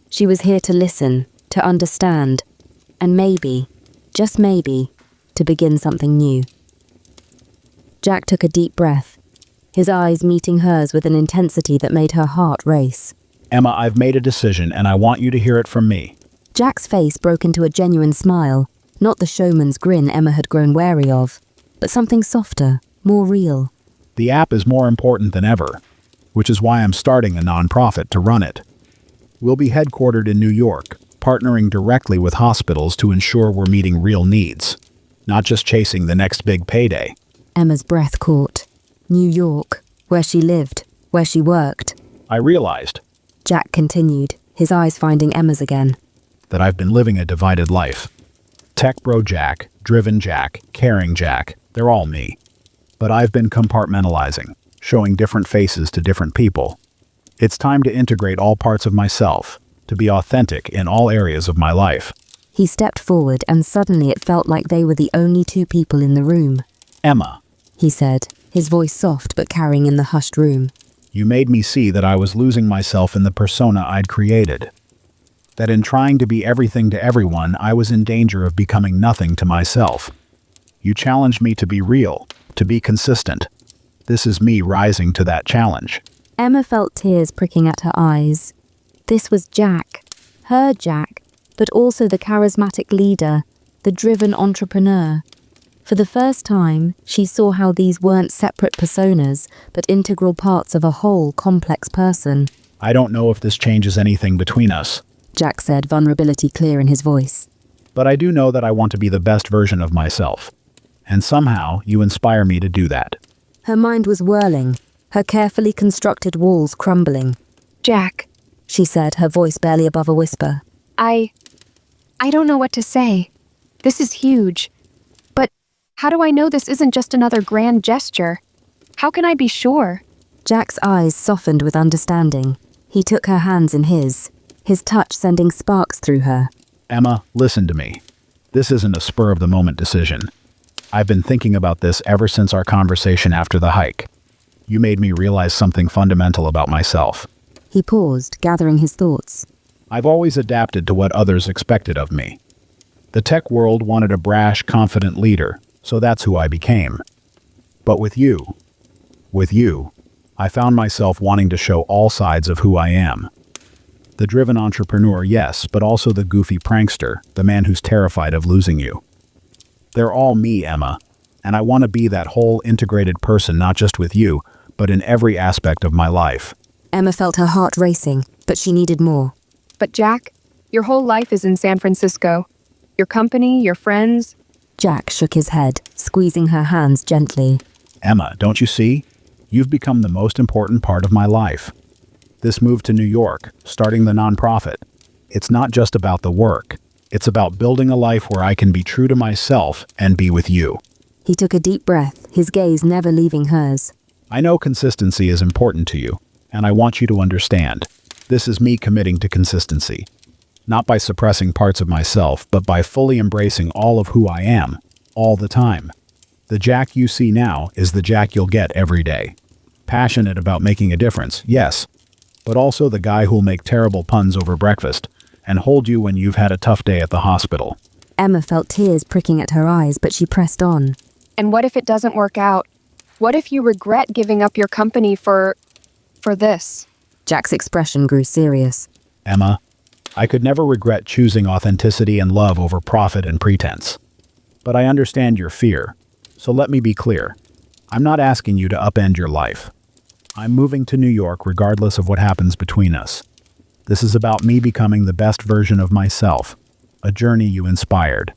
She was here to listen, to understand, and maybe, just maybe, to begin something new. Jack took a deep breath, his eyes meeting hers with an intensity that made her heart race. Emma, I've made a decision, and I want you to hear it from me. Jack's face broke into a genuine smile, not the showman's grin Emma had grown wary of, but something softer, more real. The app is more important than ever. which is why I'm starting a nonprofit to run it. We'll be headquartered in New York, partnering directly with hospitals to ensure we're meeting real needs, not just chasing the next big payday. Emma's breath caught. New York, where she lived, where she worked. I realized Jack continued, his eyes finding Emma's again. that I've been living a divided life. Tech bro Jack, driven Jack, caring Jack, they're all me. But I've been compartmentalizing, showing different faces to different people. It's time to integrate all parts of myself, to be authentic in all areas of my life. He stepped forward and suddenly it felt like they were the only two people in the room. Emma, He said, his voice soft but carrying in the hushed room. you made me see that I was losing myself in the persona I'd created. That in trying to be everything to everyone, I was in danger of becoming nothing to myself. You challenged me to be real, to be consistent. This is me rising to that challenge. Emma felt tears pricking at her eyes. This was Jack, her Jack, but also the charismatic leader, the driven entrepreneur. For the first time, she saw how these weren't separate personas, but integral parts of a whole complex person. I don't know if this changes anything between us, Jack said, vulnerability clear in his voice. but I do know that I want to be the best version of myself. And somehow, you inspire me to do that. Her mind was whirling, her carefully constructed walls crumbling. Jack, She said, her voice barely above a whisper. I don't know what to say. This is huge. But how do I know this isn't just another grand gesture? How can I be sure? Jack's eyes softened with understanding. He took her hands in his touch sending sparks through her. Emma, listen to me. This isn't a spur-of-the-moment decision. I've been thinking about this ever since our conversation after the hike. You made me realize something fundamental about myself. He paused, gathering his thoughts. I've always adapted to what others expected of me. The tech world wanted a brash, confident leader, so that's who I became. But with you, I found myself wanting to show all sides of who I am. The driven entrepreneur, yes, but also the goofy prankster, the man who's terrified of losing you. They're all me, Emma, and I want to be that whole integrated person not just with you, but in every aspect of my life. Emma felt her heart racing, but she needed more. But Jack, your whole life is in San Francisco. Your company, your friends. Jack shook his head, squeezing her hands gently. Emma, don't you see? You've become the most important part of my life. This move to New York, starting the nonprofit, it's not just about the work. It's about building a life where I can be true to myself and be with you. He took a deep breath, his gaze never leaving hers. I know consistency is important to you, and I want you to understand. This is me committing to consistency. Not by suppressing parts of myself, but by fully embracing all of who I am, all the time. The Jack you see now is the Jack you'll get every day. Passionate about making a difference, yes, but also the guy who'll make terrible puns over breakfast and hold you when you've had a tough day at the hospital. Emma felt tears pricking at her eyes, but she pressed on. And what if it doesn't work out? What if you regret giving up your company for this? Jack's expression grew serious. Emma, I could never regret choosing authenticity and love over profit and pretense. But I understand your fear, so let me be clear. I'm not asking you to upend your life. I'm moving to New York regardless of what happens between us. This is about me becoming the best version of myself, a journey you inspired.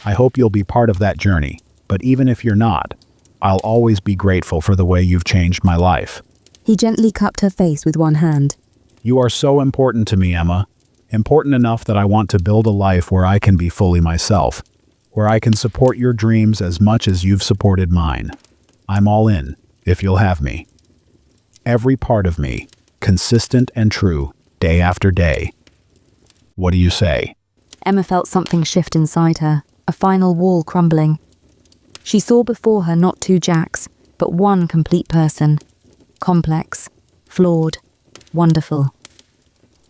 I hope you'll be part of that journey, but even if you're not, I'll always be grateful for the way you've changed my life. He gently cupped her face with one hand. You are so important to me, Emma. Important enough that I want to build a life where I can be fully myself, where I can support your dreams as much as you've supported mine. I'm all in, if you'll have me. Every part of me, consistent and true, day after day. What do you say? Emma felt something shift inside her, a final wall crumbling. She saw before her not two Jacks, but one complete person. Complex, flawed, wonderful.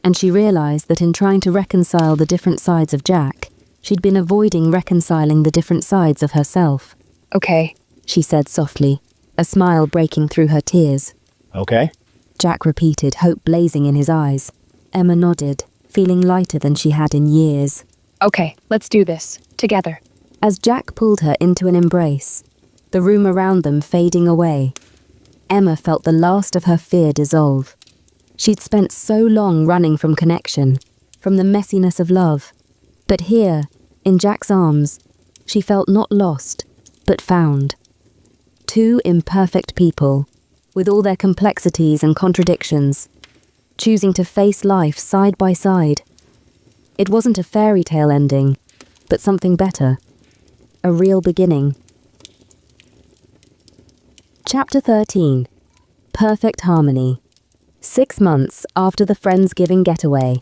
And she realized that in trying to reconcile the different sides of Jack, she'd been avoiding reconciling the different sides of herself. Okay, She said softly, a smile breaking through her tears. Okay? Jack repeated, hope blazing in his eyes. Emma nodded, feeling lighter than she had in years. okay, let's do this. Together. As Jack pulled her into an embrace, the room around them fading away, Emma felt the last of her fear dissolve. She'd spent so long running from connection, from the messiness of love. But here, in Jack's arms, she felt not lost, but found. Two imperfect people, with all their complexities and contradictions, choosing to face life side by side. It wasn't a fairy tale ending, but something better. A real beginning. Chapter 13. Perfect Harmony. 6 months after the Friendsgiving getaway,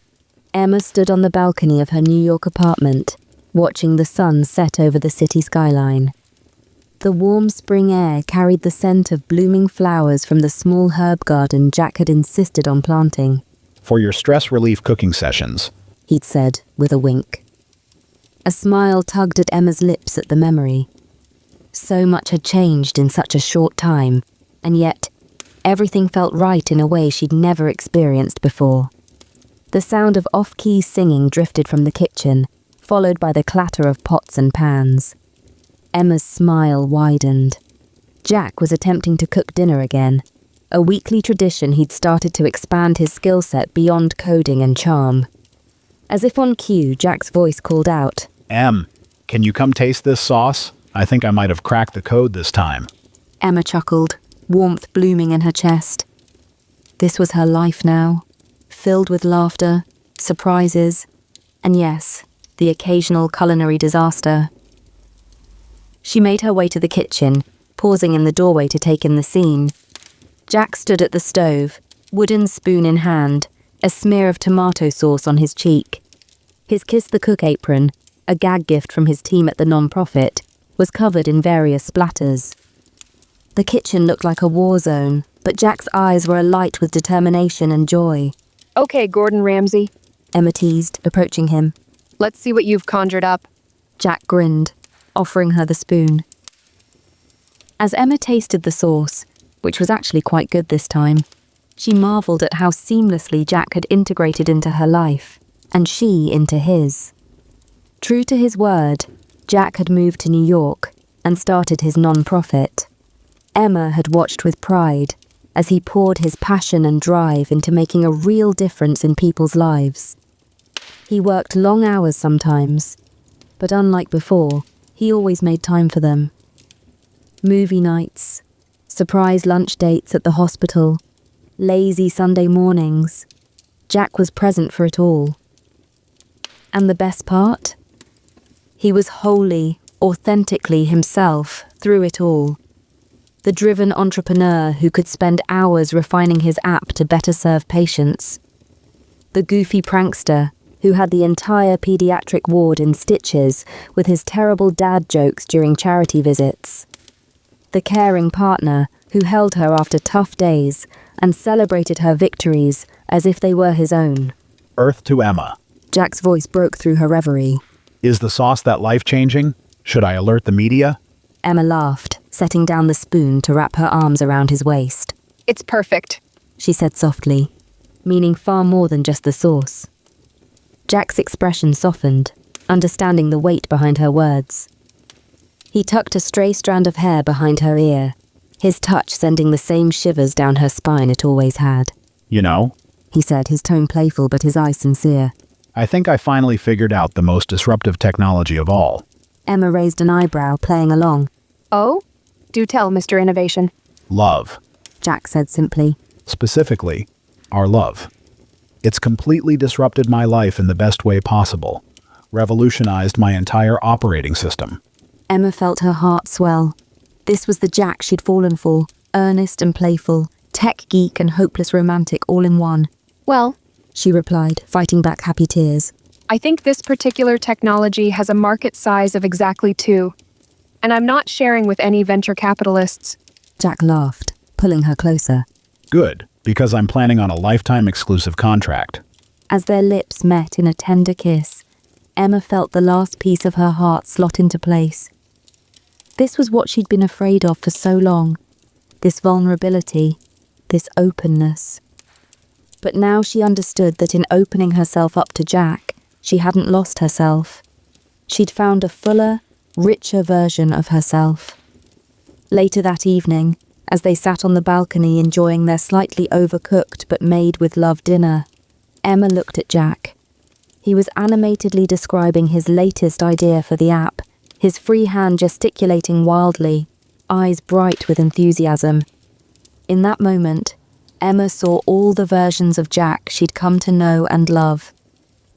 Emma stood on the balcony of her New York apartment, watching the sun set over the city skyline. The warm spring air carried the scent of blooming flowers from the small herb garden Jack had insisted on planting. For your stress relief cooking sessions, He'd said, with a wink. A smile tugged at Emma's lips at the memory. So much had changed in such a short time, and yet everything felt right in a way she'd never experienced before. The sound of off-key singing drifted from the kitchen, followed by the clatter of pots and pans. Emma's smile widened. Jack was attempting to cook dinner again, a weekly tradition he'd started to expand his skill set beyond coding and charm. As if on cue, Jack's voice called out, Em, can you come taste this sauce? I think I might have cracked the code this time. Emma chuckled, warmth blooming in her chest. This was her life now, filled with laughter, surprises, and yes, the occasional culinary disaster. She made her way to the kitchen, pausing in the doorway to take in the scene. Jack stood at the stove, wooden spoon in hand, a smear of tomato sauce on his cheek. His Kiss the Cook apron, a gag gift from his team at the non-profit, was covered in various splatters. The kitchen looked like a war zone, but Jack's eyes were alight with determination and joy. Okay, Gordon Ramsay, Emma teased, approaching him. let's see what you've conjured up. Jack grinned, offering her the spoon. As Emma tasted the sauce, which was actually quite good this time, she marveled at how seamlessly Jack had integrated into her life, and she into his. True to his word, Jack had moved to New York and started his non-profit. Emma had watched with pride as he poured his passion and drive into making a real difference in people's lives. He worked long hours sometimes, but unlike before, he always made time for them. Movie nights, surprise lunch dates at the hospital, lazy Sunday mornings. Jack was present for it all. And the best part? He was wholly, authentically himself through it all. The driven entrepreneur who could spend hours refining his app to better serve patients. The goofy prankster who had the entire pediatric ward in stitches with his terrible dad jokes during charity visits. The caring partner who held her after tough days and celebrated her victories as if they were his own. Earth to Emma. Jack's voice broke through her reverie. Is the sauce that life-changing? Should I alert the media? Emma laughed, setting down the spoon to wrap her arms around his waist. It's perfect, She said softly, meaning far more than just the sauce. Jack's expression softened, understanding the weight behind her words. He tucked a stray strand of hair behind her ear, his touch sending the same shivers down her spine it always had. You know, He said, his tone playful but his eyes sincere. I think I finally figured out the most disruptive technology of all. Emma raised an eyebrow, playing along. Oh? Do tell, Mr. Innovation. Love. Jack said simply. Specifically, our love. It's completely disrupted my life in the best way possible. Revolutionized my entire operating system. Emma felt her heart swell. This was the Jack she'd fallen for, earnest and playful, tech geek and hopeless romantic all in one. Well, She replied, fighting back happy tears. I think this particular technology has a market size of exactly 2. And I'm not sharing with any venture capitalists. Jack laughed, pulling her closer. Good, because I'm planning on a lifetime exclusive contract. As their lips met in a tender kiss, Emma felt the last piece of her heart slot into place. This was what she'd been afraid of for so long. This vulnerability, this openness. But now she understood that in opening herself up to Jack, she hadn't lost herself. She'd found a fuller, richer version of herself. Later that evening, as they sat on the balcony enjoying their slightly overcooked but made with love dinner. Emma looked at Jack. He was animatedly describing his latest idea for the app, his free hand gesticulating wildly, eyes bright with enthusiasm. In that moment, Emma saw all the versions of Jack she'd come to know and love.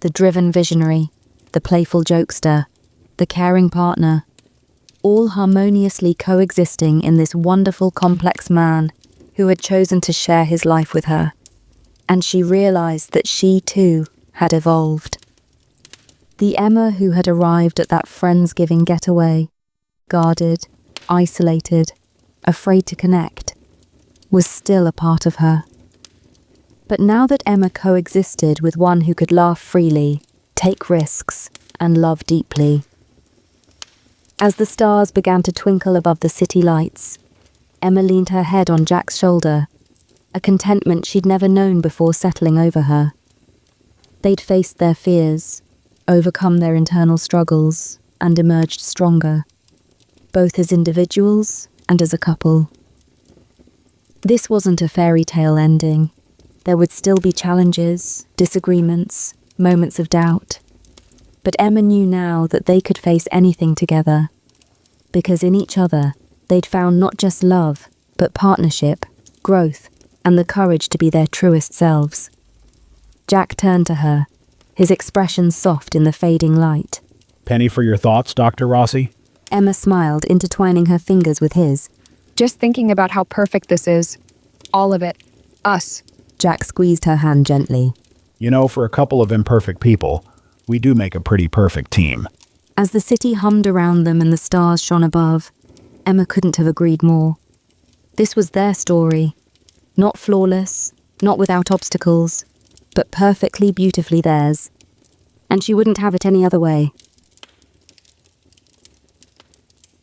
The driven visionary, the playful jokester, the caring partner, all harmoniously coexisting in this wonderful, complex man who had chosen to share his life with her. And she realized that she, too, had evolved. The Emma who had arrived at that Friendsgiving getaway, guarded, isolated, afraid to connect, was still a part of her. But now that Emma coexisted with one who could laugh freely, take risks, and love deeply. As the stars began to twinkle above the city lights, Emma leaned her head on Jack's shoulder, a contentment she'd never known before settling over her. They'd faced their fears, overcome their internal struggles, and emerged stronger, both as individuals and as a couple. This wasn't a fairy tale ending. There would still be challenges, disagreements, moments of doubt. But Emma knew now that they could face anything together, because in each other they'd found not just love, but partnership, growth, and the courage to be their truest selves. Jack turned to her, his expression soft in the fading light. Penny for your thoughts, Dr. Rossi? Emma smiled, intertwining her fingers with his. Just thinking about how perfect this is. All of it. Us. Jack squeezed her hand gently. You know, for a couple of imperfect people, we do make a pretty perfect team. As the city hummed around them and the stars shone above, Emma couldn't have agreed more. This was their story. Not flawless, not without obstacles, but perfectly, beautifully theirs. And she wouldn't have it any other way.